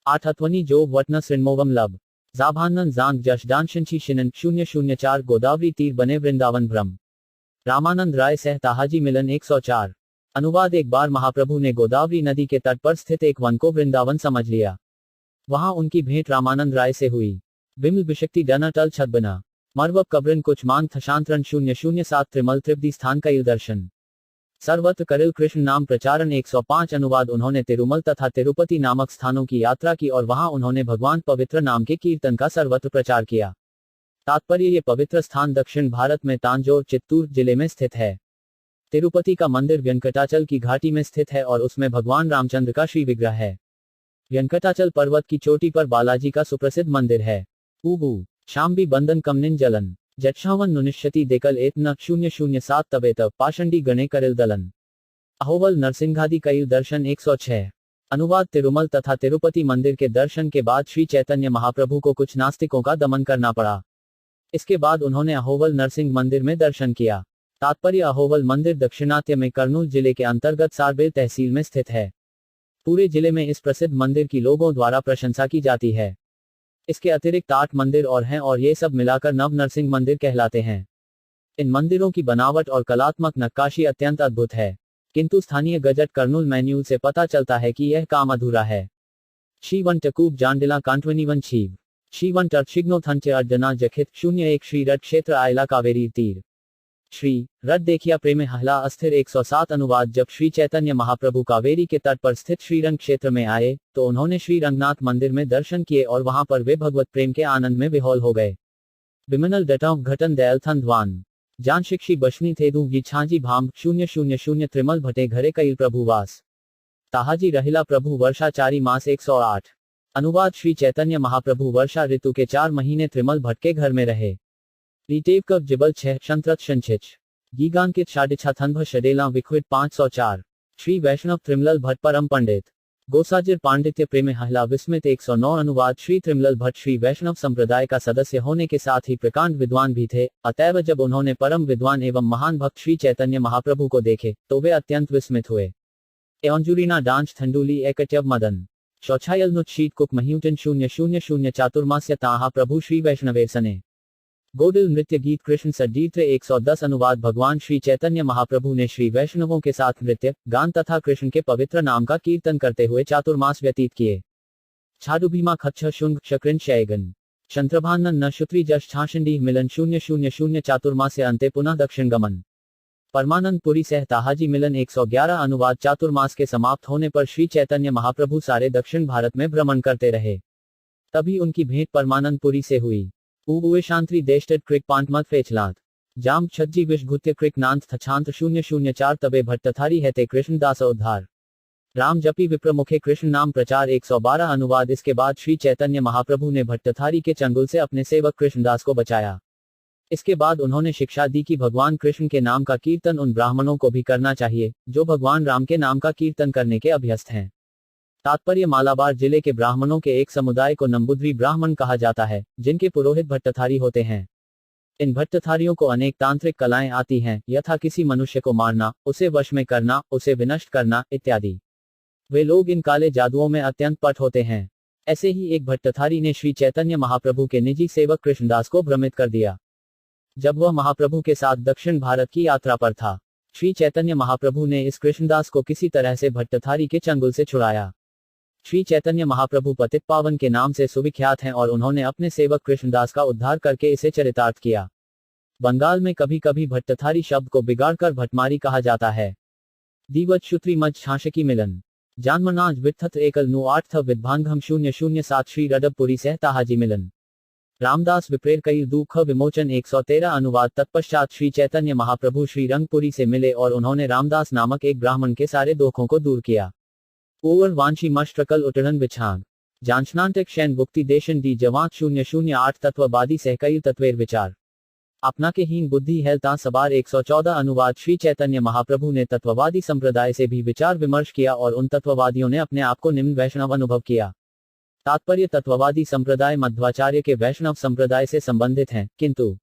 8 जो वटन श्रृणमोवम लब जाभानन जांग जशदानशंशी शिनन 004 गोदावरी तीर बने वृंदावन भ्रम रामानंद राय सह ताहाजी मिलन 104। अनुवाद एक बार महाप्रभु ने गोदावरी नदी के तट पर स्थित एक वन को वृंदावन समझ लिया। वहां उनकी भेंट रामानंद राय से हुई। विमल बिशक्ति डना टल छत बना मरवप कब्रन कुछ मांग थशांतरण 007 त्रिमल त्रिपदी स्थान का दर्शन सर्वत्र करिल कृष्ण नाम प्रचारण 105 अनुवाद उन्होंने तिरुमल तथा तिरुपति नामक स्थानों की यात्रा की और वहां उन्होंने भगवान पवित्र नाम के कीर्तन का सर्वत्र प्रचार किया। तात्पर्य ये पवित्र स्थान दक्षिण भारत में तांजोर चित्तूर जिले में स्थित है। तिरुपति का मंदिर वेंकटाचल की घाटी में स्थित है और उसमें भगवान रामचंद्र का श्री विग्रह है। वेंकटाचल पर्वत की चोटी पर बालाजी का सुप्रसिद्ध मंदिर है। ऊबू शाम्बी बंधन कमनिन जलन जक्षावन नुनिश्यति देकल एतना 007 तबेत पाषंडी गणे करिल दलन अहोवल नरसिंहादि कईल दर्शन 106। अनुवाद तिरुमल तथा तिरुपति मंदिर के दर्शन के बाद श्री चैतन्य महाप्रभु को कुछ नास्तिकों का दमन करना पड़ा। इसके बाद उन्होंने अहोवल नरसिंह मंदिर में दर्शन किया। तात्पर्य अहोवल मंदिर दक्षिणात्य में कर्नूल जिले के अंतर्गत सारबेल तहसील में स्थित है। पूरे जिले में इस प्रसिद्ध मंदिर की लोगों द्वारा प्रशंसा की जाती है। इसके अतिरिक्त 8 मंदिर और हैं और ये सब मिलाकर नव नरसिंह मंदिर कहलाते हैं। इन मंदिरों की बनावट और कलात्मक नक्काशी अत्यंत अद्भुत है, किंतु स्थानीय गजट कर्नूल मैन्यूल से पता चलता है कि यह काम अधूरा है। शीवन टकूब जांडिला कांटवनीवन छीव शीवन टर्शिग्नो थंचे अर्जना जखित 01 श्री रट क्षेत्र आयला कावेरी तीर श्री रट देखिया प्रेमे हला अस्थिर 107 अनुवाद जब श्री चैतन्य महाप्रभु कावेरी के तट पर स्थित श्रीरंग क्षेत्र में आए तो उन्होंने श्री रंगनाथ मंदिर में दर्शन किए और वहां पर वे भगवत प्रेम के आनंद में विह्वल हो गए। विमनल डटाव घटन दयालथंदवान जान शिक्षी बशनी थेदू ये छांजी भाम 000 त्रिमल भटे घरे कईल प्रभुवास ताहाजी रहिला प्रभु वर्षाचारी मास 108। अनुवाद श्री चैतन्य महाप्रभु वर्षा ऋतु के 4 महीने त्रिमल भट्ट के घर में रहे। रीटेव कव जिबल 6 शंत्रत शंचिच गीगांकित शाडिछा थनभ शडेला विख्विट 504 श्री वैष्णव त्रिमलल भट्ट परम पंडित गोसाजिर पांडित्य प्रेमे हला विस्मित 109 अनुवाद श्री त्रिमलल भट्ट श्री वैष्णव संप्रदाय का सदस्य होने के साथ ही प्रकांड विद्वान भी थे, अतएव जब उन्होंने परम विद्वान एवं महान भक्त श्री चैतन्य महाप्रभु को देखे तो वे अत्यंत विस्मित हुए। एंजुरीना डांच थंडूली एकट्यव मदन शौछायल नुत शीट कुक मह्यूटन 000 चातुर्मास्य ताहा प्रभु श्री वैष्णवे सने गोडिल नृत्य गीत कृष्ण सडीत्र 110 अनुवाद भगवान श्री चैतन्य महाप्रभु ने श्री वैष्णवों के साथ नृत्य गान तथा कृष्ण के पवित्र नाम का कीर्तन करते हुए चातुर्मास व्यतीत किए। छाडुभीमा खच्छ शुंग शकृन शयगन शंत्रभानन न शुत्री जश छाशंडी मिलन 000 चातुर्मास्य अंते पुनः दक्षिण गमन परमानंद पुरी सह ताहाजी मिलन 111 अनुवाद चातुर्मास के समाप्त होने पर श्री चैतन्य महाप्रभु सारे दक्षिण भारत में भ्रमण करते रहे। तभी उनकी भेंट परमानंदपुरी से हुई। उवे शांति देशटेड क्रिक पांटमत फेचलात जाम छज्जी विषघुत्य क्रिक नांत थछांत 004 तबे भट्टथारी हैते कृष्णदास उद्धार राम जपी विप्रमुखे कृष्ण नाम प्रचार 112 अनुवाद इसके बाद श्री चैतन्य महाप्रभु ने भट्टथारी के चंगुल से अपने सेवक कृष्णदास को बचाया। इसके बाद उन्होंने शिक्षा दी कि भगवान कृष्ण के नाम का कीर्तन उन ब्राह्मणों को भी करना चाहिए जो भगवान राम के नाम का कीर्तन करने के अभ्यस्त हैं। तात्पर्य मालाबार जिले के ब्राह्मणों के एक समुदाय को नंबूद्री ब्राह्मण कहा जाता है, जिनके पुरोहित भट्टथारी होते हैं। इन भट्टथारियों को अनेक तांत्रिक कलाएं आती हैं, यथा किसी मनुष्य को मारना, उसे वश में करना, उसे विनष्ट करना इत्यादि। वे लोग इन काले जादुओं में अत्यंत पट होते हैं। ऐसे ही एक भट्टथारी ने श्री चैतन्य महाप्रभु के निजी सेवक कृष्णदास को भ्रमित कर दिया। जब वह महाप्रभु के साथ दक्षिण भारत की यात्रा पर था, श्री चैतन्य महाप्रभु ने इस कृष्णदास को किसी तरह से भट्टथारी के चंगुल से छुड़ाया। श्री चैतन्य महाप्रभु पतित पावन के नाम से सुविख्यात हैं और उन्होंने अपने सेवक कृष्णदास का उद्धार करके इसे चरितार्थ किया। बंगाल में कभी कभी भट्टथारी शब्द को बिगाड़कर भट्टमारी कहा जाता है। दीवत शुत्री मज छाशकी मिलन जानमनाज वित्थत एकल नु 8 थ विद्भांगम 007 श्री रडबपुरी सह ताहाजी मिलन रामदास विप्रेर कई दुख विमोचन 113 अनुवाद तत्पश्चात श्री चैतन्य महाप्रभु श्री रंगपुरी से मिले और उन्होंने रामदास नामक एक ब्राह्मण के सारे दुखों को दूर किया। ओवर वांशी मष्ट्रकल उटड़न बिछांग जांचनांटक शैन गुप्ति देशन दी जवात 008 तत्ववादी सहकई तत्वेर विचार अपना के हीन बुद्धि हेलता सबार 114 अनुवाद श्री चैतन्य महाप्रभु ने तत्ववादी संप्रदाय से भी विचार विमर्श किया और उन तत्ववादियों ने अपने आप को निम्न वैष्णव अनुभव किया। तात्पर्य तत्ववादी संप्रदाय मध्वाचार्य के वैष्णव संप्रदाय से संबंधित हैं, किंतु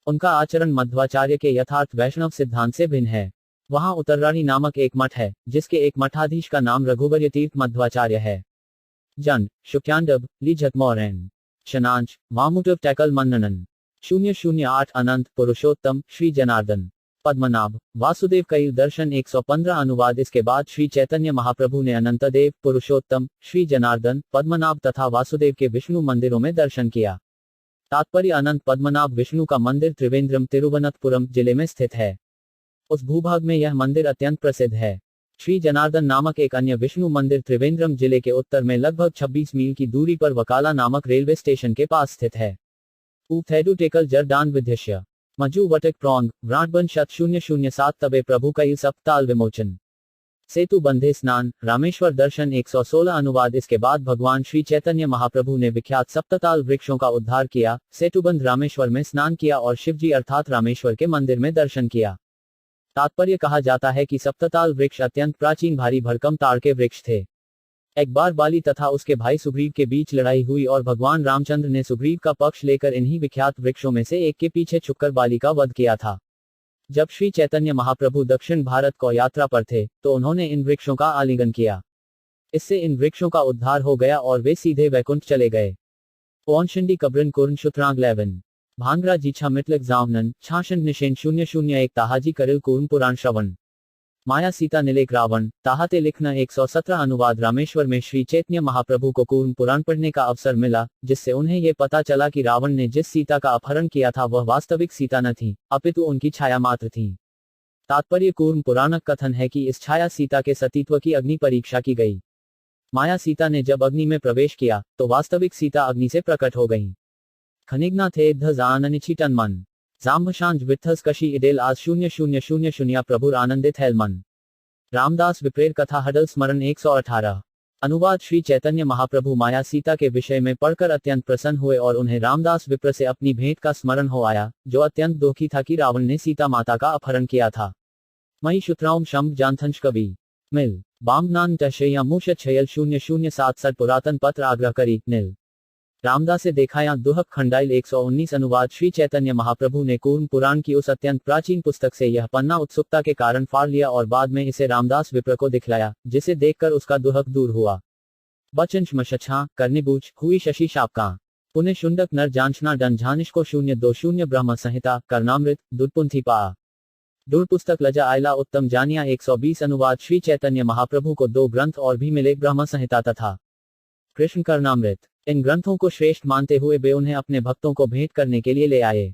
उनका आचरण मध्वाचार्य के यथार्थ वैष्णव सिद्धांत से भिन्न है। वहां उत्तरराणी नामक एक मठ है, जिसके एक मठाधीश का नाम रघुवर्य तीर्थ मध्वाचार्य है। जन शुक्यांडब ली झतमोरैन शनांच वामुटव टैकल मन्ननन 008 अनंत पुरुषोत्तम श्री जनार्दन पद्मनाभ वासुदेव कई दर्शन 115 अनुवाद इसके बाद श्री चैतन्य महाप्रभु ने अनंतदेव पुरुषोत्तम श्री जनार्दन पद्मनाभ तथा वासुदेव के विष्णु मंदिरों में दर्शन किया। तात्पर्य अनंत पद्मनाभ विष्णु का मंदिर त्रिवेंद्रम तिरुवनंतपुरम जिले में स्थित है। उस भूभाग में यह मंदिर अत्यंत प्रसिद्ध है। श्री जनार्दन नामक एक अन्य विष्णु मंदिर त्रिवेंद्रम जिले के उत्तर में लगभग 26 मील की दूरी पर वकाला नामक रेलवे स्टेशन के पास स्थित है। उथेडु टेकल जरदान विद्यश्य मजु वटक प्रॉन्ग व्राटबन शत 007 तबे प्रभु का सप्ताल विमोचन सेतु बंधे स्नान रामेश्वर दर्शन 116 अनुवाद। इसके बाद भगवान श्री चैतन्य महाप्रभु ने विख्यात सप्तताल वृक्षों का उद्धार किया, सेतुबंध रामेश्वर में स्नान किया और शिवजी अर्थात रामेश्वर के मंदिर में दर्शन किया। तात्पर्य कहा जाता है कि सप्तताल वृक्ष अत्यंत प्राचीन भारी भरकम ताड़ के वृक्ष थे। एक बार बाली तथा उसके भाई सुग्रीव के बीच लड़ाई हुई और भगवान रामचंद्र ने सुग्रीव का पक्ष लेकर इन्हीं विख्यात वृक्षों में से एक के पीछे छुपकर बाली का वध किया था। जब श्री चैतन्य महाप्रभु दक्षिण भारत को यात्रा पर थे तो उन्होंने इन वृक्षों का आलिंगन किया। इससे इन वृक्षों का उद्धार हो गया और वे सीधे वैकुंठ चले गए। ओनशंडी कब्रन कुर्न शुत्रांग 11 भांगरा जीछा मिटलक जावनन छाशन निशेन 001 ताहाजी करिल कुर्न पुराण श्रवण माया सीता निलेक रावण ताहाते लिखना 117 अनुवाद। रामेश्वर में श्री चैतन्य महाप्रभु को कूर्म पुराण पढ़ने का अवसर मिला, जिससे उन्हें ये पता चला कि रावण ने जिस सीता का अपहरण किया था वह वास्तविक सीता न थी, अपितु उनकी छाया मात्र थी। तात्पर्य कूर्म पुराणक कथन है कि इस छाया सीता के सतीत्व की अग्नि परीक्षा की गई। माया सीता ने जब अग्नि में प्रवेश किया तो वास्तविक सीता अग्नि से प्रकट हो गई। खनिग्ना थे ध्वजाननिचिटन मन जाम्बशांज वित्थस कशी इडेल आज 000 प्रभुर आनंदित हैल मन। रामदास विप्रेर कथा हडल स्मरण 118 अनुवाद। श्री चैतन्य महाप्रभु माया सीता के विषय में पढ़कर अत्यंत प्रसन्न हुए और उन्हें रामदास विप्र से अपनी भेंट का स्मरण हो आया, जो अत्यंत दुखी था कि रावण ने सीता माता का अपहरण किया था। मई शुत्राउम शंभ जानथंश कवि मिल बामनान टशया मुश छयल 007 पुरातन पत्र आग्रह करी नील रामदास से देखाया दुहक खंडाइल 119 अनुवाद। श्री चैतन्य महाप्रभु ने कूर्म पुराण की उस अत्यंत प्राचीन पुस्तक से यह पन्ना उत्सुकता के कारण फाड़ लिया और बाद में इसे रामदास विप्र को दिखलाया, जिसे देखकर उसका दुहक दूर हुआ। बचंश मशछा करनिबूच हुई शशि शापका पुण्य शुंडक नर जांचना डन झानिश को 020 ब्रह्म संहिता करनामृत दुर्पुंथी पा दूर पुस्तक लजा आयला उत्तम जानिया 120 अनुवाद। श्री चैतन्य महाप्रभु को 2 ग्रंथ और भी मिले, ब्रह्म संहिता तथा कृष्ण करनामृत। इन ग्रंथों को श्रेष्ठ मानते हुए वे उन्हें अपने भक्तों को भेंट करने के लिए ले आए।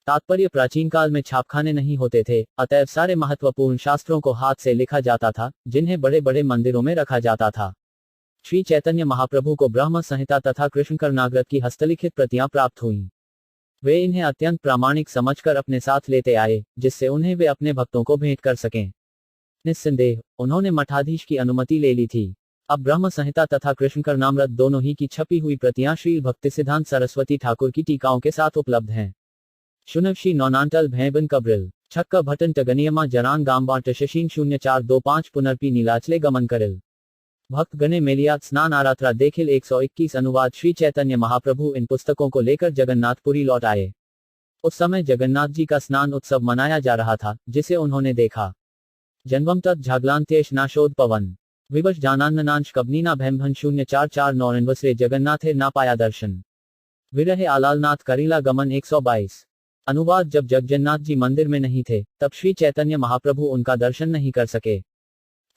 तात्पर्य प्राचीन काल में छापखाने नहीं होते थे, अतएव सारे महत्वपूर्ण शास्त्रों को हाथ से लिखा जाता था, जिन्हें बड़े बड़े मंदिरों में रखा जाता था। श्री चैतन्य महाप्रभु को ब्रह्म संहिता तथा कृष्ण करनामृत की हस्तलिखित प्रतियां प्राप्त हुईं। वे इन्हें अत्यंत प्रामाणिक समझकर अपने साथ लेते आए, जिससे उन्हें वे अपने भक्तों को भेंट कर सकें। निस्संदेह उन्होंने मठाधीश की अनुमति ले ली थी। अब ब्रह्म संहिता तथा कृष्ण करनामृत दोनों ही की छपी हुई प्रतियां श्री भक्तिसिद्धांत सरस्वती ठाकुर की टीकाओं के साथ उपलब्ध हैं। शुनवशी नौनांटल भैबन कब्रिल छक्का भटन टगनियमा जरान गांबा टशशीन 0425 पुनर्पी नीलाचले गमन करिल भक्त गणे मेलियात स्नान आरात्रा देखिल 121 अनुवाद। श्री चैतन्य महाप्रभु इन पुस्तकों को लेकर जगन्नाथपुरी लौट आए। उस समय जगन्नाथ जी का स्नान उत्सव मनाया जा रहा था, जिसे उन्होंने देखा। जन्मम तत् झागलांत्येश नाशोद पवन विवश जानान्नांश कबनीना भैमभन 0449 इनवसरे जगन्नाथे ना पाया दर्शन विरहे आलालनाथ करीला गमन 122 अनुवाद। जब जगन्नाथ जी मंदिर में नहीं थे तब श्री चैतन्य महाप्रभु उनका दर्शन नहीं कर सके,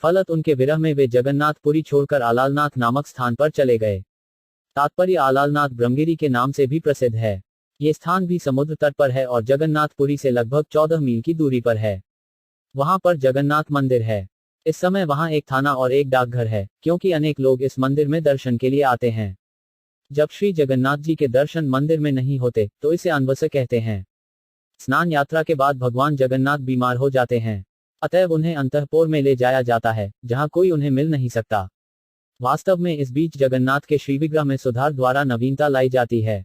फलत उनके विरह में वे जगन्नाथपुरी छोड़कर आलालनाथ नामक स्थान पर चले गए। तात्पर्य आलालनाथ ब्रह्मगिरी के नाम से भी प्रसिद्ध है। ये स्थान भी समुद्र तट पर है और जगन्नाथपुरी से लगभग 14 मील की दूरी पर है। वहां पर जगन्नाथ मंदिर है। इस समय वहां एक थाना और एक डाकघर है, क्योंकि अनेक लोग इस मंदिर में दर्शन के लिए आते हैं। जब श्री जगन्नाथ जी के दर्शन मंदिर में नहीं होते तो इसे अनवस कहते हैं। स्नान यात्रा के बाद भगवान जगन्नाथ बीमार हो जाते हैं, अतएव उन्हें अंतःपुर में ले जाया जाता है, जहां कोई उन्हें मिल नहीं सकता। वास्तव में इस बीच जगन्नाथ के श्रीविग्रह में सुधार द्वारा नवीनता लाई जाती है।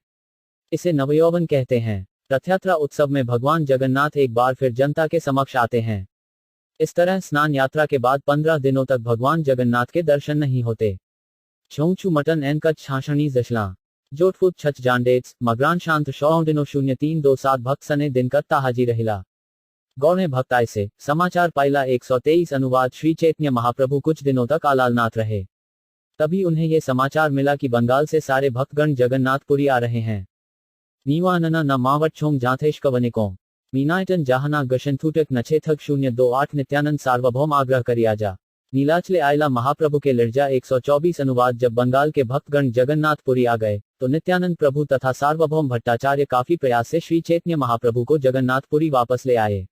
इसे नवयौवन कहते हैं। रथयात्रा उत्सव में भगवान जगन्नाथ एक बार फिर जनता के समक्ष आते हैं। इस तरह स्नान यात्रा के बाद 15 दिनों तक भगवान जगन्नाथ के दर्शन नहीं होते। छौचू मटन एन कच छाछणी जशला जोटफुट छच जांडेट्स मगरान शांत शौदिनो 0327 भक्त सने दिन का ताहाजी रहिला गौणे भक्ताय से समाचार पाइला 123 अनुवाद। श्री चैतन्य महाप्रभु कुछ दिनों तक आलालनाथ रहे। तभी उन्हें यह समाचार मिला कि बंगाल से सारे भक्तगण जगन्नाथपुरी आ रहे हैं। नीवानना न मावट छोंग जाथेश कवनिकों मीनायटन जहाना गशंथुटक नछेथक 028 नित्यानंद सार्वभौम आग्रह करिया जा नीलाचले आयला महाप्रभु के लिर्जा 124 अनुवाद। जब बंगाल के भक्तगण जगन्नाथपुरी आ गए तो नित्यानंद प्रभु तथा सार्वभौम भट्टाचार्य काफी प्रयास से श्री चैतन्य महाप्रभु को जगन्नाथपुरी वापस ले आए।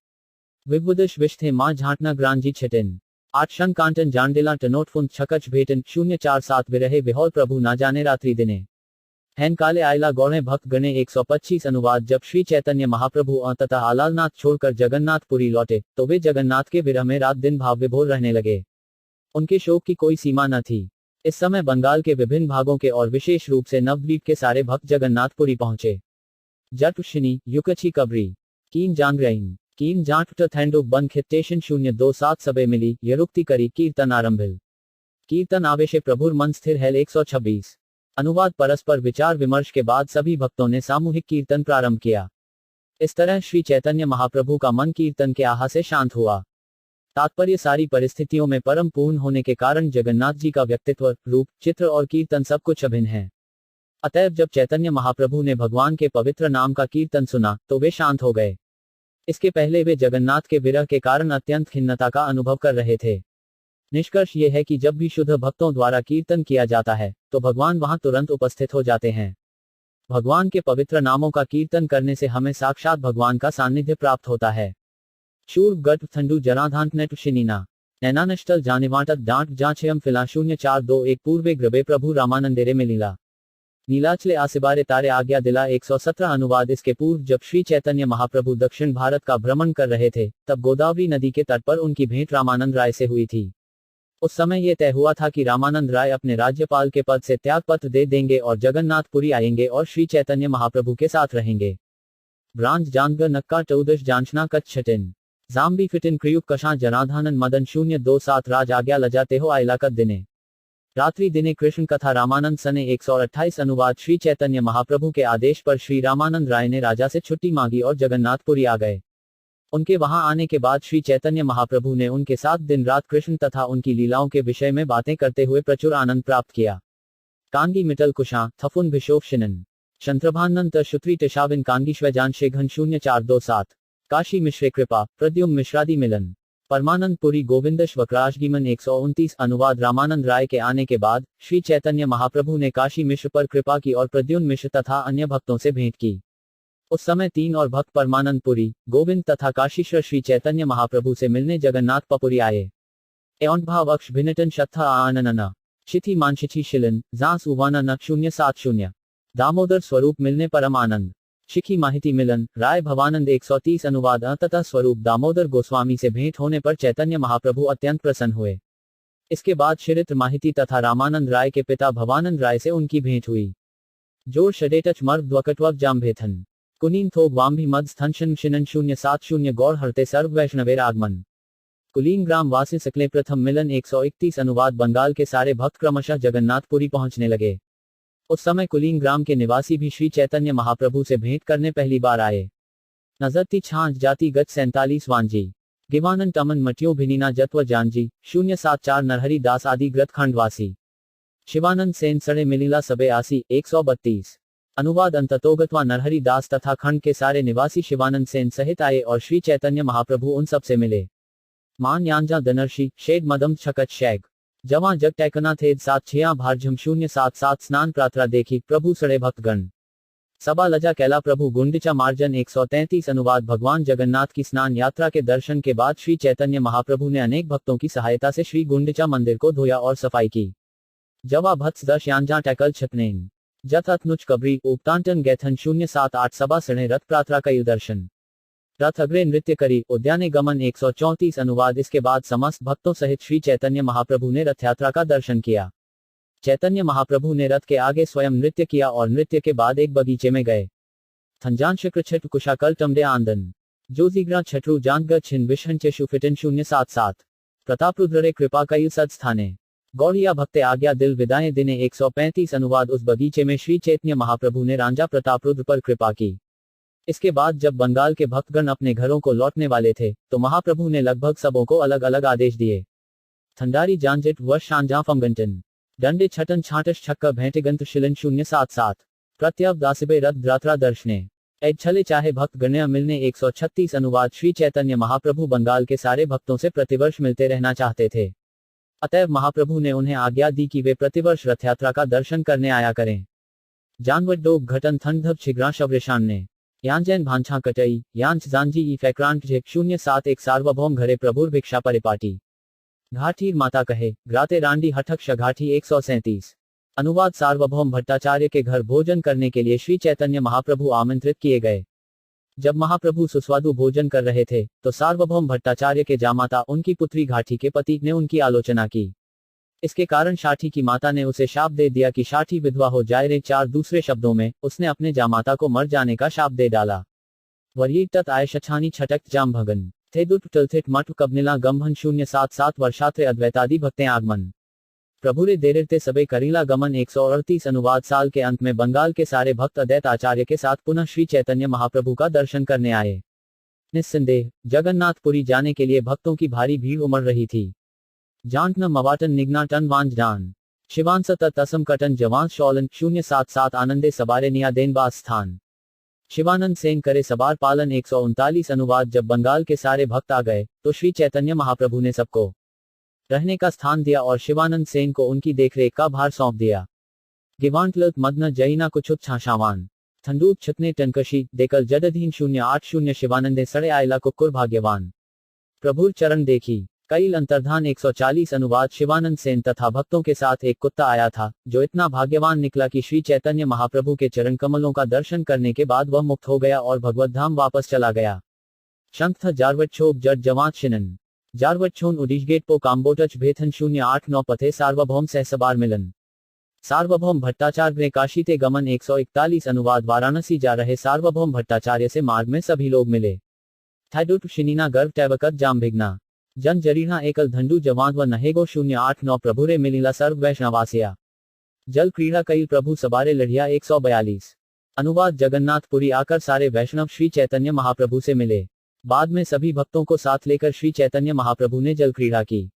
विबुदश विष्ठे मां झांटना ग्रांजी छिटिन 8 शन कांटन जानडिला टनोटफुन छकच भेटन 047 विरहे विहोल प्रभु ना जाने रात्रि दिने हैन काले आयला गौणे भक्त गणे 125 अनुवाद। जब श्री चैतन्य महाप्रभु तथा आलालनाथ छोड़कर जगन्नाथपुरी लौटे तो वे जगन्नाथ के विरह में रात दिन भाव विभोर रहने लगे। उनके शोक की कोई सीमा न थी। इस समय बंगाल के विभिन्न भागों के और विशेष रूप से नवद्वीप के सारे भक्त जगन्नाथपुरी पहुंचे। जटुशिनी युकची कबरी कीन जांग्रइन कीन जाट थैंडो बन खित्तेशन 027 सबे मिली यरुक्ति करी कीर्तन आरंभिल कीर्तन आवेशे प्रभुर मन स्थिर है 126 अनुवाद। परस्पर विचार विमर्श के बाद सभी भक्तों ने सामूहिक कीर्तन प्रारंभ किया। इस तरह श्री चैतन्य महाप्रभु का मन कीर्तन के आहा से शांत हुआ। तात्पर्य सारी परिस्थितियों में परम पूर्ण होने के कारण जगन्नाथ जी का व्यक्तित्व, रूप, चित्र और कीर्तन सब कुछ अभिन्न है। अतएव जब चैतन्य महाप्रभु ने भगवान के पवित्र नाम का कीर्तन सुना तो वे शांत हो गए। इसके पहले वे जगन्नाथ के विरह के कारण अत्यंत खिन्नता का अनुभव कर रहे थे। निष्कर्ष ये है कि जब भी शुद्ध भक्तों द्वारा कीर्तन किया जाता है तो भगवान वहां तुरंत उपस्थित हो जाते हैं। भगवान के पवित्र नामों का कीर्तन करने से हमें साक्षात भगवान का सानिध्य प्राप्त होता है। शूर गट थंडू जनाधांत शिनीना नैनानष्टल जानिवाटत डांट जाछयम फिला 0421 पूर्वे ग्रबे प्रभु रामानंदेरे मिलीला नीलाचले आसिबारे तारे आज्ञा दिला 117 अनुवाद। इसके पूर्व जब श्री चैतन्य महाप्रभु दक्षिण भारत का भ्रमण कर रहे थे तब गोदावरी नदी के तट पर उनकी भेंट रामानंद राय से हुई थी। उस समय यह तय हुआ था कि रामानंद राय अपने राज्यपाल के पद से त्यागपत्र दे देंगे और जगन्नाथपुरी आएंगे और श्री चैतन्य महाप्रभु के साथ रहेंगे। ब्रांच जानग नक्का चौदश जांचना कच्छ छटिन जाम्बी फिटिन क्रियुक कशा जनाधानन मदन 027 राज आज्ञा लजाते हो आयलाकत दिने रात्रि दिने कृष्ण कथा रामानंद सने 128 अनुवाद। श्री चैतन्य महाप्रभु के आदेश पर श्री रामानंद राय ने राजा से छुट्टी मांगी और जगन्नाथपुरी आ गए। उनके वहां आने के बाद श्री चैतन्य महाप्रभु ने उनके साथ दिन रात कृष्ण तथा उनकी लीलाओं के विषय में बातें करते हुए प्रचुर आनंद प्राप्त किया। कांगी मिटल कुशा थफुन भिशोक शिनन शंत्रभानंत शुत्री टिशाविन कांगीश्वजान शेघन 0427 काशी मिश्रे कृपा प्रद्युम मिश्रादि मिलन परमानंद पुरी गोविंदश वक्राशगीमन 129 अनुवाद। रामानंद राय के आने के बाद श्री चैतन्य महाप्रभु ने काशी मिश्र पर कृपा की और प्रद्युम्न मिश्र तथा अन्य भक्तों से भेंट की। उस समय 3 और भक्त परमानंद पुरी, गोविंद तथा काशीश्वर श्री चैतन्य महाप्रभु से मिलने जगन्नाथपुरी आए। एवं भाव अक्ष भिन्नटन शत्था आननना शिथि मानशिची शिलन जांस उवाना न 070 दामोदर स्वरूप मिलने परम आनंद शिखी माहिती मिलन राय भवानंद 130 अनुवाद। तथा स्वरूप दामोदर गोस्वामी से भेंट होने पर चैतन्य महाप्रभु अत्यंत प्रसन्न हुए। इसके बाद चरित्र माहिती तथा रामानंद राय के पिता भवानंद राय से उनकी भेंट हुई। जोर षडेटच मर्द द्वकटवक जाम्भेथन कुनीन थोग वाम्भी मद स्थंशन शिनन 070 गौड़ हरते सर्व वैष्णवेर आगमन कुलीन ग्राम वासी सकले प्रथम मिलन 131 अनुवाद। बंगाल के सारे भक्त क्रमशः जगन्नाथपुरी पहुंचने लगे। उस समय कुलीन ग्राम के निवासी भी श्री चैतन्य महाप्रभु से भेंट करने पहली बार आए। नजरती छांच जाति गच 47 वांजी गिवानन टमन मटियों भिनीना जत्व जानजी 074 नरहरि दास आदि ग्रत खंडवासी शिवानंद सेन सड़े मिलीला सबे आसी 132 अनुवाद। अंततोगतवा नरहरि दास तथा खंड के सारे निवासी शिवानंद सेन सहित आए और श्री चैतन्य महाप्रभु उन सब से मिले। मान यांजा दनर्षि शेड मदम छकत शैग जवां जग टैकना थे 76 भारझम 077 स्नान प्रार्थना देखी प्रभु सड़े भक्तगण सबा लजा कैला प्रभु गुंडिचा मार्जन 133 अनुवाद। भगवान जगन्नाथ की स्नान यात्रा के दर्शन के बाद श्री चैतन्य महाप्रभु ने अनेक भक्तों की सहायता से श्री गुंडिचा मंदिर को धोया और सफाई की। जवा भत्स दश यांजा टैकल छतनेन जथ नुच कबरी उपतांटन गैथन 078 सबा सड़े रथ प्रार्थना का दर्शन रथ अग्रे नृत्य करी उद्याने गमन 134 अनुवाद। इसके बाद समस्त भक्तों सहित श्री चैतन्य महाप्रभु ने रथ यात्रा का दर्शन किया। चैतन्य महाप्रभु ने रथ के आगे स्वयं नृत्य किया और नृत्य के बाद एक बगीचे में गए। थंजान शक्र छठ कुशाकल टमडे आंदन जोजिग्रा छठरू जांग छिन विषहन चेशु फिटन 077 प्रतापरुद्रे कृपा कई सद स्थाने गौड़िया भक्ते आज्ञा दिल विदाएं दिने 135 अनुवाद। उस बगीचे में श्री चैतन्य महाप्रभु ने रांझा प्रतापरुद्र पर कृपा की। इसके बाद जब बंगाल के भक्तगण अपने घरों को लौटने वाले थे तो महाप्रभु ने लगभग सबों को अलग अलग आदेश दिए। थंडारी जानजिट व शांजाफमगंटन डंडे छटन छाटश छक्का भेंटेगंत शिलन 077 प्रत्यव दासिबे रथ द्रात्रा दर्शने एड छले चाहे भक्त गण्य मिलने 136 अनुवाद। श्री चैतन्य महाप्रभु बंगाल के सारे भक्तों से प्रतिवर्ष मिलते रहना चाहते थे। अतएव महाप्रभु ने उन्हें आज्ञा दी कि वे प्रतिवर्ष रथ यात्रा का दर्शन करने आया करें। जानवट डोग घटन थंडभ छिग्रा शवरेशान ने यांजैन भांछा कटई यांच जानजी ई फैक्रांट झेक 071 सार्वभौम घरे प्रभुर भिक्षा परिपाटी घाटीर माता कहे ग्राते रांडी हठक शघाटी 137। अनुवाद सार्वभौम भट्टाचार्य के घर भोजन करने के लिए श्री चैतन्य महाप्रभु आमंत्रित किए गए। जब महाप्रभु सुस्वादु भोजन कर रहे थे तो सार्वभौम भट्टाचार्य के जामाता उनकी पुत्री घाटी के पति ने उनकी आलोचना की। इसके कारण शाठी की माता ने उसे शाप दे दिया कि शाठी विधवा हो जाए रे। 4 दूसरे शब्दों में उसने अपने जामाता को मर जाने का शाप दे डाला। वरी तत् आय शछानी छटक जाम भगन थे दुट टलथिट मठ कबनिला गमभन 077 वर्षात्रे अद्वैतादि भक्तें आगमन प्रभुरे देरिते सबे करीला गमन 138। अनुवाद साल के अंत में बंगाल के सारे भक्त अद्वैत आचार्य के साथ पुनः श्री चैतन्य महाप्रभु का दर्शन करने आए। निस्संदेह जगन्नाथपुरी जाने के लिए भक्तों की भारी भीड़ उमड़ रही थी। जांटन मवाटन निग्नाटन वांज डान शिवांस तत्सम कटन जवांस शौलन 077 आनंदे सबारे निया देनबास स्थान शिवानंद सेन करे सबार पालन 139। अनुवाद जब बंगाल के सारे भक्त आ गए तो श्री चैतन्य महाप्रभु ने सबको रहने का स्थान दिया और शिवानंद सेन को उनकी देखरेख का भार सौंप दिया। गिवांटलत मदन जईना कुछुत छाशावान थंडूप छतने टनकशी देकल जडधीन 080 शिवानंदे सड़े आयला कुक्कुर भाग्यवान प्रभुर चरण देखी कईल अंतर्धान 140। अनुवाद शिवानंद सेन तथा भक्तों के साथ एक कुत्ता आया था जो इतना भाग्यवान निकला कि श्री चैतन्य महाप्रभु के चरण कमलों का दर्शन करने के बाद वह मुक्त हो गया और भगवत धाम वापस चला गया। शंख जारवट छोप जड जवात शिनन जारवट छोन उडिशगेट पो काम्बोटच भेथन 089 पथे सार्वभौम सहसबार मिलन सार्वभौम भट्टाचार्य काशीते गमन 141। अनुवाद वाराणसी जा रहे सार्वभौम भट्टाचार्य से मार्ग में सभी लोग मिले। थाइडुट शिनीना गर्भ टैवकत जामभिग्ना जन जरीना एकल धंडू जवान व नहेगो 089 प्रभुरे मिलीला सर्व वैष्णवासिया जल क्रीड़ा कई प्रभु सबारे लढ़िया 142। अनुवाद जगन्नाथपुरी आकर सारे वैष्णव श्री चैतन्य महाप्रभु से मिले। बाद में सभी भक्तों को साथ लेकर श्री चैतन्य महाप्रभु ने जल क्रीड़ा की।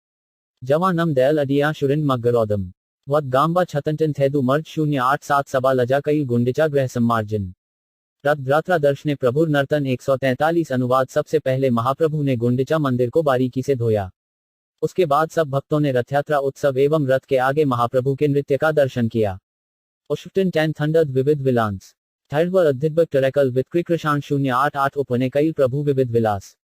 जवानम दयाल अडिया शुरिन मगरोदम वत गांबा छतंटन थेदु मर्ज 087 सबा लजा कई गुंडिचा ग्रह सम्मार्जन रथ भ्रात्रा दर्शने प्रभुर नर्तन 143। अनुवाद सबसे पहले महाप्रभु ने गुंडिचा मंदिर को बारीकी से धोया। उसके बाद सब भक्तों ने रथयात्रा उत्सव एवं रथ के आगे महाप्रभु के नृत्य का दर्शन किया। उष्टन टैन थंडद विविध विलांस थर्डवर अद्धिद्भक टरैकल वित्कृष्णान 088 उपने कईल प्रभु विविध विलास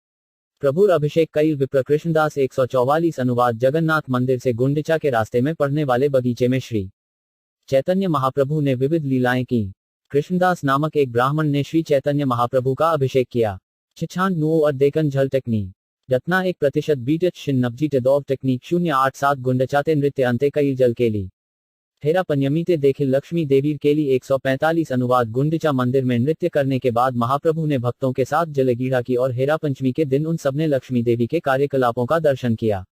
प्रभुर अभिषेक कईल विप्र कृष्णदास 144। अनुवाद जगन्नाथ मंदिर से गुंडिचा के रास्ते में पड़ने वाले बगीचे में श्री चैतन्य महाप्रभु ने विविध लीलाएं की। कृष्णदास नामक एक ब्राह्मण ने श्री चैतन्य महाप्रभु का अभिषेक किया। छिछान नुओ और देखन झल टेक्नी रत्ना 1% बीटच शिन नब्जी टेदौव टेक्निक 087 गुंडचाते नृत्य अंते कईल जल केली हेरा पन्यमीते देखे लक्ष्मी देवी केली 145। अनुवाद गुंडिचा मंदिर में नृत्य करने के बाद महाप्रभु ने भक्तों के साथ जलगीड़ा की और हेरा पंचमी के दिन उन सबने लक्ष्मी देवी के कार्यकलापों का दर्शन किया।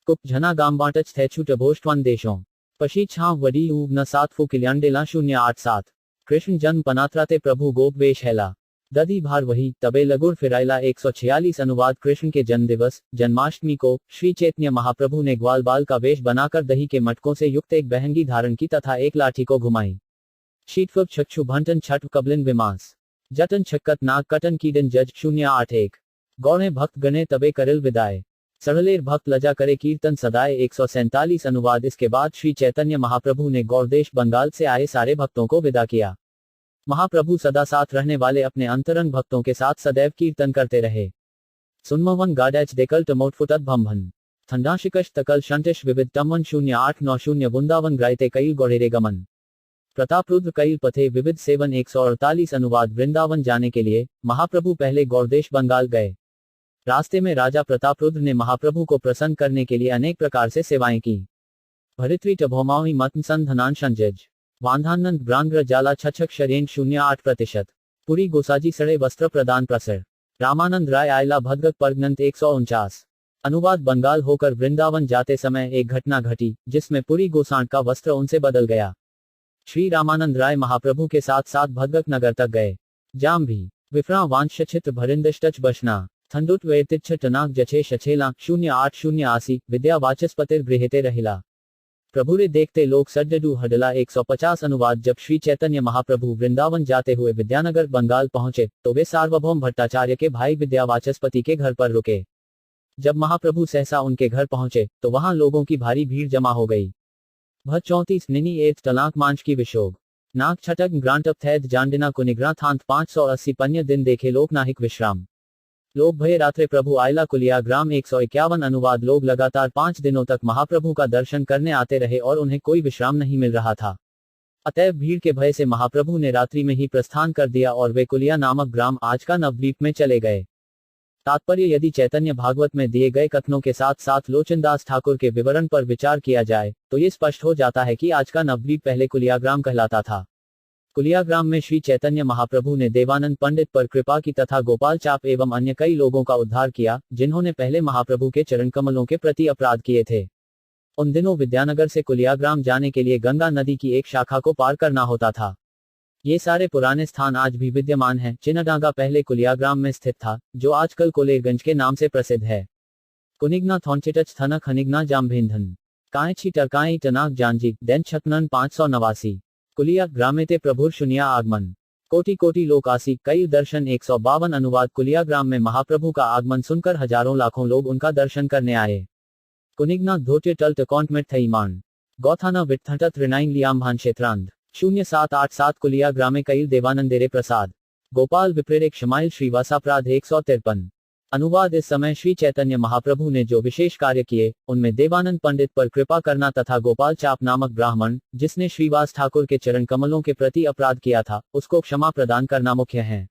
कुप झना गांबाटच थैछू टभोष्टवन देशों पशी छाव वडी ऊब न सातफू किल्याणडेला 087 कृष्ण जन्म पनात्राते प्रभु गोप वेश हैला दधी भार वही तबे लगुर फिराइला 146। अनुवाद कृष्ण के जन्म दिवस जन्माष्टमी को श्री चैतन्य महाप्रभु ने ग्वाल बाल का वेश बनाकर दही के मटकों से युक्त एक बहंगी धारण की तथा एक लाठी को घुमाई। शीतफब चक्षु भंटन छठ कबलिन विमास जटन छक्कत नाग कटन कीडन जज 081 गौणे भक्त गणे तबे करिल विदाय सड़लेर भक्त लजा करे कीर्तन सदाए 147। अनुवाद इसके बाद श्री चैतन्य महाप्रभु ने गौरदेश बंगाल से आए सारे भक्तों को विदा किया। महाप्रभु सदा साथ रहने वाले अपने अंतरंग भक्तों के साथ सदैव कीर्तन करते रहे। सुनमवन गाडैच देकल टमोटफुटत भंभन थंडाशिकश तकल शंटिश विविध टमन 0890 वृंदावन ग्राइते कईल गौड़ेरे गमन प्रतापरुद्र कईल पथे विविध सेवन 148। अनुवाद वृंदावन जाने के लिए महाप्रभु पहले गौरदेश बंगाल गए। रास्ते में राजा प्रतापरुद्र ने महाप्रभु को प्रसन्न करने के लिए अनेक प्रकार से सेवाएं की। भरित्री टभोमावी मतन संधनान संजज वांधानंद ब्रांग्र जाला छछक शरेन 08%। पुरी गोसाजी सड़े वस्त्र प्रदान प्रसर रामानंद राय आयला भद्रक परगनंत 149। अनुवाद बंगाल होकर वृंदावन जाते समय एक घटना घटी जिसमें पुरी गोसांड का वस्त्र उनसे बदल गया। श्री रामानंद राय महाप्रभु के साथ साथ भद्रक नगर तक गए। जाम भी विफ्रा वांश चित्र भरिंदष्टच बशना थंडुट वेतिच्छ टनाक जछे शछेला 08080 विद्या वाचस्पतिर गृहते रहिला प्रभुरे देखते लोग सड्डू हडला 150। अनुवाद जब श्री चैतन्य महाप्रभु वृंदावन जाते हुए विद्यानगर बंगाल पहुंचे तो वे सार्वभौम भट्टाचार्य के भाई विद्या वाचस्पति के घर पर रुके। जब महाप्रभु सहसा उनके घर पहुंचे तो वहां लोगों की भारी भीड़ जमा हो गई। भ 34 निनी एत तलाक मांच की विशोग नाक छटक ग्रांट अप थैद जानडिना को निग्रा थांत 580 पन्य दिन देखे लोक नाहिक विश्राम लोग भय रात्रे प्रभु आयला कुलिया ग्राम 151 अनुवाद लोग लगातार 5 दिनों तक महाप्रभु का दर्शन करने आते रहे और उन्हें कोई विश्राम नहीं मिल रहा था। अतएव भीड़ के भय से महाप्रभु ने रात्रि में ही प्रस्थान कर दिया और वे कुलिया नामक ग्राम आज का नवद्वीप में चले गए। तात्पर्य यदि चैतन्य भागवत में दिए गए कथनों के साथ साथ लोचनदास ठाकुर के विवरण पर विचार किया जाए तो ये स्पष्ट हो जाता है कि आज का नवद्वीप पहले कुलियाग्राम कहलाता था। कुलियाग्राम में श्री चैतन्य महाप्रभु ने देवानंद पंडित पर कृपा की तथा गोपाल चाप एवं अन्य कई लोगों का उद्धार किया जिन्होंने पहले महाप्रभु के चरण कमलों के प्रति अपराध किए थे। उन दिनों विद्यानगर से कुलियाग्राम जाने के लिए गंगा नदी की एक शाखा को पार करना होता था। ये सारे पुराने स्थान आज भी विद्यमान हैं। चिन्नडांगा पहले कुलियाग्राम में स्थित था जो आजकल कोलेरगंज के नाम से प्रसिद्ध है। कुनिग्ना थॉन्चिटच थनक हनिग्ना जाम्भेंधन कायची टरकाई टनाक जानजी दैन छतनन 589 कुलिया ग्रामेते प्रभुर शुनिया आगमन कोटि कोटि लोक आसी कई दर्शन 152 अनुवाद कुलिया ग्राम में महाप्रभु का आगमन सुनकर हजारों लाखों लोग उनका दर्शन करने आए। कुनिग्ना धोटे टल टकॉन्टमेट थई मान गौथाना विट्ठट रिनाइन लियाम्भान क्षेत्रांध 0787 कुलिया ग्रामे कई देवानंदेरे प्रसाद गोपाल विप्रेरिक शमाइल श्रीवासापराध 153 अनुवाद। इस समय श्री चैतन्य महाप्रभु ने जो विशेष कार्य किए उनमें देवानंद पंडित पर कृपा करना तथा गोपाल चाप नामक ब्राह्मण जिसने श्रीवास ठाकुर के चरण कमलों के प्रति अपराध किया था उसको क्षमा प्रदान करना मुख्य है।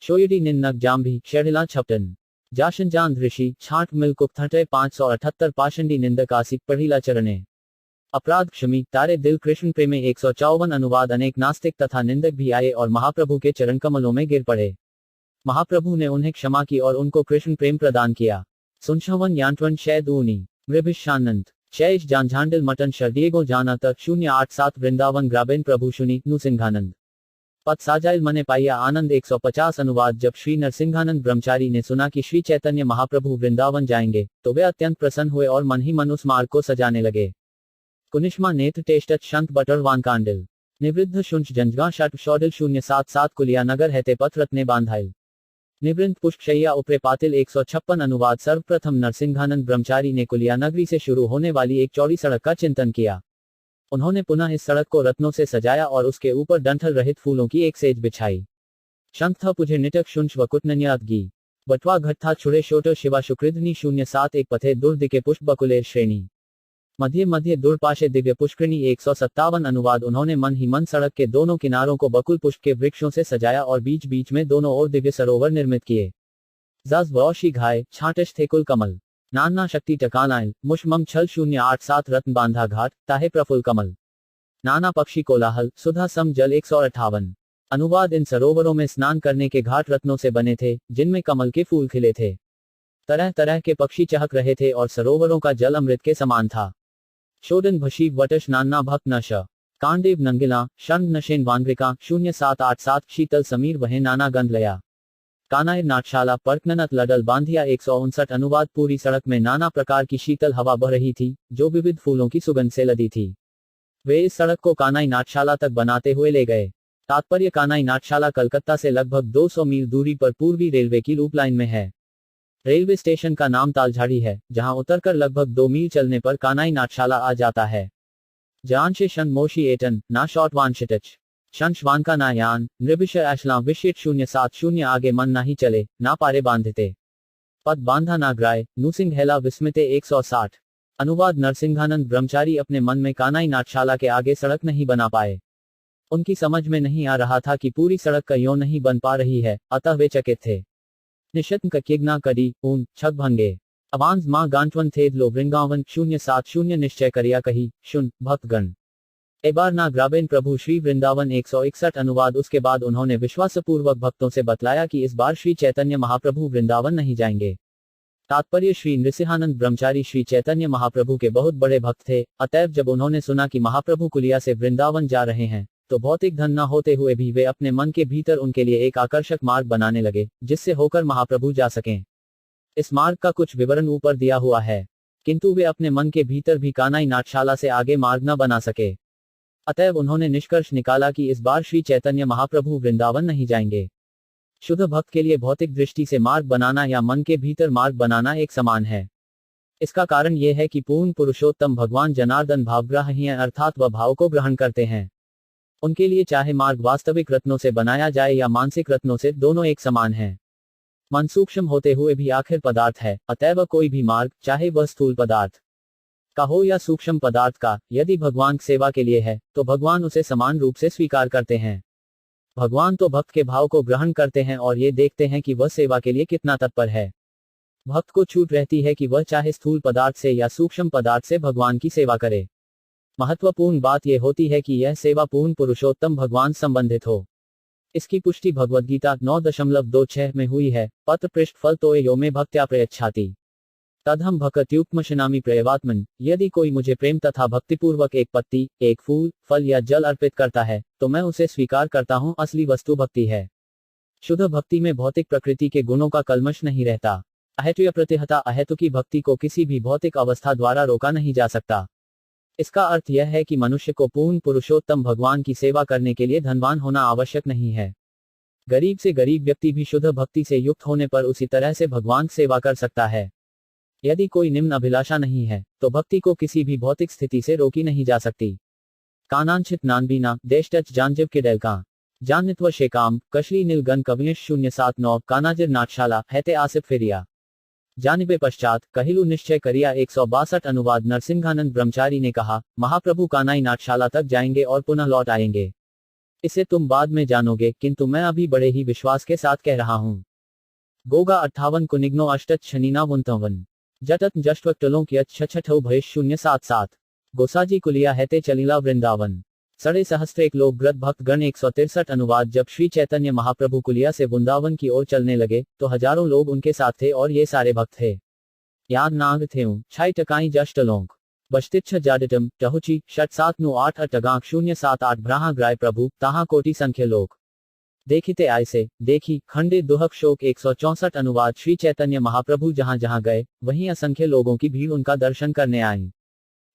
शोयडी निन्नक जाम्भी शेडिला छपटन जाशनजान ऋषि छाट मिलकुक थटे 578 पाषंडी निंदक आसिक पढ़ीला चरणे अपराध क्षमी तारे दिल कृष्ण प्रेमे 154 अनुवाद। अनेक नास्तिक तथा निंदक भी आए और महाप्रभु के चरण कमलों में गिर पड़े। महाप्रभु ने उन्हें क्षमा की और उनको कृष्ण प्रेम प्रदान किया। सुनशवन यांटवन शैद ऊनी मृभिशानंद शैष जानझांडिल मटन शर्दिएगो जाना तक 087 वृंदावन ग्राबेन प्रभु शुनी नुसिंघानंद पद साजाइल मने पाइया आनंद 150 अनुवाद। जब श्री नरसिंहानंद ब्रह्मचारी ने सुना कि श्री चैतन्य महाप्रभु वृंदावन जाएंगे तो वे अत्यंत प्रसन्न हुए और मन ही मन उस मार्ग को सजाने लगे। कुनिष्मा नेत्र टेष्टत शंत बटरवान कांडिल निवृद्ध शुंश जंजगा शट शौडिल 077 कुलिया नगर हैते पथ रत्ने बांधाइल निवृंत पुष्पशैया उपरे पातिल 156 अनुवाद। सर्वप्रथम नरसिंहानंद ब्रह्मचारी ने कुलिया नगरी से शुरू होने वाली एक चौड़ी सड़क का चिंतन किया। उन्होंने पुनः इस सड़क को रत्नों से सजाया और उसके ऊपर डंठल रहित फूलों की एक सेज बिछाई। शंख था पुझे निटक शुंश व कुटनन्यात गी बटवा घट्था छुड़े शोटो शिवा शुक्रिधनी 071 पथे दुर्दिके पुष्प बकुलेर श्रेणी मध्य मध्य दुर्पाशे दिव्य पुष्करिणी 157 अनुवाद। उन्होंने मन ही मन सड़क के दोनों किनारों को बकुल पुष्प के वृक्षों से सजाया और बीच बीच में दोनों ओर दिव्य सरोवर निर्मित किए। जज वौशी घाय छाटश थे कुल कमल नाना शक्ति टकानाइल मुशमम छल 087 रत्न बांधा घाट ताहे प्रफुल कमल नाना पक्षी कोलाहल सुधा सम जल 158 अनुवाद। इन सरोवरों में स्नान करने के घाट रत्नों से बने थे जिनमें कमल के फूल खिले थे। तरह तरह के पक्षी चहक रहे थे और सरोवरों का जल अमृत के समान था। शोडन भशीव वटश नान्ना भक्त नश कांडेव नंगिला शंड नशेन वांग्रिका 0787 शीतल समीर वहे नाना गंध लया कानाय नाटशाला पर्कननत लडल बांधिया 159 अनुवाद। पूरी सड़क में नाना प्रकार की शीतल हवा बह रही थी जो विविध फूलों की सुगंध से लदी थी। वे इस सड़क को कानाई नाटशाला तक बनाते हुए ले गए। तात्पर्य कानाई नाटशाला कलकत्ता से लगभग 200 मील दूरी पर पूर्वी रेलवे की लूप लाइन में है। रेलवे स्टेशन का नाम तालझाड़ी है जहां उतरकर लगभग 2 मील चलने पर कानाई नाटशाला आ जाता है। जान से शन मोशी एटन ना शॉट वानशिटच शंशवान का ना यान नृभिश अशला विशिट 070 आगे मन ना ही चले ना पारे बांधते पद बांधा ना ग्राय नूसिंग हेला विस्मिते 160 अनुवाद। नरसिंहानंद ब्रह्मचारी अपने मन में कानाई नाटशाला के आगे सड़क नहीं बना पाए। उनकी समझ में नहीं आ रहा था कि पूरी सड़क का यों नहीं बन पा रही है, अतः वे चकित थे। निशत्न ककिग्ना कडी ऊन छग भंगे अवांज मां गांठवन थेद लो वृंगावन 070 निश्चय करिया कही शुन भक्तगण एबार ना ग्राबेन प्रभु श्री वृंदावन 161 अनुवाद। उसके बाद उन्होंने विश्वासपूर्वक भक्तों से बतलाया कि इस बार श्री चैतन्य महाप्रभु वृंदावन नहीं जाएंगे। तात्पर्य श्री नृसिंहानंद ब्रह्मचारी श्री चैतन्य महाप्रभु के बहुत बड़े भक्त थे, अतएव जब उन्होंने सुना कि महाप्रभु कुलिया से वृंदावन जा रहे हैं तो भौतिक धन न होते हुए भी वे अपने मन के भीतर उनके लिए एक आकर्षक मार्ग बनाने लगे जिससे होकर महाप्रभु जा सकें। इस मार्ग का कुछ विवरण ऊपर दिया हुआ है, किंतु वे अपने मन के भीतर भी कानाई नाटशाला से आगे मार्ग न बना सके। अतएव उन्होंने निष्कर्ष निकाला कि इस बार श्री चैतन्य महाप्रभु वृंदावन नहीं जाएंगे। शुद्ध भक्त के लिए भौतिक दृष्टि से मार्ग बनाना या मन के भीतर मार्ग बनाना एक समान है। इसका कारण यह है कि पूर्ण पुरुषोत्तम भगवान जनार्दन भावग्राही हैं, अर्थात वह भाव को ग्रहण करते हैं। उनके लिए चाहे मार्ग वास्तविक रत्नों से बनाया जाए या मानसिक रत्नों से, दोनों एक समान है। मन सूक्ष्म होते हुए भी आखिर पदार्थ है, अतएव कोई भी मार्ग, चाहे वह स्थूल पदार्थ का हो या सूक्ष्म पदार्थ का, यदि भगवान सेवा के लिए है तो भगवान उसे समान रूप से स्वीकार करते हैं। भगवान तो भक्त के भाव को ग्रहण करते हैं और ये देखते हैं कि वह सेवा के लिए कितना तत्पर है। भक्त को छूट रहती है कि वह चाहे स्थूल पदार्थ से या सूक्ष्म पदार्थ से भगवान की सेवा करे। महत्वपूर्ण बात यह होती है कि यह सेवा पूर्ण पुरुषोत्तम भगवान संबंधित हो। इसकी पुष्टि भगवद गीता 9.26 में हुई है। पत्र पृष्ठ फल तो यो में भक्त्या प्रयच्छाति तदहम भक्त्युक्तमशनामि प्रयवात्मन। यदि कोई मुझे प्रेम तथा भक्तिपूर्वक एक पत्ती, एक फूल, फल या जल अर्पित करता है तो मैं उसे स्वीकार करता हूँ। असली वस्तु भक्ति है। शुद्ध भक्ति में भौतिक प्रकृति के गुणों का कल्मश नहीं रहता। अहेतुय प्रतिहता अहेतु की भक्ति को किसी भी भौतिक अवस्था द्वारा रोका नहीं जा सकता। इसका अर्थ यह है कि मनुष्य को पूर्ण पुरुषोत्तम भगवान की सेवा करने के लिए धनवान होना आवश्यक नहीं है। गरीब से गरीब व्यक्ति भी शुद्ध भक्ति से युक्त होने पर उसी तरह से भगवान सेवा कर सकता है। यदि कोई निम्न अभिलाषा नहीं है तो भक्ति को किसी भी भौतिक स्थिति से रोकी नहीं जा सकती। कानांचित नानबीना देश टच जानजिव के डेलका जानित्व शेकाम कशली नीलगन कविश 079 कानाजिर नाटशाला हैते आसिफ फेरिया जानिबे पश्चात कहिलू निश्चय करिया 162। अनुवाद नरसिंहानंद ब्रह्मचारी ने कहा, महाप्रभु कानाई नाटशाला तक जाएंगे और पुनः लौट आएंगे। इसे तुम बाद में जानोगे, किंतु मैं अभी बड़े ही विश्वास के साथ कह रहा हूं। गोगा 58 कुनिग्नो अष्टच छनीना 51 जटत जष्टवक्टलों की छठौ भयश 077 गोसाजी कुलिया हैते चलीला वृंदावन सड़े सहस्त्रेक लोग ग्रत भक्त गण 163। अनुवाद जब श्री चैतन्य महाप्रभु कुलिया से वृंदावन की ओर चलने लगे तो हजारों लोग उनके साथ थे और ये सारे भक्त थे। याद नाग थे छाई टकाई जष्टलोंक बश्तिच्छ जाडिटम टहुची षट 798 अटगांक 078 भ्राहा ग्राय प्रभु ताहा कोटि संख्य लोक देखिते आयसे देखी खंडे दुहक शोक 164। अनुवाद श्री चैतन्य महाप्रभु जहां जहां गए वहीं असंख्य लोगों की भीड़ उनका दर्शन करने आई।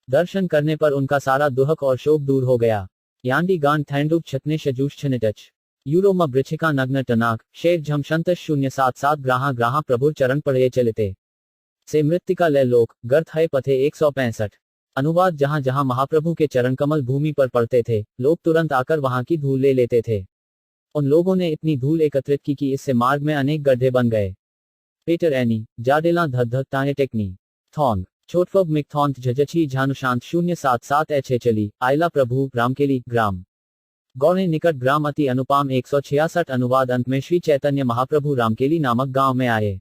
दर्शन करने पर उनका सारा दुहक और शोक दूर हो गया। यांडी गान थैंडुक छतने शजूश छनिटच यूरोमा ब्रिचिका नग्न टनाक शेर झम शंतश 077 ग्राहा ग्राहा प्रभुर चरण पढ़े चलते से मृत्तिका ले लोक गर्थ है पथे 165। अनुवाद जहां जहां महाप्रभु के चरण कमल भूमि पर पड़ते थे लोग तुरंत आकर वहां की धूल ले लेते थे। उन लोगों ने इतनी धूल एकत्रित की कि इससे मार्ग में अनेक गड्ढे बन गए। पेटर एनी जाडेला धध ताए टेक्नी थोंग छोटफब मिकथॉन्थ झजछी झानुशांत 077 एचे चली आयला प्रभु रामकेली ग्राम गौड़े निकट ग्राम अति अनुपाम 166। अनुवाद अंत में श्री चैतन्य महाप्रभु रामकेली नामक गांव में आए।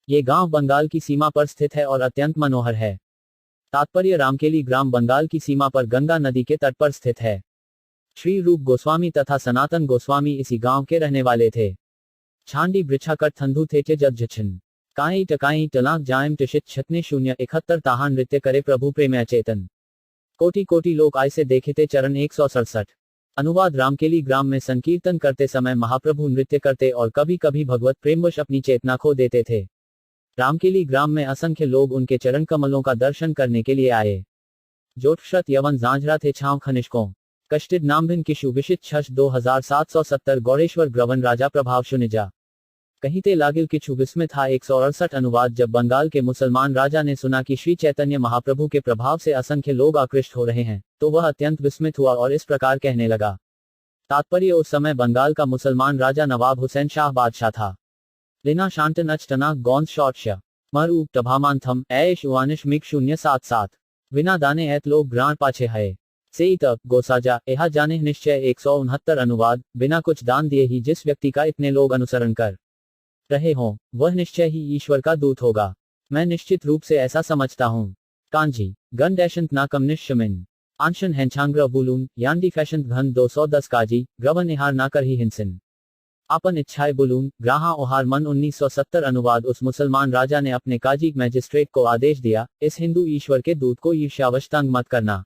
ये गांव बंगाल की सीमा पर स्थित है और अत्यंत मनोहर है। तात्पर्य रामकेली ग्राम बंगाल की सीमा पर गंगा नदी के तट पर स्थित है। श्री रूप गोस्वामी तथा सनातन गोस्वामी इसी गांव के रहने वाले थे। छांडी वृक्षाकट थंधु थे जगझछन काई टकाई टलाक जायम टिशित छतने 071 ताहा नृत्य करे प्रभु प्रेम चेतन कोटि कोटि लोग आयसे देखते चरण 167। अनुवाद रामकेली ग्राम में संकीर्तन करते समय महाप्रभु नृत्य करते और कभी कभी भगवत प्रेमवश अपनी चेतना खो देते थे। रामकेली ग्राम में असंख्य लोग उनके चरण कमलों का दर्शन करने के लिए आए। जोटशत यवन जांजरा थे छांव खनिष्कों कष्टिद नामभिन किशु विशित छश 2770 गौरेश्वर ग्रवन राजा प्रभाव शुनिजा कहीते लागिल किछु विस्मित था 168। अनुवाद जब बंगाल के मुसलमान राजा ने सुना कि श्री चैतन्य महाप्रभु के प्रभाव से असंख्य लोग आकृष्ट हो रहे हैं तो वह अत्यंत विस्मित हुआ और इस प्रकार कहने लगा। तात्पर्य उस समय बंगाल का मुसलमान राजा नवाब हुसैन शाह बादशाह था। लिना शांतन अचटना गौंद शॉर्टशा मरु टभामांथम ऐश उवानिश मिक 077 विना दाने ऐत लोग ग्रांट पाछे है से तब गोसाजा एहा जाने निश्चय 169। अनुवाद बिना कुछ दान दिए ही जिस व्यक्ति का इतने लोग अनुसरण कर रहे हों वह निश्चय ही ईश्वर का दूत होगा। मैं निश्चित रूप से ऐसा समझता हूँ। कांजी गन डैशंत नाकम निश्चमिन आंशन हैंछांग्र बुलून यांडी फैशन घन 210 काजी ग्रवन इहार नाकर ही हिंसन आपन इच्छाए बुलून ग्राहा ओहार मन 1970। अनुवाद उस मुसलमान राजा ने अपने काजी मैजिस्ट्रेट को आदेश दिया, इस हिंदू ईश्वर के दूत को ईर्ष्यावश तंग मत करना,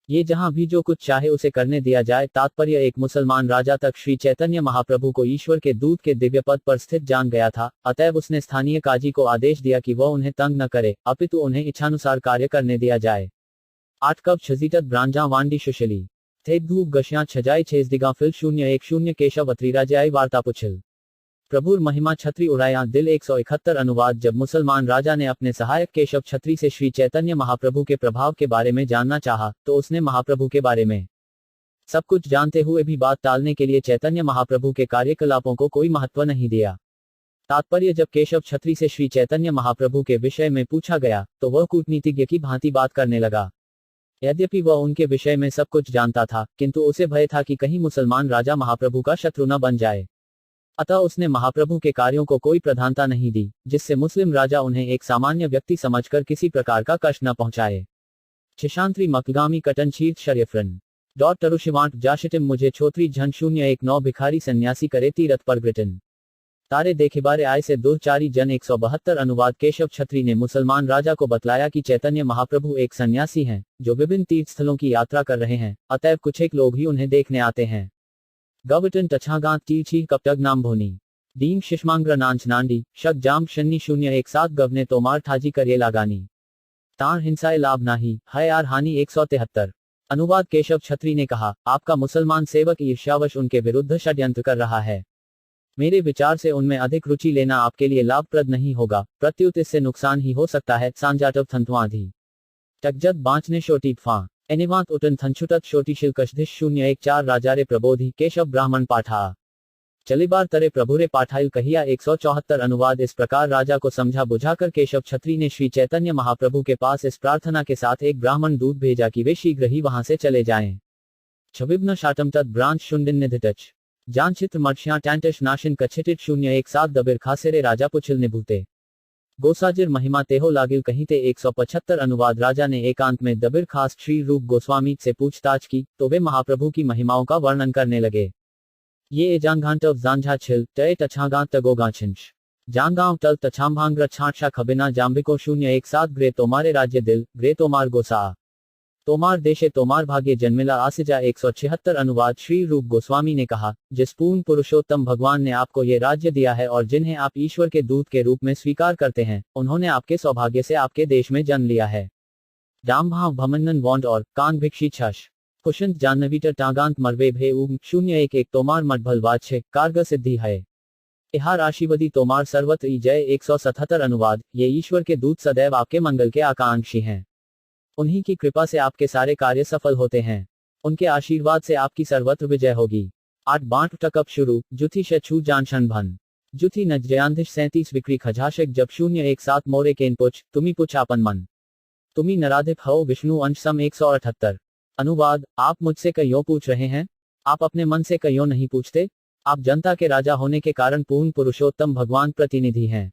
ये जहां भी जो कुछ चाहे उसे करने दिया जाए। तात्पर्य एक मुसलमान राजा तक श्री चैतन्य महाप्रभु को ईश्वर के दूत के दिव्य पद पर स्थित जान गया था, अतएव उसने स्थानीय काजी को आदेश दिया कि वह उन्हें तंग न करे अपितु उन्हें इच्छानुसार कार्य करने दिया जाए। 8 कब छजीटत ब्रांजा वांडी सुशली थे धूप गश्या छजाई छेजदिगा फिल 010 केशव अत्रिराजाई वार्ता पुछिल प्रभुर महिमा छत्री उड़ाया दिल 171 अनुवाद। जब मुसलमान राजा ने अपने सहायक केशव छत्री से श्री चैतन्य महाप्रभु के प्रभाव के बारे में जानना चाहा, तो उसने महाप्रभु के बारे में सब कुछ जानते हुए भी बात टालने के लिए चैतन्य महाप्रभु के कार्यकलापों को कोई महत्व नहीं दिया। तात्पर्य, जब केशव छत्री से श्री चैतन्य महाप्रभु के विषय में पूछा गया, तो वह कूटनीतिज्ञ की भांति बात करने लगा। यद्यपि वह उनके विषय में सब कुछ जानता था, किंतु उसे भय था कि कहीं मुसलमान राजा महाप्रभु का शत्रु न बन जाए। अतः उसने महाप्रभु के कार्यों को कोई प्रधानता नहीं दी, जिससे मुस्लिम राजा उन्हें एक सामान्य व्यक्ति समझकर किसी प्रकार का कष्ट न पहुंचाए। छिशांत्री मकगामी कटन शीर्ष शर्यफ्रन डॉट तरुशिवांट जाशिटिम मुझे छोत्री झन 019 भिखारी सन्यासी करे तीरथ पर ब्रिटेन तारे देखे बारे आय से 2 जन 172 अनुवाद। केशव छत्री ने मुसलमान राजा को बतलाया कि चैतन्य महाप्रभु एक सन्यासी हैं, जो विभिन्न तीर्थ स्थलों की यात्रा कर रहे हैं, अतएव कुछ एक लोग ही उन्हें देखने आते हैं। गवटन टछागांत तीर्ची कपटग नाम भोनी डींग शिशमांग्र नांच नांडी शक जाम शन्नी 017 गवने तोमार ठाजी करिए लागानी तार हिंसाए लाभ नाही है यार हानि 173 अनुवाद। केशव छत्री ने कहा, आपका मुसलमान सेवक ईर्ष्यावश उनके विरुद्ध षड्यंत्र कर रहा है। मेरे विचार से उनमें अधिक रुचि लेना आपके लिए लाभप्रद नहीं होगा, प्रत्युत इससे नुकसान ही हो सकता है। सांजाटव थंथवाधी टकजत बांचने शोटी फा एनिवात उटन थंछुटत शोटी शिलकशधिश 014 राजारे प्रबोधि केशव ब्राह्मण पाठा चलिबार तरे प्रभुरे पाठाइल कहिया 174 अनुवाद। इस प्रकार राजा को समझा बुझाकर केशव छत्री ने श्री चैतन्य महाप्रभु के पास इस प्रार्थना के साथ एक ब्राह्मण दूत भेजा कि वे शीघ्र ही वहां से चले जाएं। छविब्न शाटम तत् ब्रांच शुंडिन निधिटच जानचित्र मर्ष्या टैंटश नाशिन कछिटिट 017 दबिर खासेरे राजा पुछिल निभूते गोसाजिर महिमा तेहो लागिल कहीते 175 अनुवाद। राजा ने एकांत में दबिर खास श्री रूप गोस्वामी से पूछताछ की, तो वे महाप्रभु की महिमाओं का वर्णन करने लगे। ये एजांघांटव जांझा छिल टय टछागांत तगोगाछिंश जांगांव टल तछाम्भांग्र छांचा खबिना जाम्बिको 017 ग्रे तोमारे राज्य दिल ग्रे तोमार गोसा तोमार देशे तोमार भाग्य जन्मिला आसिजा 176 अनुवाद। श्री रूप गोस्वामी ने कहा, जिस पूर्ण पुरुषोत्तम भगवान ने आपको ये राज्य दिया है और जिन्हें आप ईश्वर के दूत के रूप में स्वीकार करते हैं, उन्होंने आपके सौभाग्य से आपके देश में जन्म लिया है। डामभाव भमन्नन वॉन्ड और कांग भिक्षी छश कुशंत जानवीटर टागांत मरवे भे उम 011 तोमार मठभल वाच्छे कारग सिद्धि है इहार आशीवदी तोमार सर्वत्र ई जय 177 अनुवाद। ये ईश्वर के दूत सदैव आपके मंगल के आकांक्षी हैं। उन्हीं की कृपा से आपके सारे कार्य सफल होते हैं। उनके आशीर्वाद से आपकी सर्वत्र विजय होगी। 8 बांट टकअप शुरू जुथी शछू जानशन भन जुथी नजयांधिश 37 विक्री खजाशक जब 017 मोरे केन पुछ तुम्ही पुछ आपन मन तुम्ही नराधिप हो विष्णु अंश सम 178 अनुवाद। आप मुझसे कईयों पूछ रहे हैं, आप अपने मन से कईयों नहीं पूछते। आप जनता के राजा होने के कारण पूर्ण पुरुषोत्तम भगवान प्रतिनिधि हैं,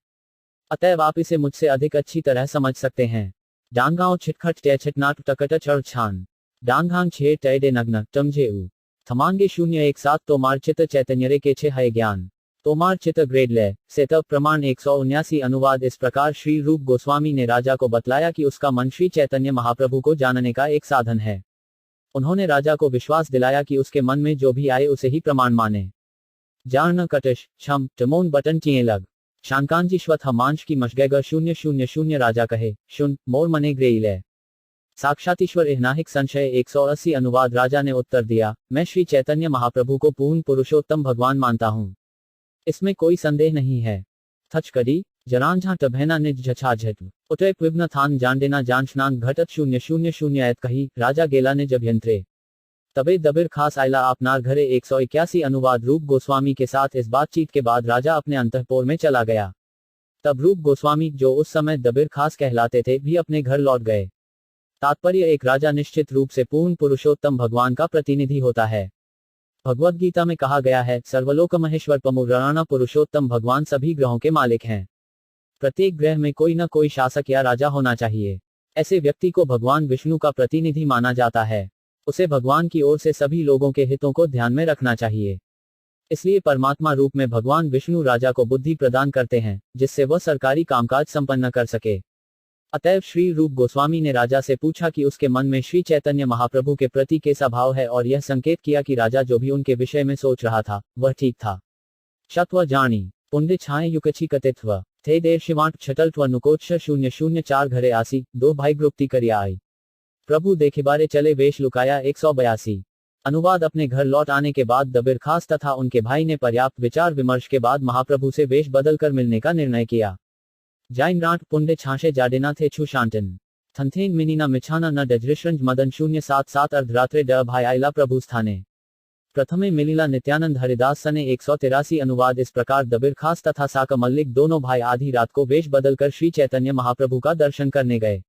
अतएव आप इसे मुझसे अधिक अच्छी तरह समझ सकते हैं। डांगांव छिटखट टैछटनाट टकट चढ़ छान डांगांग छे टैडे नग्न टमझे उ थमांगे 017 तोमार चित चैतन्यरे के छे है ज्ञान तोमार चित ग्रेड ले सेतव प्रमाण 179 अनुवाद। इस प्रकार श्री रूप गोस्वामी ने राजा को बतलाया कि उसका मन श्री चैतन्य महाप्रभु को जानने का एक साधन है। उन्होंने राजा को विश्वास दिलाया कि उसके मन में जो भी आए उसे ही प्रमाण माने। जान कटिश छम टमोन बटन चिए लग शांकांजीश्वत हमांश की मशगैगर 000 राजा कहे शुन मोर मने ग्रेइले साक्षातीश्वर इहनाहिक संशय 180 अनुवाद। राजा ने उत्तर दिया, मैं श्री चैतन्य महाप्रभु को पूर्ण पुरुषोत्तम भगवान मानता हूँ, इसमें कोई संदेह नहीं है। थचकड़ी जरांझा टभैना निज झछा झट उठे विघ्न थान जांडेना जानशनान घटत 000 ऐत कही राजा गेला निज अभ्यंतरे तबे दबिर खास आयला आपनार घरे 181 अनुवाद। रूप गोस्वामी के साथ इस बातचीत के बाद राजा अपने अंतःपुर में चला गया। तब रूप गोस्वामी, जो उस समय दबिर खास कहलाते थे, भी अपने घर लौट गए। तात्पर्य, एक राजा निश्चित रूप से पूर्ण पुरुषोत्तम भगवान का प्रतिनिधि होता है। भगवद गीता में कहा गया है, सर्वलोक महेश्वर पमुराणा पुरुषोत्तम भगवान सभी ग्रहों के मालिक हैं। प्रत्येक ग्रह में कोई न कोई शासक या राजा होना चाहिए। ऐसे व्यक्ति को भगवान विष्णु का प्रतिनिधि माना जाता है। उसे भगवान की ओर से सभी लोगों के हितों को ध्यान में रखना चाहिए। इसलिए परमात्मा रूप में भगवान विष्णु राजा को बुद्धि प्रदान करते हैं, जिससे वह सरकारी कामकाज संपन्न कर सके। अतएव श्री रूप गोस्वामी ने राजा से पूछा कि उसके मन में श्री चैतन्य महाप्रभु के प्रति कैसा भाव है, और यह संकेत किया कि राजा जो भी उनके विषय में सोच रहा था वह ठीक था। शत्व जानी पुण्य छाए युकची कतित्व थे देर शिवांट छटल्व नुकोच्छ 004 घरे आसी 2 भाई ग्रुप्ति करिया आई प्रभु देखे बारे चले वेश लुकाया 182 अनुवाद अपने घर लौट आने के बाद दबिर खास तथा उनके भाई ने पर्याप्त विचार विमर्श के बाद महाप्रभु से वेश बदलकर मिलने का निर्णय किया। जाइन राट पुंडे छांशे जाडेना थे छु शांटन थनथेन मिनीना मिछाना न डजरिशरंज मदन 077 अर्धरात्रे ड भाई आयला प्रभु स्थाने प्रथमे मिलिला नित्यानंद हरिदास सने 183 अनुवाद इस प्रकार दबिर खास तथा साका मल्लिक दोनों भाई आधी रात को वेश बदलकर श्री चैतन्य महाप्रभु का दर्शन करने गए।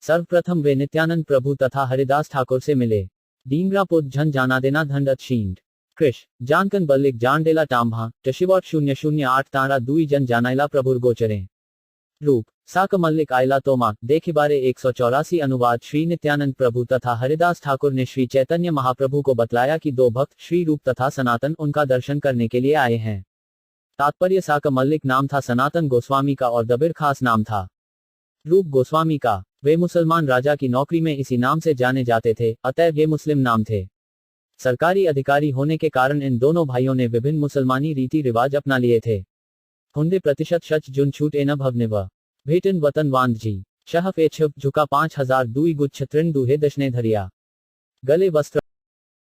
सर्वप्रथम वे नित्यानंद प्रभु तथा हरिदास ठाकुर से मिले। डींगरा पुद झन जाना देना धंडत शींड कृष जानकन बल्लिक जानडेला टाम्भा टशिवॉट 008 तारा दुई जन जानाइला प्रभुर गोचरे रूप साक मल्लिक आयला तोमा देखे बारे 184 अनुवाद श्री नित्यानंद प्रभु तथा हरिदास ठाकुर ने श्री चैतन्य महाप्रभु को बतलाया कि दो भक्त श्री रूप तथा सनातन उनका दर्शन करने के लिए आए हैं। तात्पर्य साक मल्लिक नाम था सनातन गोस्वामी का और दबिर खास नाम था रूप गोस्वामी का। वे मुसलमान राजा की नौकरी में इसी नाम से जाने जाते थे, अतएव ये मुस्लिम नाम थे। सरकारी अधिकारी होने के कारण इन दोनों भाइयों ने विभिन्न मुसलमानी रीति रिवाज अपना लिए थे। हुंडे प्रतिशत शच जुन छूट एन भवनिव भेटन वतन वांद जी शह फेछुप झुका 5000 दुई गुच्छ तृण दुहे दशने धरिया गले वस्त्र